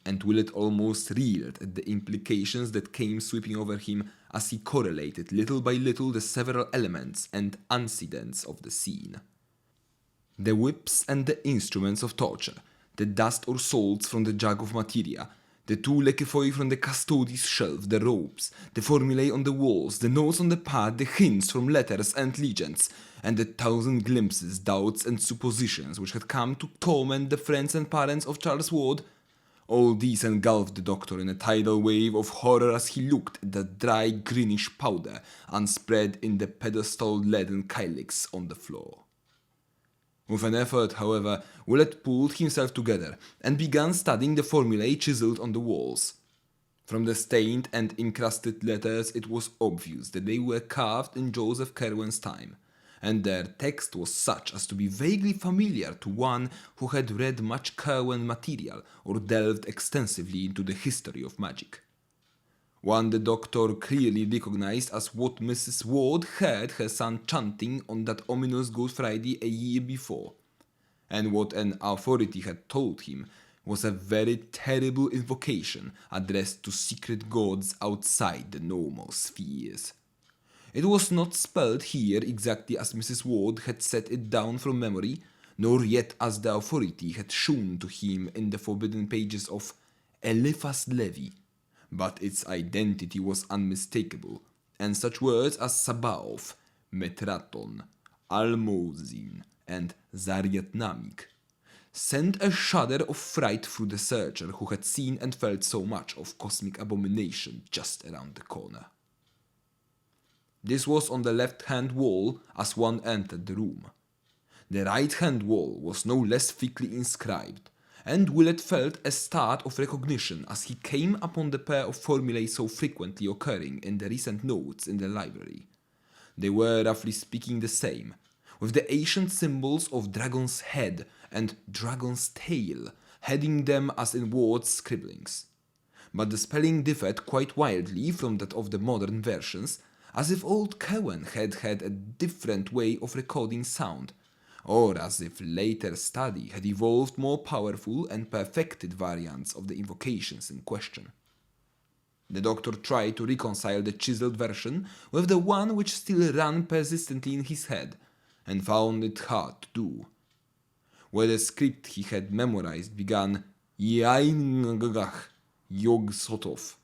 and Willett almost reeled at the implications that came sweeping over him as he correlated little by little the several elements and antecedents of the scene. The whips and the instruments of torture, the dust or salts from the jug of materia, the two lekythoi from the custody's shelf, the ropes, the formulae on the walls, the notes on the pad, the hints from letters and legends, and the thousand glimpses, doubts, and suppositions which had come to torment the friends and parents of Charles Ward, all these engulfed the doctor in a tidal wave of horror as he looked at the dry greenish powder unspread in the pedestal leaden kylix on the floor. With an effort, however, Willett pulled himself together and began studying the formulae chiseled on the walls. From the stained and encrusted letters it was obvious that they were carved in Joseph Curwen's time, and their text was such as to be vaguely familiar to one who had read much Curwen material or delved extensively into the history of magic. one the doctor clearly recognized as what Mrs. Ward heard her son chanting on that ominous Good Friday a year before, and what an authority had told him was a very terrible invocation addressed to secret gods outside the normal spheres. It was not spelled here exactly as Mrs. Ward had set it down from memory, nor yet as the authority had shown to him in the forbidden pages of Eliphas Levi, but its identity was unmistakable, and such words as Sabaoth, Metraton, Almozin, and Zaryatnamik sent a shudder of fright through the searcher who had seen and felt so much of cosmic abomination just around the corner. This was on the left-hand wall as one entered the room. The right-hand wall was no less thickly inscribed, and Willett felt a start of recognition as he came upon the pair of formulae so frequently occurring in the recent notes in the library. They were roughly speaking the same, with the ancient symbols of dragon's head and dragon's tail heading them as in Ward's scribblings. But the spelling differed quite wildly from that of the modern versions, as if old Cohen had had a different way of recording sound, or as if later study had evolved more powerful and perfected variants of the invocations in question. The doctor tried to reconcile the chiseled version with the one which still ran persistently in his head, and found it hard to do. Where the script he had memorized began Yaingagach Yog Sotov.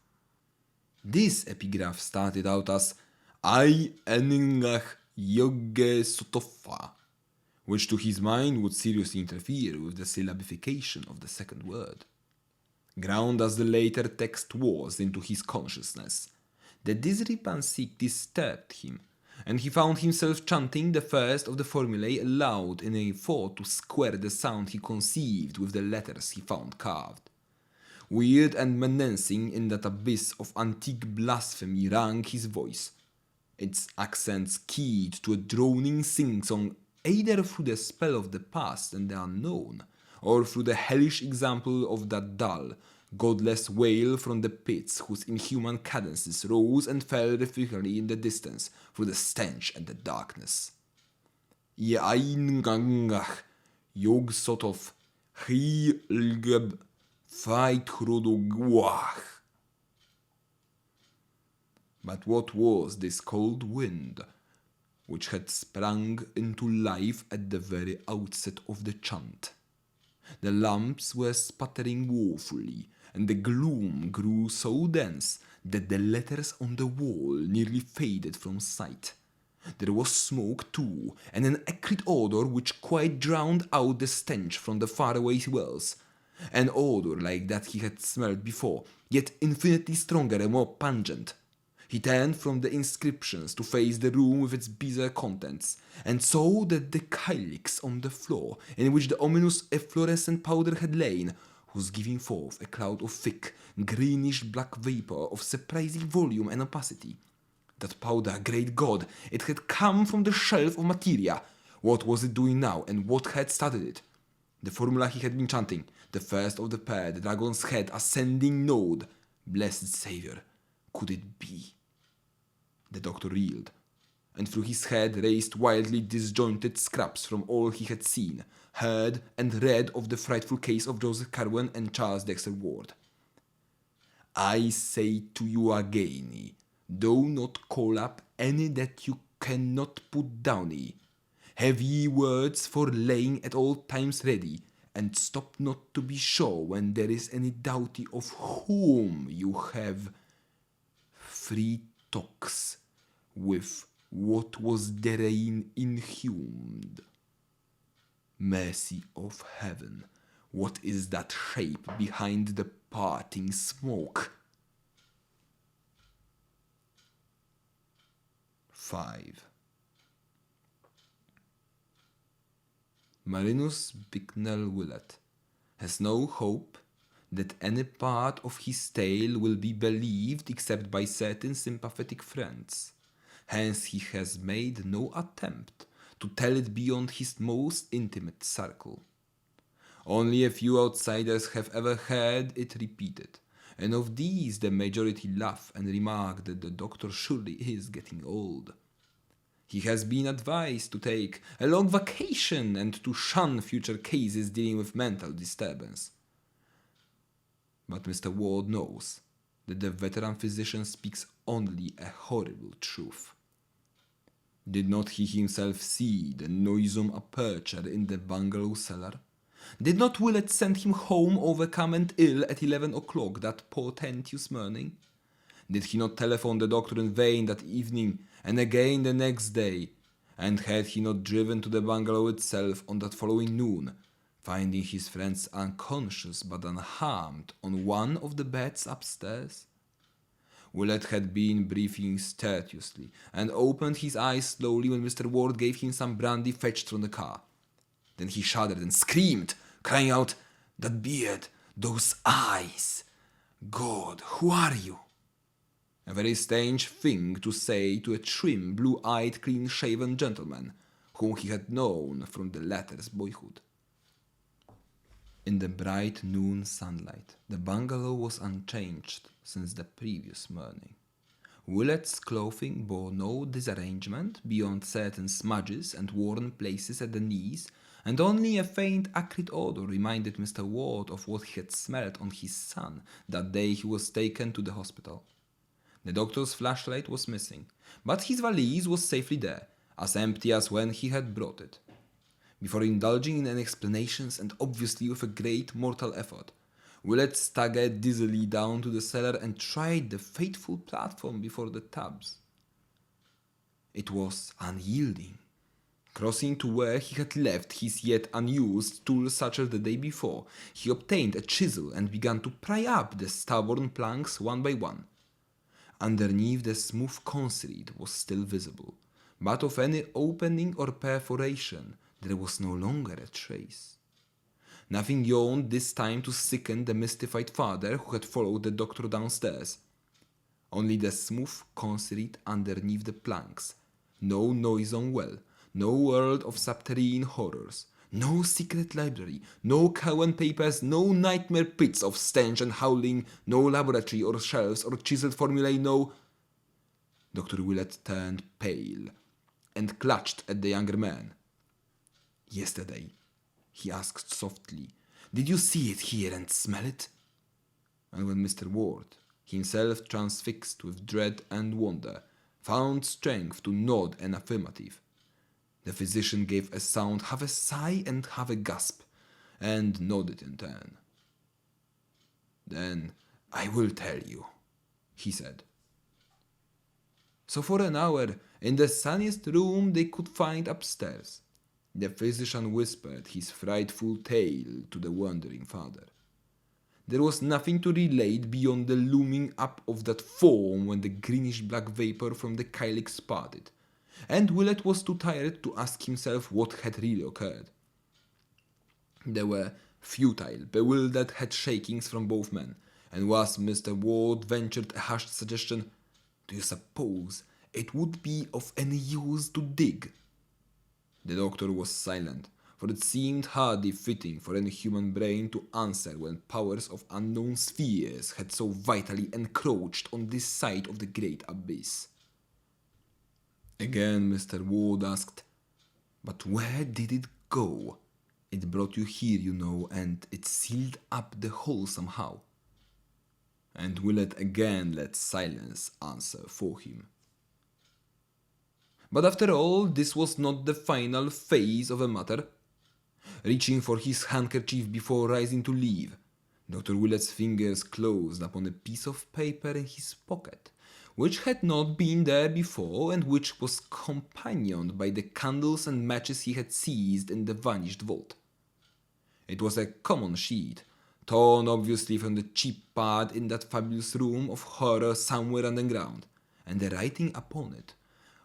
This epigraph started out as I Eningach Yoge Sotofa, which to his mind would seriously interfere with the syllabification of the second word. Ground as the later text was into his consciousness, the discrepancy disturbed him, and he found himself chanting the first of the formulae aloud in a thought to square the sound he conceived with the letters he found carved. Weird and menacing in that abyss of antique blasphemy rang his voice, its accents keyed to a droning sing-song either through the spell of the past and the unknown, or through the hellish example of that dull, godless wail from the pits whose inhuman cadences rose and fell rhythmically in the distance through the stench and the darkness. Yaingangach, Yog Sotov, Hi Lgeb, Fight Hrodogwach. But what was this cold wind which had sprung into life at the very outset of the chant? The lamps were sputtering woefully, and the gloom grew so dense that the letters on the wall nearly faded from sight. There was smoke too, and an acrid odor which quite drowned out the stench from the faraway wells. An odor like that he had smelled before, yet infinitely stronger and more pungent. He turned from the inscriptions to face the room with its bizarre contents, and saw that the calyx on the floor, in which the ominous efflorescent powder had lain, was giving forth a cloud of thick, greenish black vapor of surprising volume and opacity. That powder, great God, it had come from the shelf of materia. What was it doing now, and what had started it? The formula he had been chanting, the first of the pair, the dragon's head, ascending node. Blessed Savior, could it be? The doctor reeled, and through his head raced wildly disjointed scraps from all he had seen, heard, and read of the frightful case of Joseph Carwin and Charles Dexter Ward. I say to you again, do not call up any that you cannot put down. Have ye words for laying at all times ready, and stop not to be sure when there is any doubt of whom you have free talks with what was therein inhumed. Mercy of heaven, what is that shape behind the parting smoke? 5. Marinus Bicknell Willett has no hope that any part of his tale will be believed except by certain sympathetic friends. Hence he has made no attempt to tell it beyond his most intimate circle. Only a few outsiders have ever heard it repeated, and of these the majority laugh and remark that the doctor surely is getting old. He has been advised to take a long vacation and to shun future cases dealing with mental disturbance. But Mr. Ward knows that the veteran physician speaks only a horrible truth. Did not he himself see the noisome aperture in the bungalow cellar? Did not Willett send him home overcome and ill at 11 o'clock that portentous morning? Did he not telephone the doctor in vain that evening and again the next day? And had he not driven to the bungalow itself on that following noon, finding his friends unconscious but unharmed on one of the beds upstairs? Willett had been breathing stertorously and opened his eyes slowly when Mr. Ward gave him some brandy fetched from the car. Then he shuddered and screamed, crying out, "That beard, those eyes! God, who are you?" A very strange thing to say to a trim, blue-eyed, clean-shaven gentleman whom he had known from the latter's boyhood. In the bright noon sunlight, the bungalow was unchanged since the previous morning. Willett's clothing bore no disarrangement beyond certain smudges and worn places at the knees, and only a faint acrid odor reminded Mr. Ward of what he had smelled on his son that day he was taken to the hospital. The doctor's flashlight was missing, but his valise was safely there, as empty as when he had brought it. Before indulging in any explanations, and obviously with a great mortal effort, Willett staggered dizzily down to the cellar and tried the fateful platform before the tubs. It was unyielding. Crossing to where he had left his yet unused tool such as the day before, he obtained a chisel and began to pry up the stubborn planks one by one. Underneath the smooth concrete was still visible, but of any opening or perforation there was no longer a trace. Nothing yawned this time to sicken the mystified father who had followed the doctor downstairs. Only the smooth concrete underneath the planks. No noisome well, no world of subterranean horrors, no secret library, no Cowan papers, no nightmare pits of stench and howling, no laboratory or shelves or chiseled formulae, no... Dr. Willett turned pale and clutched at the younger man. "Yesterday," he asked softly, "did you see it here and smell it?" And when Mr. Ward, himself transfixed with dread and wonder, found strength to nod an affirmative, the physician gave a sound half a sigh and half a gasp, and nodded in turn. "Then I will tell you," he said. So for an hour, in the sunniest room they could find upstairs, the physician whispered his frightful tale to the wondering father. There was nothing to relate beyond the looming up of that form when the greenish-black vapor from the calyx parted, and Willett was too tired to ask himself what had really occurred. There were futile, bewildered head-shakings from both men, and once Mr. Ward ventured a hushed suggestion, "Do you suppose it would be of any use to dig?" The doctor was silent, for it seemed hardly fitting for any human brain to answer when powers of unknown spheres had so vitally encroached on this side of the great abyss. Again Mr. Ward asked, "But where did it go? It brought you here, you know, and it sealed up the hole somehow." And Willett again let silence answer for him. But after all, this was not the final phase of the matter. Reaching for his handkerchief before rising to leave, Dr. Willett's fingers closed upon a piece of paper in his pocket, which had not been there before and which was companioned by the candles and matches he had seized in the vanished vault. It was a common sheet, torn obviously from the cheap pad in that fabulous room of horror somewhere underground, and the writing upon it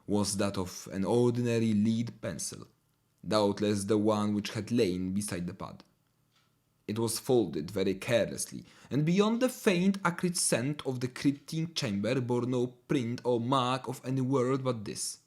was that of an ordinary lead pencil, doubtless the one which had lain beside the pad. It was folded very carelessly, and beyond the faint acrid scent of the cryptic chamber bore no print or mark of any word but this.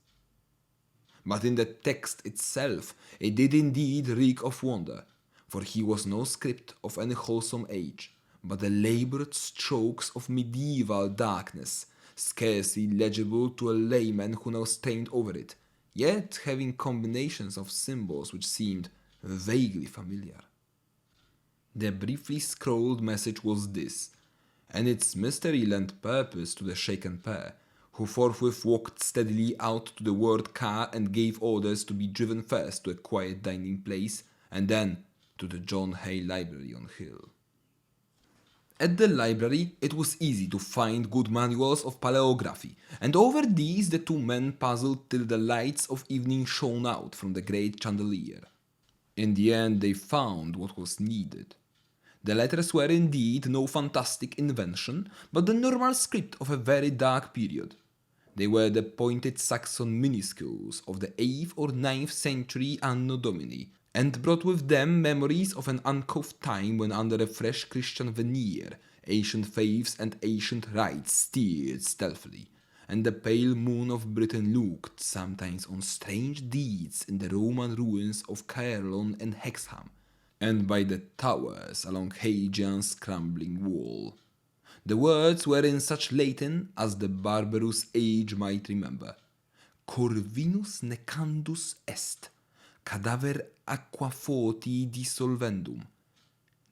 But in the text itself it did indeed reek of wonder, for here was no script of any wholesome age, but the labored strokes of medieval darkness, scarcely legible to a layman who now strained over it, yet having combinations of symbols which seemed vaguely familiar. The briefly scrawled message was this, and its mystery lent purpose to the shaken pair, who forthwith walked steadily out to the ward car and gave orders to be driven first to a quiet dining place and then to the John Hay Library on Hill. At the library, it was easy to find good manuals of paleography, and over these the two men puzzled till the lights of evening shone out from the great chandelier. In the end, they found what was needed. The letters were indeed no fantastic invention, but the normal script of a very dark period. They were the pointed Saxon minuscules of the 8th or 9th century Anno Domini, and brought with them memories of an uncouth time when under a fresh Christian veneer, ancient faiths and ancient rites steered stealthily, and the pale moon of Britain looked sometimes on strange deeds in the Roman ruins of Caerleon and Hexham, and by the towers along Hadrian's crumbling wall. The words were in such Latin as the barbarous age might remember. Corvinus necandus est, cadaver aquafoti dissolvendum,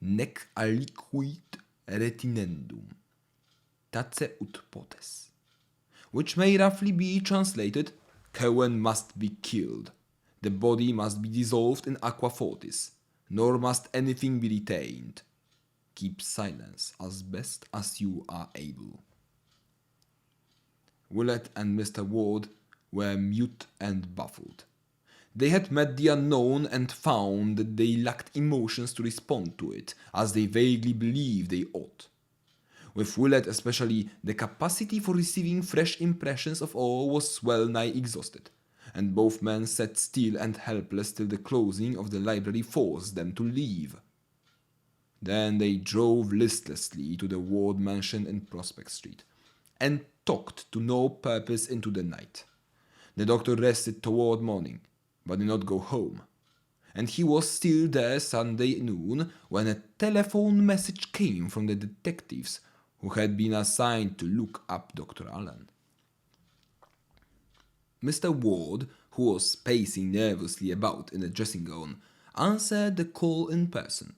nec aliquid retinendum, tace ut potes, which may roughly be translated, Cohen must be killed, the body must be dissolved in aqua fortis, nor must anything be retained. Keep silence as best as you are able. Willett and Mr. Ward were mute and baffled. They had met the unknown and found that they lacked emotions to respond to it, as they vaguely believed they ought. With Willett especially, the capacity for receiving fresh impressions of awe was well nigh exhausted, and both men sat still and helpless till the closing of the library forced them to leave. Then they drove listlessly to the Ward mansion in Prospect Street, and talked to no purpose into the night. The doctor rested toward morning, but did not go home, and he was still there Sunday noon when a telephone message came from the detectives who had been assigned to look up Dr. Allen. Mr. Ward, who was pacing nervously about in a dressing gown, answered the call in person,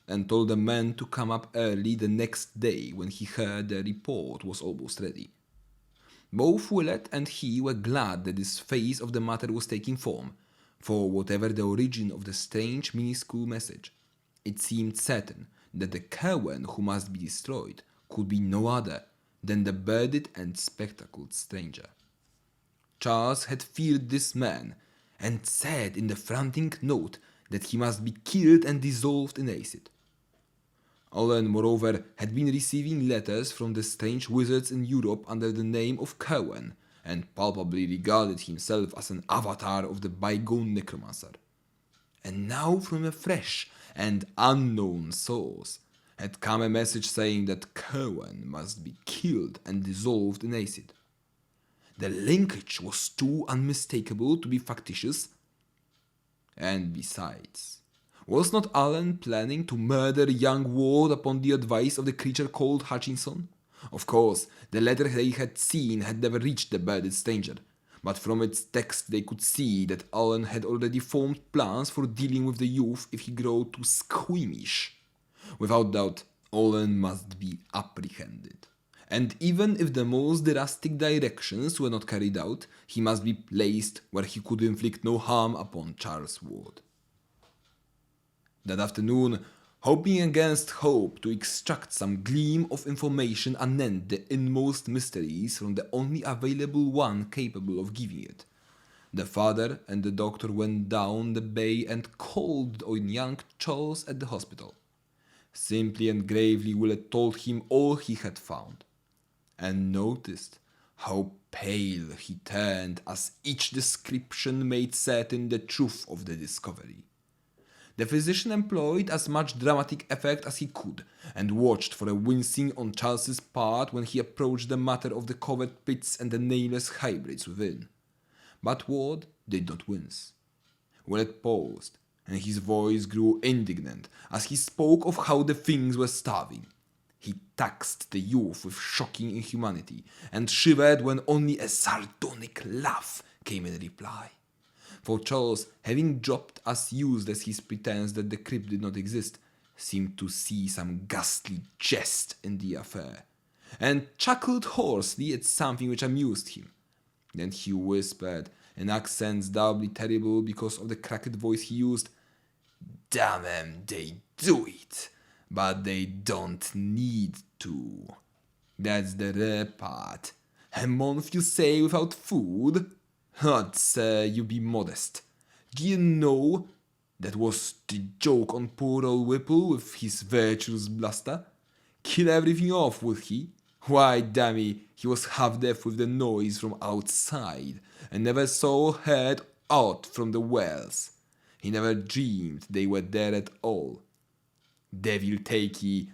and told the man to come up early the next day when he heard the report was almost ready. Both Willett and he were glad that this phase of the matter was taking form, for whatever the origin of the strange minuscule message, it seemed certain that the Cohen who must be destroyed could be no other than the bearded and spectacled stranger. Charles had feared this man, and said in the frantic note that he must be killed and dissolved in acid. Allen, moreover, had been receiving letters from the strange wizards in Europe under the name of Cohen, and palpably regarded himself as an avatar of the bygone necromancer. And now from a fresh and unknown source had come a message saying that Cohen must be killed and dissolved in acid. The linkage was too unmistakable to be factitious. And besides, was not Allen planning to murder young Ward upon the advice of the creature called Hutchinson? Of course, the letter they had seen had never reached the bearded stranger, but from its text they could see that Allen had already formed plans for dealing with the youth if he grew too squeamish. Without doubt, Allen must be apprehended. And even if the most drastic directions were not carried out, he must be placed where he could inflict no harm upon Charles Ward. That afternoon, hoping against hope to extract some gleam of information anent the inmost mysteries from the only available one capable of giving it, the father and the doctor went down the bay and called on young Charles at the hospital. Simply and gravely Willett told him all he had found, and noticed how pale he turned as each description made certain the truth of the discovery. The physician employed as much dramatic effect as he could, and watched for a wincing on Charles's part when he approached the matter of the covered pits and the nameless hybrids within. But Ward did not wince. Willett paused, and his voice grew indignant as he spoke of how the things were starving. He taxed the youth with shocking inhumanity, and shivered when only a sardonic laugh came in reply. For Charles, having dropped as useless his pretense that the crypt did not exist, seemed to see some ghastly jest in the affair, and chuckled hoarsely at something which amused him. Then he whispered, in accents doubly terrible because of the cracked voice he used, "Damn 'em, they do it, but they don't need to. That's the rare part. A month, you say, without food? Hot, sir, you be modest. Do you know that was the joke on poor old Whipple with his virtuous bluster? Kill everything off, would he? Why, dammy, he was half deaf with the noise from outside, and never saw or heard aught from the wells. He never dreamed they were there at all. Devil take ye,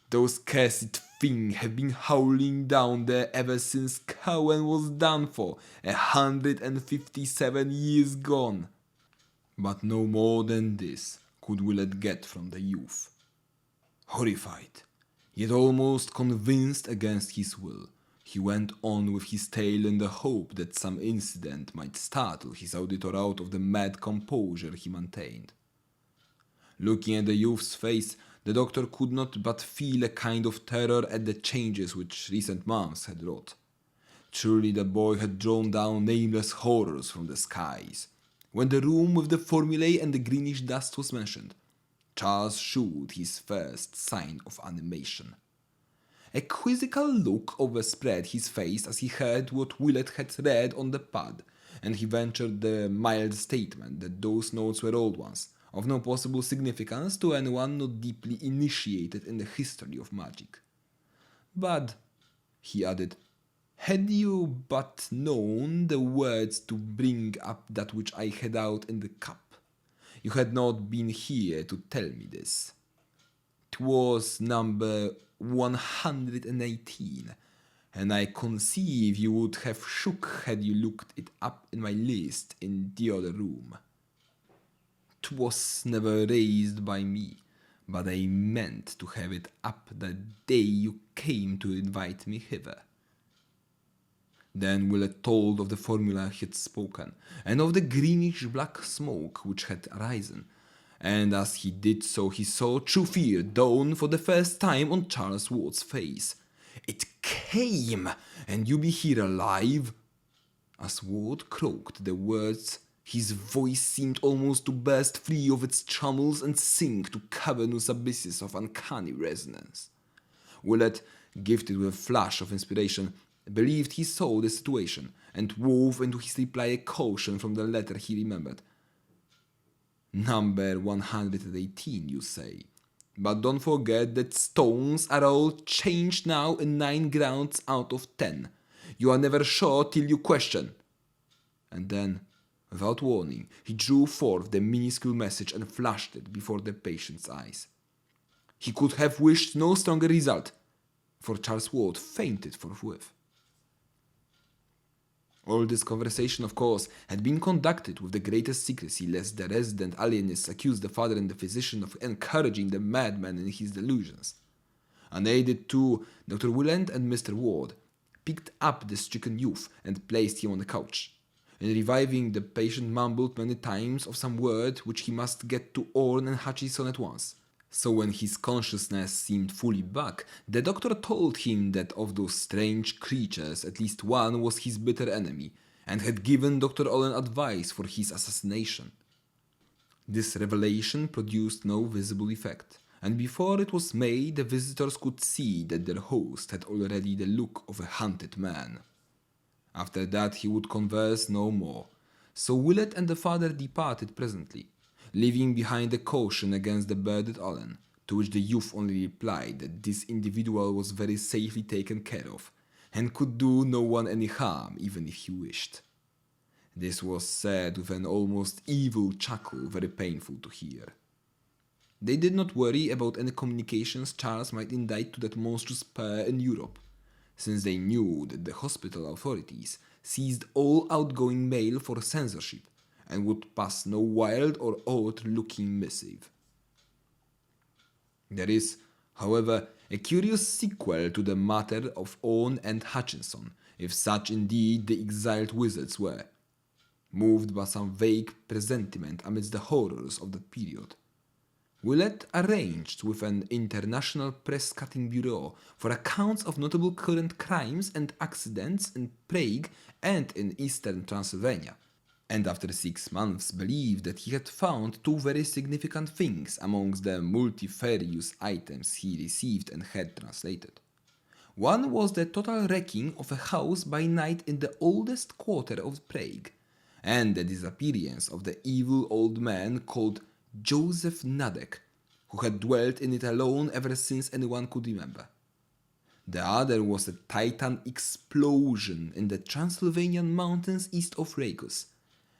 those cursed things have been howling down there ever since Cowan was done for, 157 years gone." But no more than this could Willett get from the youth. Horrified, yet almost convinced against his will, he went on with his tale in the hope that some incident might startle his auditor out of the mad composure he maintained. Looking at the youth's face, the doctor could not but feel a kind of terror at the changes which recent months had wrought. Truly the boy had drawn down nameless horrors from the skies. When the room with the formulae and the greenish dust was mentioned, Charles showed his first sign of animation. A quizzical look overspread his face as he heard what Willett had read on the pad, and he ventured the mild statement that those notes were old ones, of no possible significance to anyone not deeply initiated in the history of magic. "But," he added, "had you but known the words to bring up that which I had out in the cup, you had not been here to tell me this. 'Twas number 118, and I conceive you would have shook had you looked it up in my list in the other room. 'Twas never raised by me, but I meant to have it up the day you came to invite me hither." Then Willett told of the formula he had spoken, and of the greenish-black smoke which had arisen, and as he did so he saw true fear dawn for the first time on Charles Ward's face. "It came, and you be here alive?" As Ward croaked the words, his voice seemed almost to burst free of its trammels and sink to cavernous abysses of uncanny resonance. Willett, gifted with a flash of inspiration, believed he saw the situation, and wove into his reply a caution from the letter he remembered. "Number 118, you say. But don't forget that stones are all changed now in 9 grounds out of 10. You are never sure till you question." And then, without warning, he drew forth the minuscule message and flashed it before the patient's eyes. He could have wished no stronger result, for Charles Ward fainted forthwith. All this conversation, of course, had been conducted with the greatest secrecy, lest the resident alienists accuse the father and the physician of encouraging the madman in his delusions. Unaided, too, Dr. Willett and Mr. Ward picked up the stricken youth and placed him on the couch. In reviving, the patient mumbled many times of some word which he must get to Orne and Hutchison at once. So when his consciousness seemed fully back, the doctor told him that of those strange creatures at least one was his bitter enemy, and had given Dr. Olin advice for his assassination. This revelation produced no visible effect, and before it was made the visitors could see that their host had already the look of a hunted man. After that he would converse no more, so Willett and the father departed presently, leaving behind a caution against the bearded Olin, to which the youth only replied that this individual was very safely taken care of, and could do no one any harm even if he wished. This was said with an almost evil chuckle very painful to hear. They did not worry about any communications Charles might indite to that monstrous pair in Europe, since they knew that the hospital authorities seized all outgoing mail for censorship, and would pass no wild or odd-looking missive. There is, however, a curious sequel to the matter of Owen and Hutchinson, if such indeed the exiled wizards were, moved by some vague presentiment amidst the horrors of that period. Willett arranged with an international press-cutting bureau for accounts of notable current crimes and accidents in Prague and in eastern Transylvania, and after 6 months believed that he had found two very significant things amongst the multifarious items he received and had translated. One was the total wrecking of a house by night in the oldest quarter of Prague, and the disappearance of the evil old man called Joseph Nadek, who had dwelt in it alone ever since anyone could remember. The other was a titan explosion in the Transylvanian mountains east of Ragus,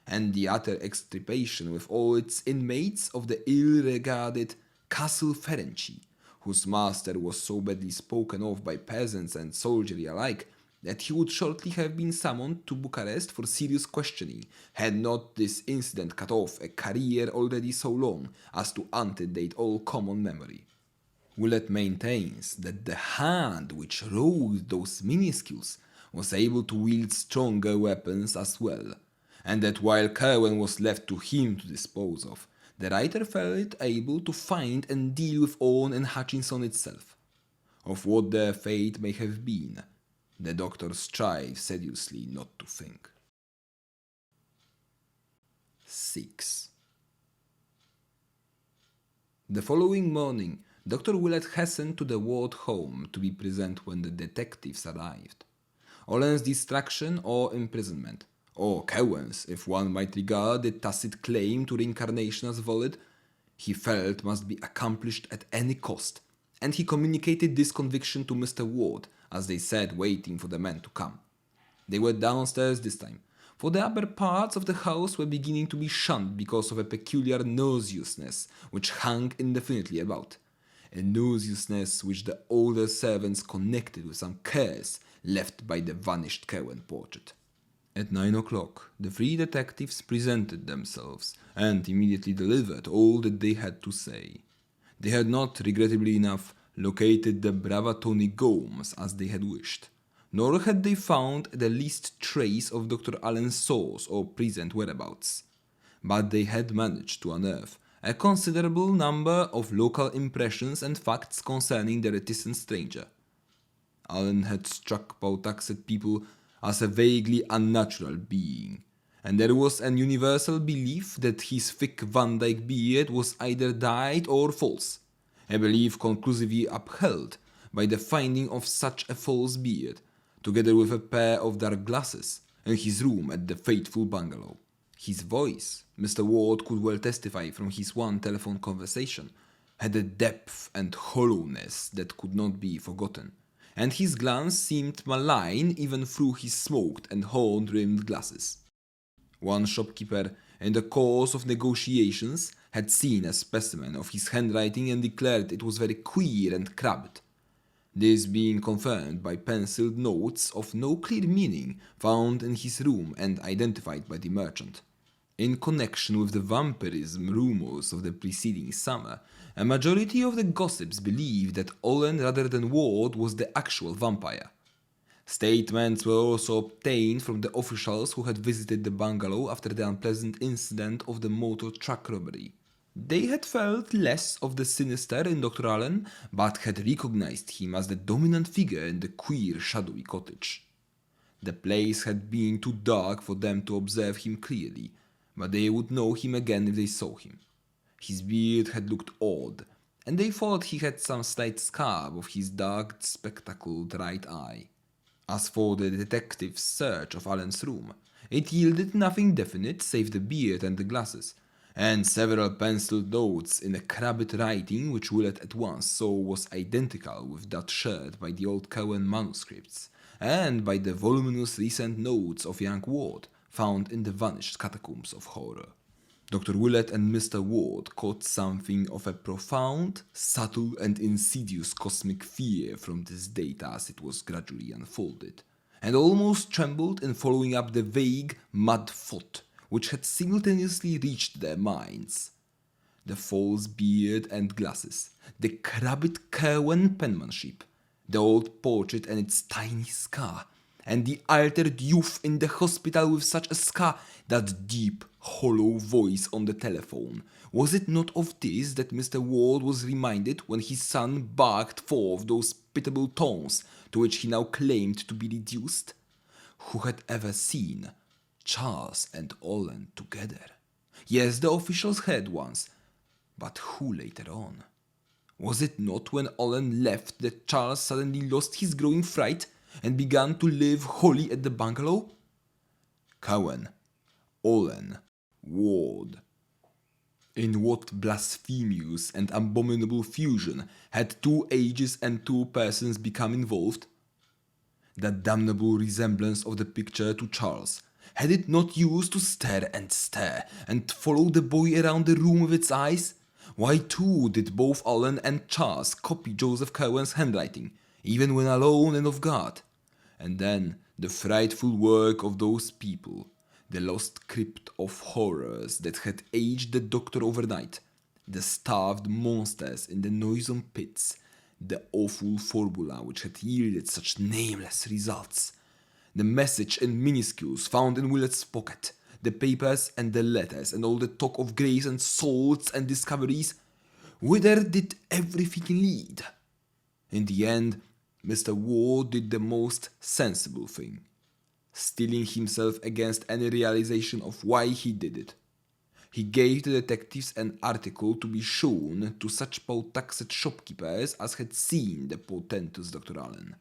and the utter extirpation with all its inmates of the ill-regarded Castle Ferenci, whose master was so badly spoken of by peasants and soldiery alike that he would shortly have been summoned to Bucharest for serious questioning, had not this incident cut off a career already so long as to antedate all common memory. Willett maintains that the hand which wrote those minuscules was able to wield stronger weapons as well, and that while Cowan was left to him to dispose of, the writer felt able to find and deal with Owen and Hutchinson itself. Of what their fate may have been, the doctor strives sedulously not to think. 6. The following morning, Dr. Willett hastened to the ward home to be present when the detectives arrived. Olen's distraction or imprisonment, or Cowan's, if one might regard the tacit claim to reincarnation as valid, he felt must be accomplished at any cost, and he communicated this conviction to Mr. Ward as they sat waiting for the men to come. They were downstairs this time, for the upper parts of the house were beginning to be shunned because of a peculiar nauseousness which hung indefinitely about, a nauseousness which the older servants connected with some curse left by the vanished Cowan portrait. At 9 o'clock, the three detectives presented themselves and immediately delivered all that they had to say. They had not, regrettably enough, located the Bravatoni Gomes as they had wished, nor had they found the least trace of Dr. Allen's source or present whereabouts. But they had managed to unearth a considerable number of local impressions and facts concerning the reticent stranger. Allen had struck Pautaxet people as a vaguely unnatural being, and there was an universal belief that his thick Van Dyke beard was either dyed or false, a belief conclusively upheld by the finding of such a false beard, together with a pair of dark glasses, in his room at the fateful bungalow. His voice, Mr. Ward could well testify from his one telephone conversation, had a depth and hollowness that could not be forgotten, and his glance seemed malign even through his smoked and horn-rimmed glasses. One shopkeeper, in the course of negotiations, had seen a specimen of his handwriting and declared it was very queer and crabbed. This being confirmed by penciled notes of no clear meaning found in his room and identified by the merchant. In connection with the vampirism rumors of the preceding summer, a majority of the gossips believed that Olen rather than Ward was the actual vampire. Statements were also obtained from the officials who had visited the bungalow after the unpleasant incident of the motor truck robbery. They had felt less of the sinister in Dr. Allen, but had recognized him as the dominant figure in the queer, shadowy cottage. The place had been too dark for them to observe him clearly, but they would know him again if they saw him. His beard had looked odd, and they thought he had some slight scar of his dark, spectacled right eye. As for the detective's search of Allen's room, it yielded nothing definite save the beard and the glasses, and several penciled notes in a crabbed writing which Willett at once saw was identical with that shared by the old Cowan manuscripts, and by the voluminous recent notes of young Ward found in the vanished catacombs of horror. Dr. Willett and Mr. Ward caught something of a profound, subtle and insidious cosmic fear from this data as it was gradually unfolded, and almost trembled in following up the vague, mad thought which had simultaneously reached their minds. the false beard and glasses, the crabbed Cowan penmanship, the old portrait and its tiny scar, and the altered youth in the hospital with such a scar, that deep, hollow voice on the telephone. Was it not of this that Mr. Ward was reminded when his son barked forth those pitiable tones to which he now claimed to be reduced? Who had ever seen Charles and Olin together? Yes, the officials had once, but who later on? Was it not when Olin left that Charles suddenly lost his growing fright and began to live wholly at the bungalow? Cowan, Olin, Ward. In what blasphemous and abominable fusion had 2 ages and 2 persons become involved? That damnable resemblance of the picture to Charles, had it not used to stare and follow the boy around the room with its eyes? Why too did both Olin and Charles copy Joseph Cowan's handwriting, even when alone and off guard? And then the frightful work of those people, the lost crypt of horrors that had aged the doctor overnight, the starved monsters in the noisome pits, the awful formula which had yielded such nameless results, the message in minuscules found in Willet's pocket, the papers and the letters and all the talk of grace and salts and discoveries, whither did everything lead? In the end, Mr. Ward did the most sensible thing, steeling himself against any realization of why he did it. He gave the detectives an article to be shown to such poutaxed shopkeepers as had seen the portentous Dr. Allen.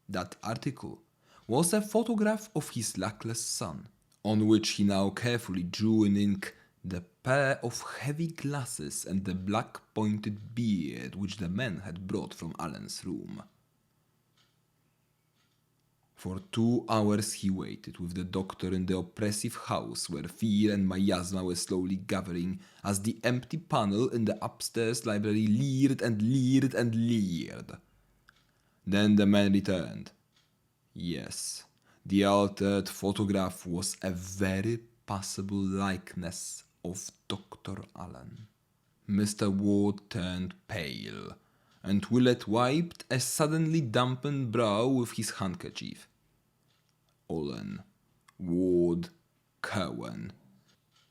That article was a photograph of his luckless son, on which he now carefully drew in ink the pair of heavy glasses and the black pointed beard which the man had brought from Allen's room. For 2 hours he waited with the doctor in the oppressive house where fear and miasma were slowly gathering as the empty panel in the upstairs library leered and leered and leered. Then the man returned. Yes, the altered photograph was a very passable likeness of Dr. Allen. Mr. Ward turned pale, and Willett wiped a suddenly dampened brow with his handkerchief. Olin, Ward, Cowan.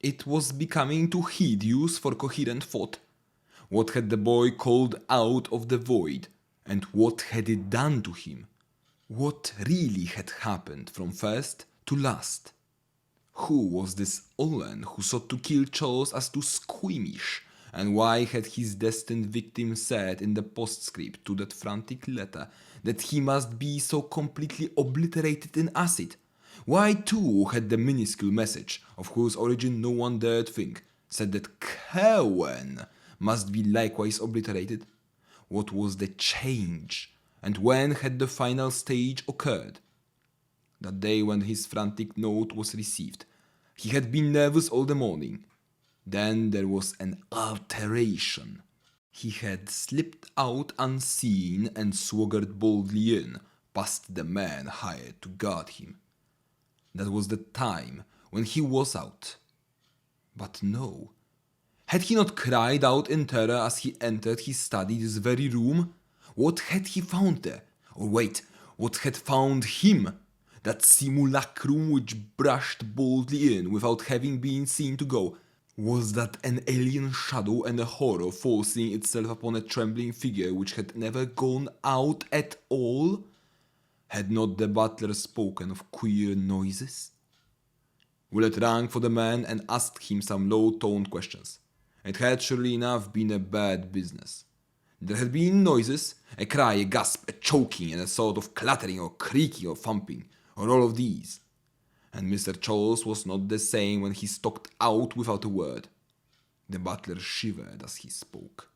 It was becoming too hideous for coherent thought. What had the boy called out of the void, and what had it done to him? What really had happened from first to last? Who was this Olin who sought to kill Charles as too squeamish? And why had his destined victim said in the postscript to that frantic letter that he must be so completely obliterated in acid? Why too had the minuscule message, of whose origin no one dared think, said that Cowan must be likewise obliterated? What was the change? And when had the final stage occurred? That day when his frantic note was received, he had been nervous all the morning. Then there was an alteration. He had slipped out unseen and swaggered boldly in, past the man hired to guard him. That was the time when he was out. But no. Had he not cried out in terror as he entered his study, this very room? What had he found there? Or wait, what had found him? That simulacrum which brushed boldly in without having been seen to go. Was that an alien shadow and a horror forcing itself upon a trembling figure which had never gone out at all? Had not the butler spoken of queer noises? Willett rang for the man and asked him some low-toned questions. It had surely enough been a bad business. There had been noises, a cry, a gasp, a choking, and a sort of clattering or creaking or thumping, or all of these. And Mr. Charles was not the same when he stalked out without a word. The butler shivered as he spoke,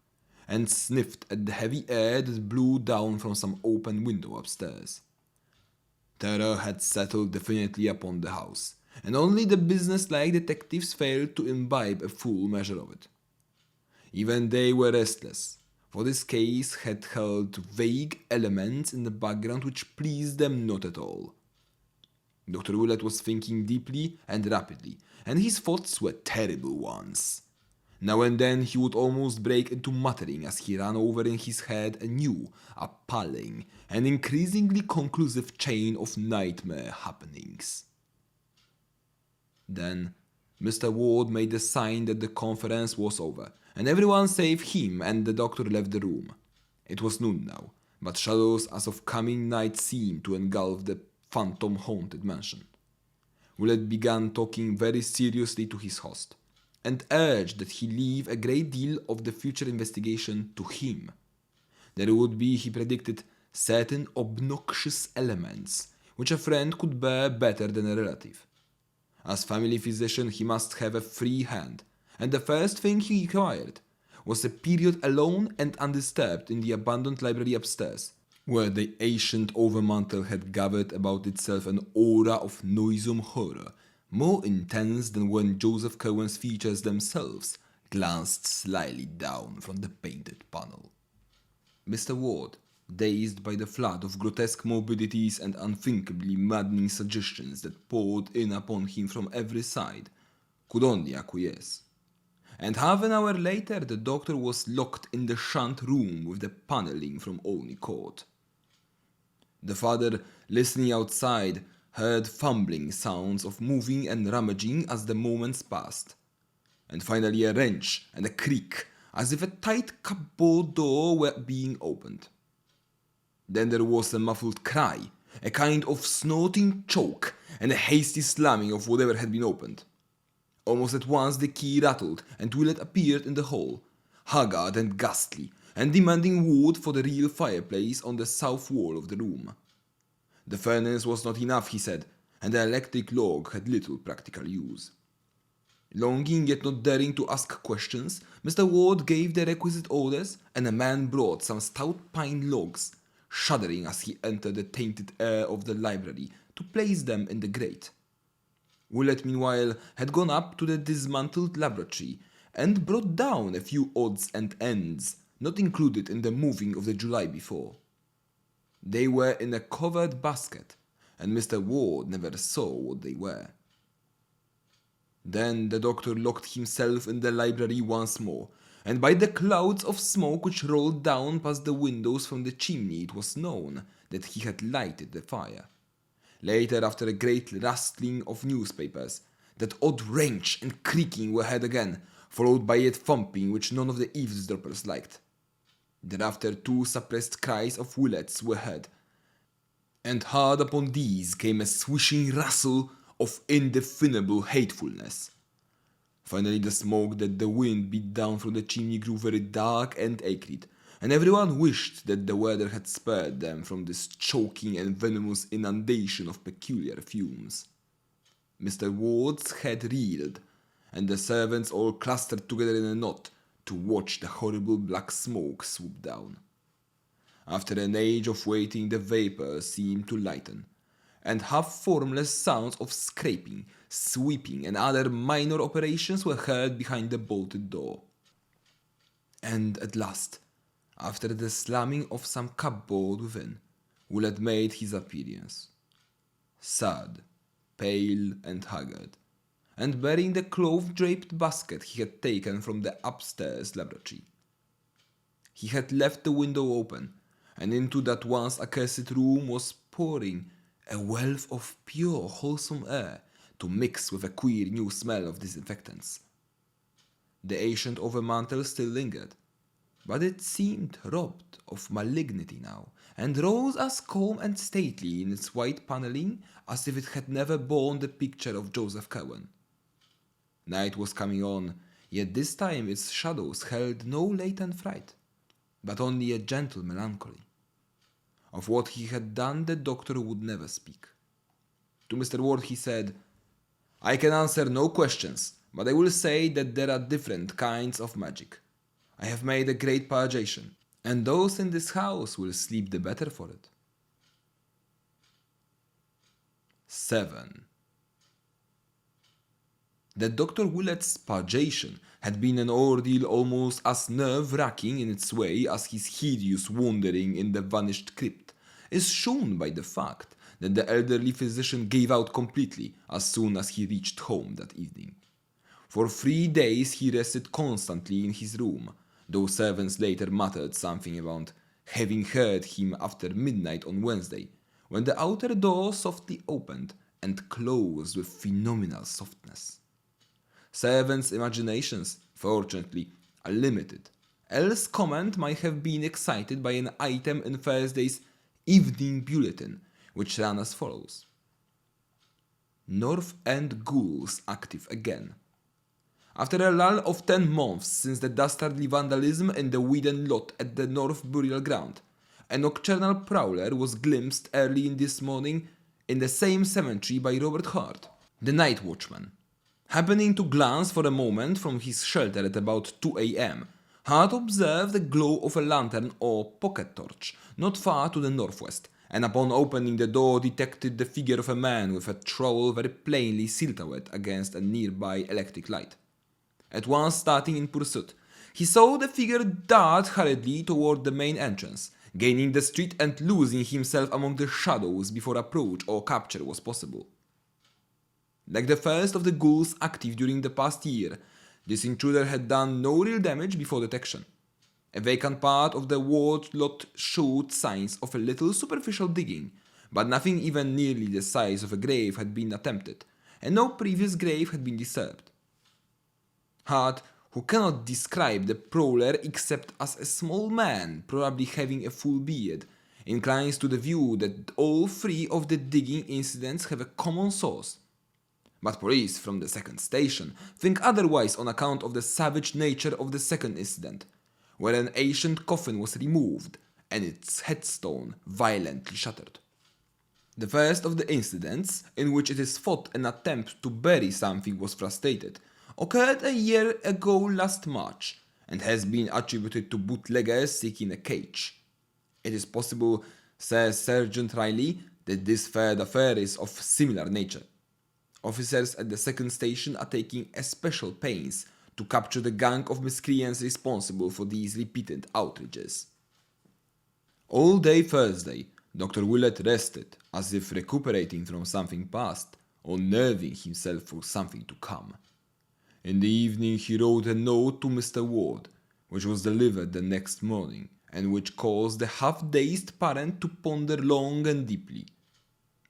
and sniffed at the heavy air that blew down from some open window upstairs. Terror had settled definitely upon the house, and only the business-like detectives failed to imbibe a full measure of it. Even they were restless, for this case had held vague elements in the background which pleased them not at all. Dr. Willett was thinking deeply and rapidly, and his thoughts were terrible ones. Now and then he would almost break into muttering as he ran over in his head a new, appalling, and increasingly conclusive chain of nightmare happenings. Then, Mr. Ward made a sign that the conference was over, and everyone save him and the doctor left the room. It was noon now, but shadows as of coming night seemed to engulf the phantom-haunted mansion. Willett began talking very seriously to his host, and urged that he leave a great deal of the future investigation to him. There would be, he predicted, certain obnoxious elements which a friend could bear better than a relative. As family physician, he must have a free hand, and the first thing he required was a period alone and undisturbed in the abandoned library upstairs, where the ancient overmantel had gathered about itself an aura of noisome horror, more intense than when Joseph Cowan's features themselves glanced slyly down from the painted panel. Mr. Ward, dazed by the flood of grotesque morbidities and unthinkably maddening suggestions that poured in upon him from every side, could only acquiesce. And half an hour later the doctor was locked in the shunt room with the panelling from Olney Court. The father, listening outside, heard fumbling sounds of moving and rummaging as the moments passed, and finally a wrench and a creak as if a tight cupboard door were being opened. Then there was a muffled cry, a kind of snorting choke, and a hasty slamming of whatever had been opened. Almost at once the key rattled, and Willett appeared in the hall, haggard and ghastly, and demanding wood for the real fireplace on the south wall of the room. The furnace was not enough, he said, and the electric log had little practical use. Longing yet not daring to ask questions, Mr. Ward gave the requisite orders, and a man brought some stout pine logs, shuddering as he entered the tainted air of the library, to place them in the grate. Willett, meanwhile, had gone up to the dismantled laboratory, and brought down a few odds and ends, not included in the moving of the July before. They were in a covered basket, and Mr. Ward never saw what they were. Then the doctor locked himself in the library once more, and by the clouds of smoke which rolled down past the windows from the chimney it was known that he had lighted the fire. Later, after a great rustling of newspapers, that odd wrench and creaking were heard again, followed by a thumping which none of the eavesdroppers liked. Thereafter 2 suppressed cries of Willett's were heard, and hard upon these came a swishing rustle of indefinable hatefulness. Finally the smoke that the wind beat down from the chimney grew very dark and acrid, and everyone wished that the weather had spared them from this choking and venomous inundation of peculiar fumes. Mr. Ward's head reeled, and the servants all clustered together in a knot to watch the horrible black smoke swoop down. After an age of waiting, the vapor seemed to lighten, and half-formless sounds of scraping, sweeping, and other minor operations were heard behind the bolted door. And at last, after the slamming of some cupboard within, Willett made his appearance. Sad, pale, and haggard, and bearing the cloth-draped basket he had taken from the upstairs laboratory. He had left the window open, and into that once accursed room was pouring a wealth of pure, wholesome air to mix with a queer new smell of disinfectants. The ancient overmantel still lingered, but it seemed robbed of malignity now, and rose as calm and stately in its white panelling as if it had never borne the picture of Joseph Cowan. Night was coming on, yet this time its shadows held no latent fright, but only a gentle melancholy. Of what he had done the doctor would never speak. To Mr. Ward he said, "I can answer no questions, but I will say that there are different kinds of magic. I have made a great purgation, and those in this house will sleep the better for it." 7. That Dr. Willett's purgation had been an ordeal almost as nerve-wracking in its way as his hideous wandering in the vanished crypt is shown by the fact that the elderly physician gave out completely as soon as he reached home that evening. For 3 days he rested constantly in his room, though servants later muttered something about having heard him after midnight on Wednesday, when the outer door softly opened and closed with phenomenal softness. Servants' imaginations, fortunately, are limited, else comment might have been excited by an item in Thursday's Evening Bulletin, which ran as follows: North End ghouls active again. After a lull of 10 months since the dastardly vandalism in the Whedon lot at the North Burial Ground, a nocturnal prowler was glimpsed early in this morning in the same cemetery by Robert Hart, the night watchman. Happening to glance for a moment from his shelter at about 2 a.m., Hart observed the glow of a lantern or pocket torch not far to the northwest, and upon opening the door detected the figure of a man with a trowel very plainly silhouetted against a nearby electric light. At once starting in pursuit, he saw the figure dart hurriedly toward the main entrance, gaining the street and losing himself among the shadows before approach or capture was possible. Like the first of the ghouls active during the past year, this intruder had done no real damage before detection. A vacant part of the ward lot showed signs of a little superficial digging, but nothing even nearly the size of a grave had been attempted, and no previous grave had been disturbed. Hart, who cannot describe the prowler except as a small man, probably having a full beard, inclines to the view that all 3 of the digging incidents have a common source. But police from the second station think otherwise on account of the savage nature of the second incident, where an ancient coffin was removed and its headstone violently shattered. The first of the incidents, in which it is thought an attempt to bury something was frustrated, occurred a year ago last March, and has been attributed to bootleggers seeking a cage. It is possible, says Sergeant Riley, that this third affair is of similar nature. Officers at the second station are taking especial pains to capture the gang of miscreants responsible for these repeated outrages. All day Thursday, Dr. Willett rested, as if recuperating from something past, or nerving himself for something to come. In the evening he wrote a note to Mr. Ward, which was delivered the next morning, and which caused the half-dazed parent to ponder long and deeply.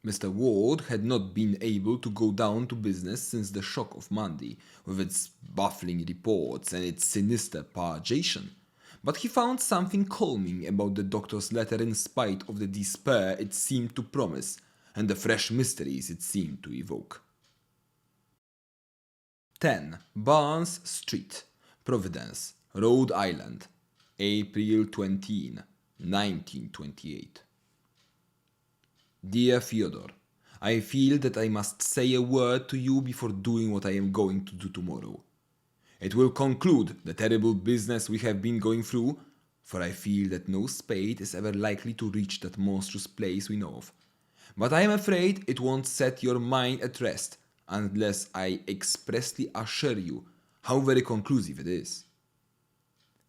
Mr. Ward had not been able to go down to business since the shock of Monday, with its baffling reports and its sinister purgation, but he found something calming about the doctor's letter in spite of the despair it seemed to promise and the fresh mysteries it seemed to evoke. 10 Barnes Street, Providence, Rhode Island, April 20, 1928. Dear Fyodor, I feel that I must say a word to you before doing what I am going to do tomorrow. It will conclude the terrible business we have been going through, for I feel that no spade is ever likely to reach that monstrous place we know of. But I am afraid it won't set your mind at rest unless I expressly assure you how very conclusive it is.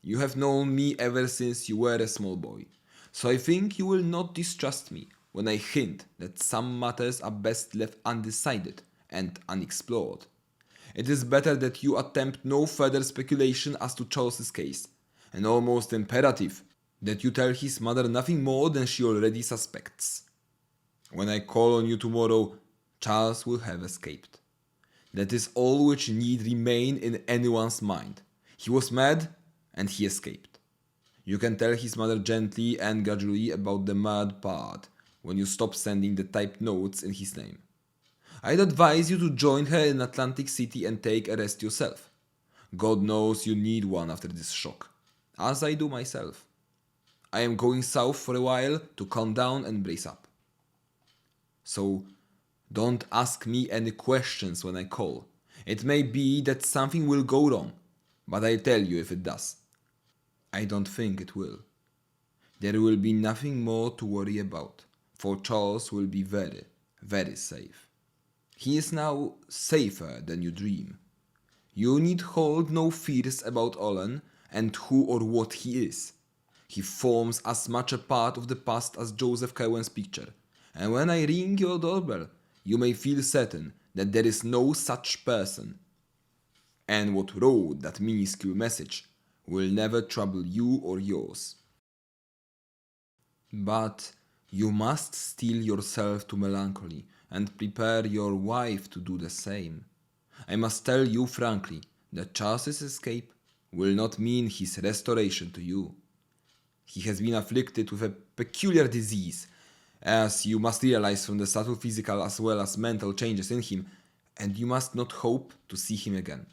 You have known me ever since you were a small boy, so I think you will not distrust me when I hint that some matters are best left undecided and unexplored. It is better that you attempt no further speculation as to Charles's case, and almost imperative that you tell his mother nothing more than she already suspects. When I call on you tomorrow, Charles will have escaped. That is all which need remain in anyone's mind. He was mad, and he escaped. You can tell his mother gently and gradually about the mad part, when you stop sending the typed notes in his name. I'd advise you to join her in Atlantic City and take a rest yourself. God knows you need one after this shock, as I do myself. I am going south for a while to calm down and brace up. So, don't ask me any questions when I call. It may be that something will go wrong, but I'll tell you if it does. I don't think it will. There will be nothing more to worry about, for Charles will be very, very safe. He is now safer than you dream. You need hold no fears about Olin and who or what he is. He forms as much a part of the past as Joseph Cowan's picture, and when I ring your doorbell, you may feel certain that there is no such person. and what wrote that minuscule message will never trouble you or yours. But you must steel yourself to melancholy and prepare your wife to do the same. I must tell you frankly that Charles's escape will not mean his restoration to you. He has been afflicted with a peculiar disease, as you must realize from the subtle physical as well as mental changes in him, and you must not hope to see him again.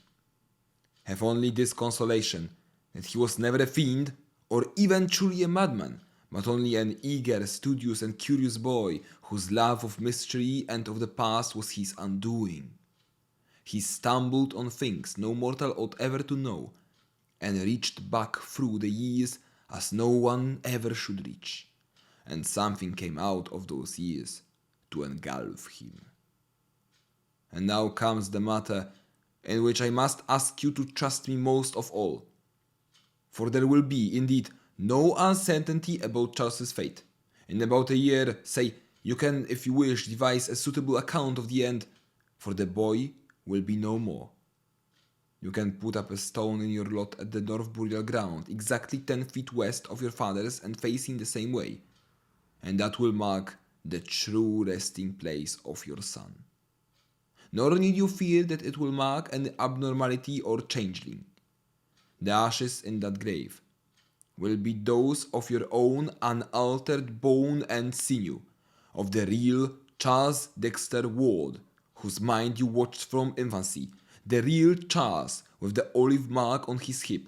Have only this consolation, that he was never a fiend, or even truly a madman, but only an eager, studious, and curious boy whose love of mystery and of the past was his undoing. He stumbled on things no mortal ought ever to know, and reached back through the years as no one ever should reach, and something came out of those years to engulf him. And now comes the matter in which I must ask you to trust me most of all, for there will be, indeed, no uncertainty about Charles's fate. In about a year, say, you can, if you wish, devise a suitable account of the end, for the boy will be no more. You can put up a stone in your lot at the North Burial Ground, exactly 10 feet west of your father's and facing the same way, and that will mark the true resting place of your son. Nor need you fear that it will mark an abnormality or changeling. The ashes in that grave will be those of your own unaltered bone and sinew, of the real Charles Dexter Ward, whose mind you watched from infancy, the real Charles with the olive mark on his hip,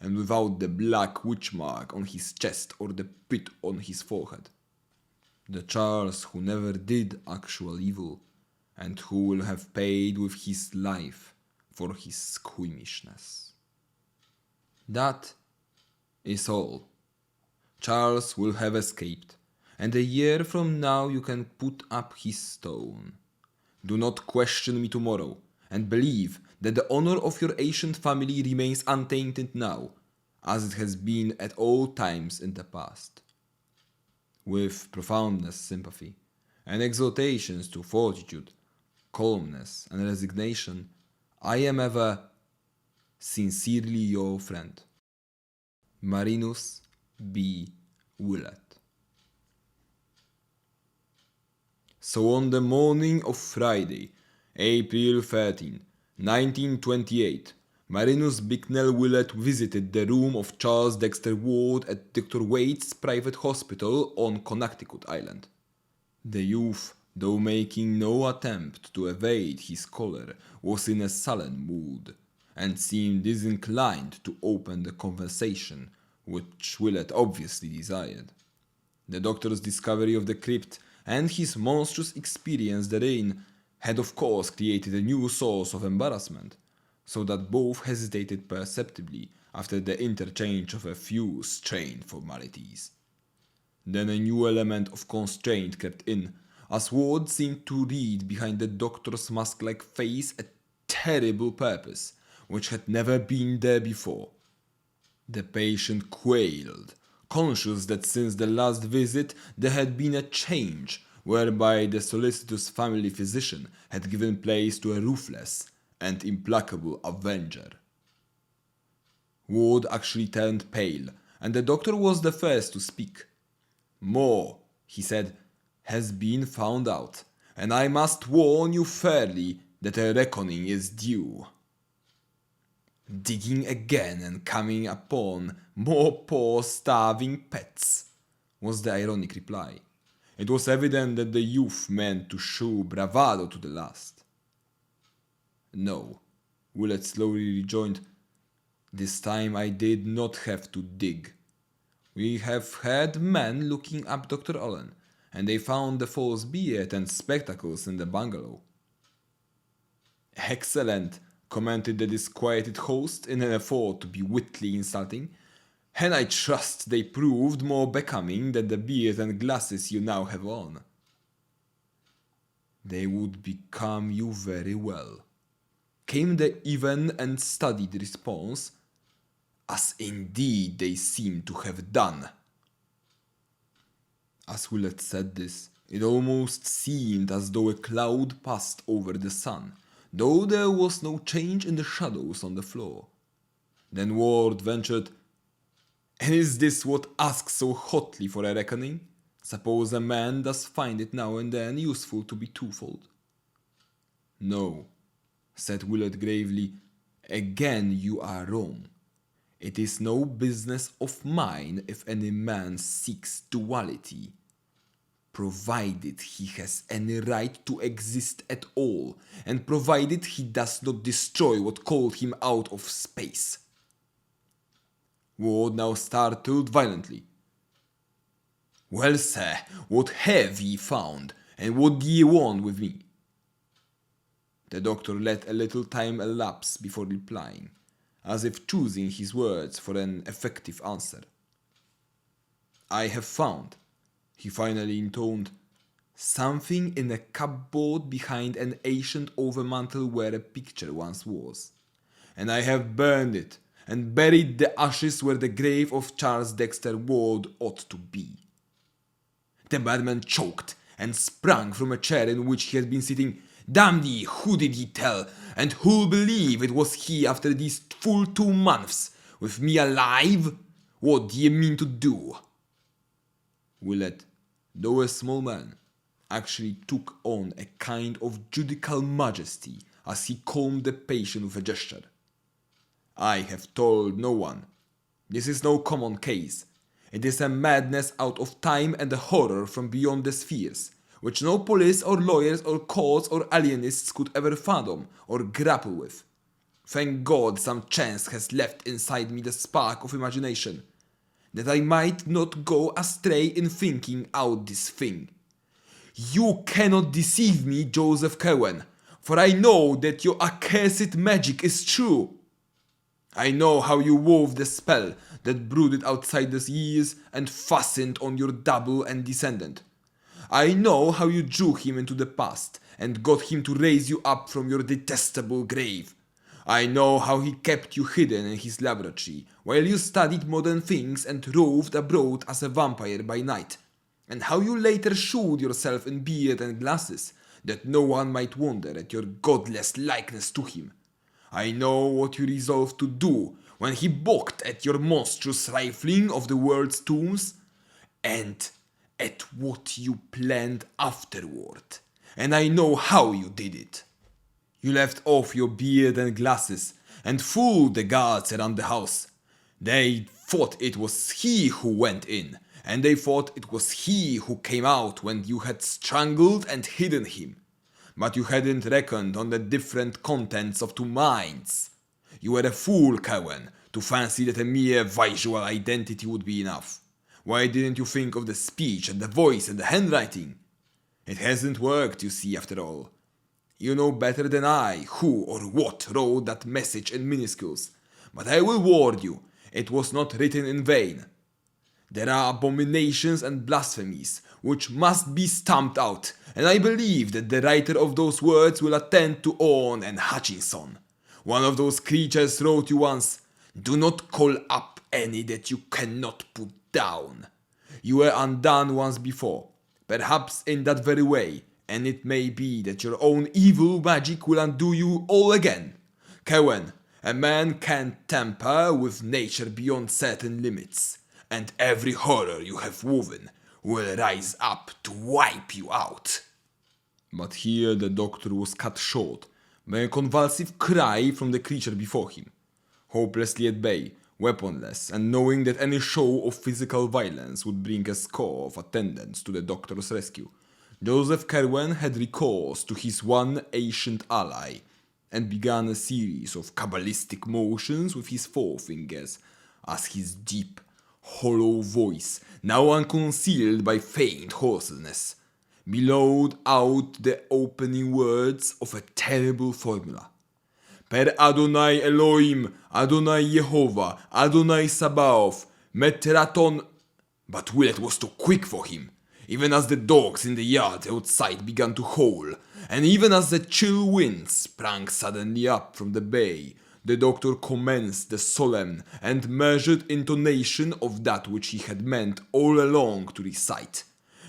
and without the black witch mark on his chest or the pit on his forehead. The Charles who never did actual evil, and who will have paid with his life for his squeamishness. That is all. Charles will have escaped, and a year from now you can put up his stone. Do not question me tomorrow, and believe that the honor of your ancient family remains untainted now, as it has been at all times in the past. With profoundest sympathy, and exhortations to fortitude, calmness, and resignation, I am ever sincerely your friend, Marinus B. Willett. So on the morning of Friday, April 13, 1928, Marinus Bicknell Willett visited the room of Charles Dexter Ward at Dr. Waite's private hospital on Connecticut Island. The youth, though making no attempt to evade his caller, was in a sullen mood, and seemed disinclined to open the conversation, which Willett obviously desired. The doctor's discovery of the crypt and his monstrous experience therein had of course created a new source of embarrassment, so that both hesitated perceptibly after the interchange of a few strained formalities. Then a new element of constraint crept in, as Ward seemed to read behind the doctor's mask-like face a terrible purpose, which had never been there before. The patient quailed, conscious that since the last visit there had been a change, whereby the solicitous family physician had given place to a ruthless and implacable avenger. Ward actually turned pale, and the doctor was the first to speak. "More," he said, "has been found out, and I must warn you fairly that a reckoning is due." "Digging again and coming upon more poor starving pets," was the ironic reply. It was evident that the youth meant to show bravado to the last. "No," Willett slowly rejoined, "this time I did not have to dig. We have had men looking up Dr. Allen, and they found the false beard and spectacles in the bungalow." "Excellent," commented the disquieted host in an effort to be witty insulting, "and I trust they proved more becoming than the beard and glasses you now have on." "They would become you very well," came the even and studied response, "as indeed they seem to have done." As Willett said this, it almost seemed as though a cloud passed over the sun, though there was no change in the shadows on the floor. Then Ward ventured, "And is this what asks so hotly for a reckoning? Suppose a man does find it now and then useful to be twofold." "No," said Willett gravely, "again you are wrong. It is no business of mine if any man seeks duality, provided he has any right to exist at all, and provided he does not destroy what called him out of space." Ward now startled violently. "Well, sir, what have ye found, and what do ye want with me?" The doctor let a little time elapse before replying, as if choosing his words for an effective answer. "I have found," he finally intoned, "something in a cupboard behind an ancient overmantel where a picture once was, and I have burned it and buried the ashes where the grave of Charles Dexter Ward ought to be." The madman choked and sprang from a chair in which he had been sitting. "Damn thee, who did ye tell, and who'll believe it was he after these full 2 months, with me alive? What do ye mean to do?" Willett, though a small man, actually took on a kind of judicial majesty as he calmed the patient with a gesture. "I have told no one. This is no common case. It is a madness out of time and a horror from beyond the spheres, which no police or lawyers or courts or alienists could ever fathom or grapple with. Thank God some chance has left inside me the spark of imagination, that I might not go astray in thinking out this thing. You cannot deceive me, Joseph Cohen, for I know that your accursed magic is true. I know how you wove the spell that brooded outside these years and fastened on your double and descendant. I know how you drew him into the past and got him to raise you up from your detestable grave. I know how he kept you hidden in his laboratory while you studied modern things and roved abroad as a vampire by night, and how you later showed yourself in beard and glasses that no one might wonder at your godless likeness to him. I know what you resolved to do when he balked at your monstrous rifling of the world's tombs, and at what you planned afterward, and I know how you did it. You left off your beard and glasses and fooled the guards around the house. They thought it was he who went in, and they thought it was he who came out when you had strangled and hidden him. But you hadn't reckoned on the different contents of 2 minds. You were a fool, Cohen, to fancy that a mere visual identity would be enough. Why didn't you think of the speech and the voice and the handwriting? It hasn't worked, you see, after all. You know better than I who or what wrote that message in minuscules, but I will warn you, it was not written in vain. There are abominations and blasphemies which must be stamped out, and I believe that the writer of those words will attend to Owen and Hutchinson. One of those creatures wrote you once, "Do not call up any that you cannot put down." You were undone once before, perhaps in that very way, and it may be that your own evil magic will undo you all again. Cohen, a man can't tamper with nature beyond certain limits, and every horror you have woven will rise up to wipe you out. But here the doctor was cut short by a convulsive cry from the creature before him. Hopelessly at bay, weaponless, and knowing that any show of physical violence would bring a score of attendants to the doctor's rescue, Joseph Kerwen had recourse to his one ancient ally, and began a series of cabalistic motions with his forefingers, as his deep, hollow voice, now unconcealed by faint hoarseness, bellowed out the opening words of a terrible formula. Per Adonai Elohim, Adonai Yehovah, Adonai Sabaoth, Metraton... But Willett was too quick for him, even as the dogs in the yard outside began to howl, and even as the chill wind sprang suddenly up from the bay, the doctor commenced the solemn and measured intonation of that which he had meant all along to recite.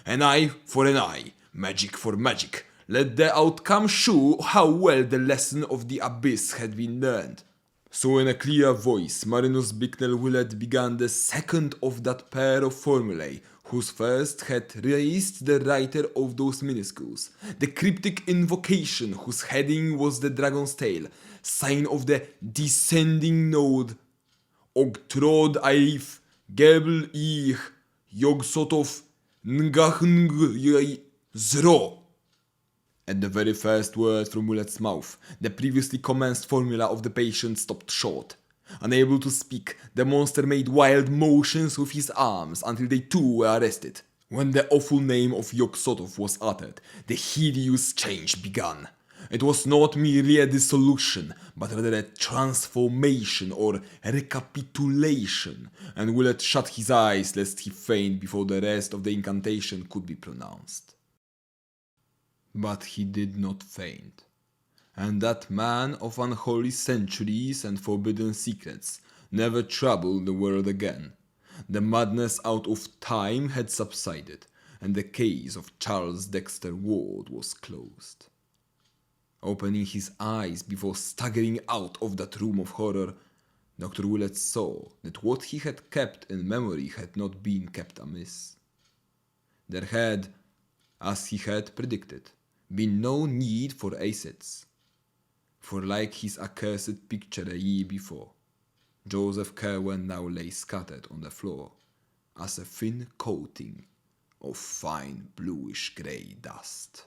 An eye for an eye, magic for magic, let the outcome show how well the lesson of the abyss had been learned. So in a clear voice, Marinus Bicknell Willett began the second of that pair of formulae, whose first had raised the writer of those minuscules, the cryptic invocation whose heading was the dragon's tail, sign of the descending node, Ogtrod Aif, Gebel Ich, Yogsotov, Ngachng Zro. At the very first word from Willett's mouth, the previously commenced formula of the patient stopped short. Unable to speak, the monster made wild motions with his arms until they too were arrested. When the awful name of Yogsotov was uttered, the hideous change began. It was not merely a dissolution, but rather a transformation or recapitulation, and Willett shut his eyes lest he faint before the rest of the incantation could be pronounced. But he did not faint, and that man of unholy centuries and forbidden secrets never troubled the world again. The madness out of time had subsided, and the case of Charles Dexter Ward was closed. Opening his eyes before staggering out of that room of horror, Dr. Willett saw that what he had kept in memory had not been kept amiss. There had, as he had predicted, been no need for acids. For like his accursed picture a year before, Joseph Kerwin now lay scattered on the floor as a thin coating of fine bluish-grey dust.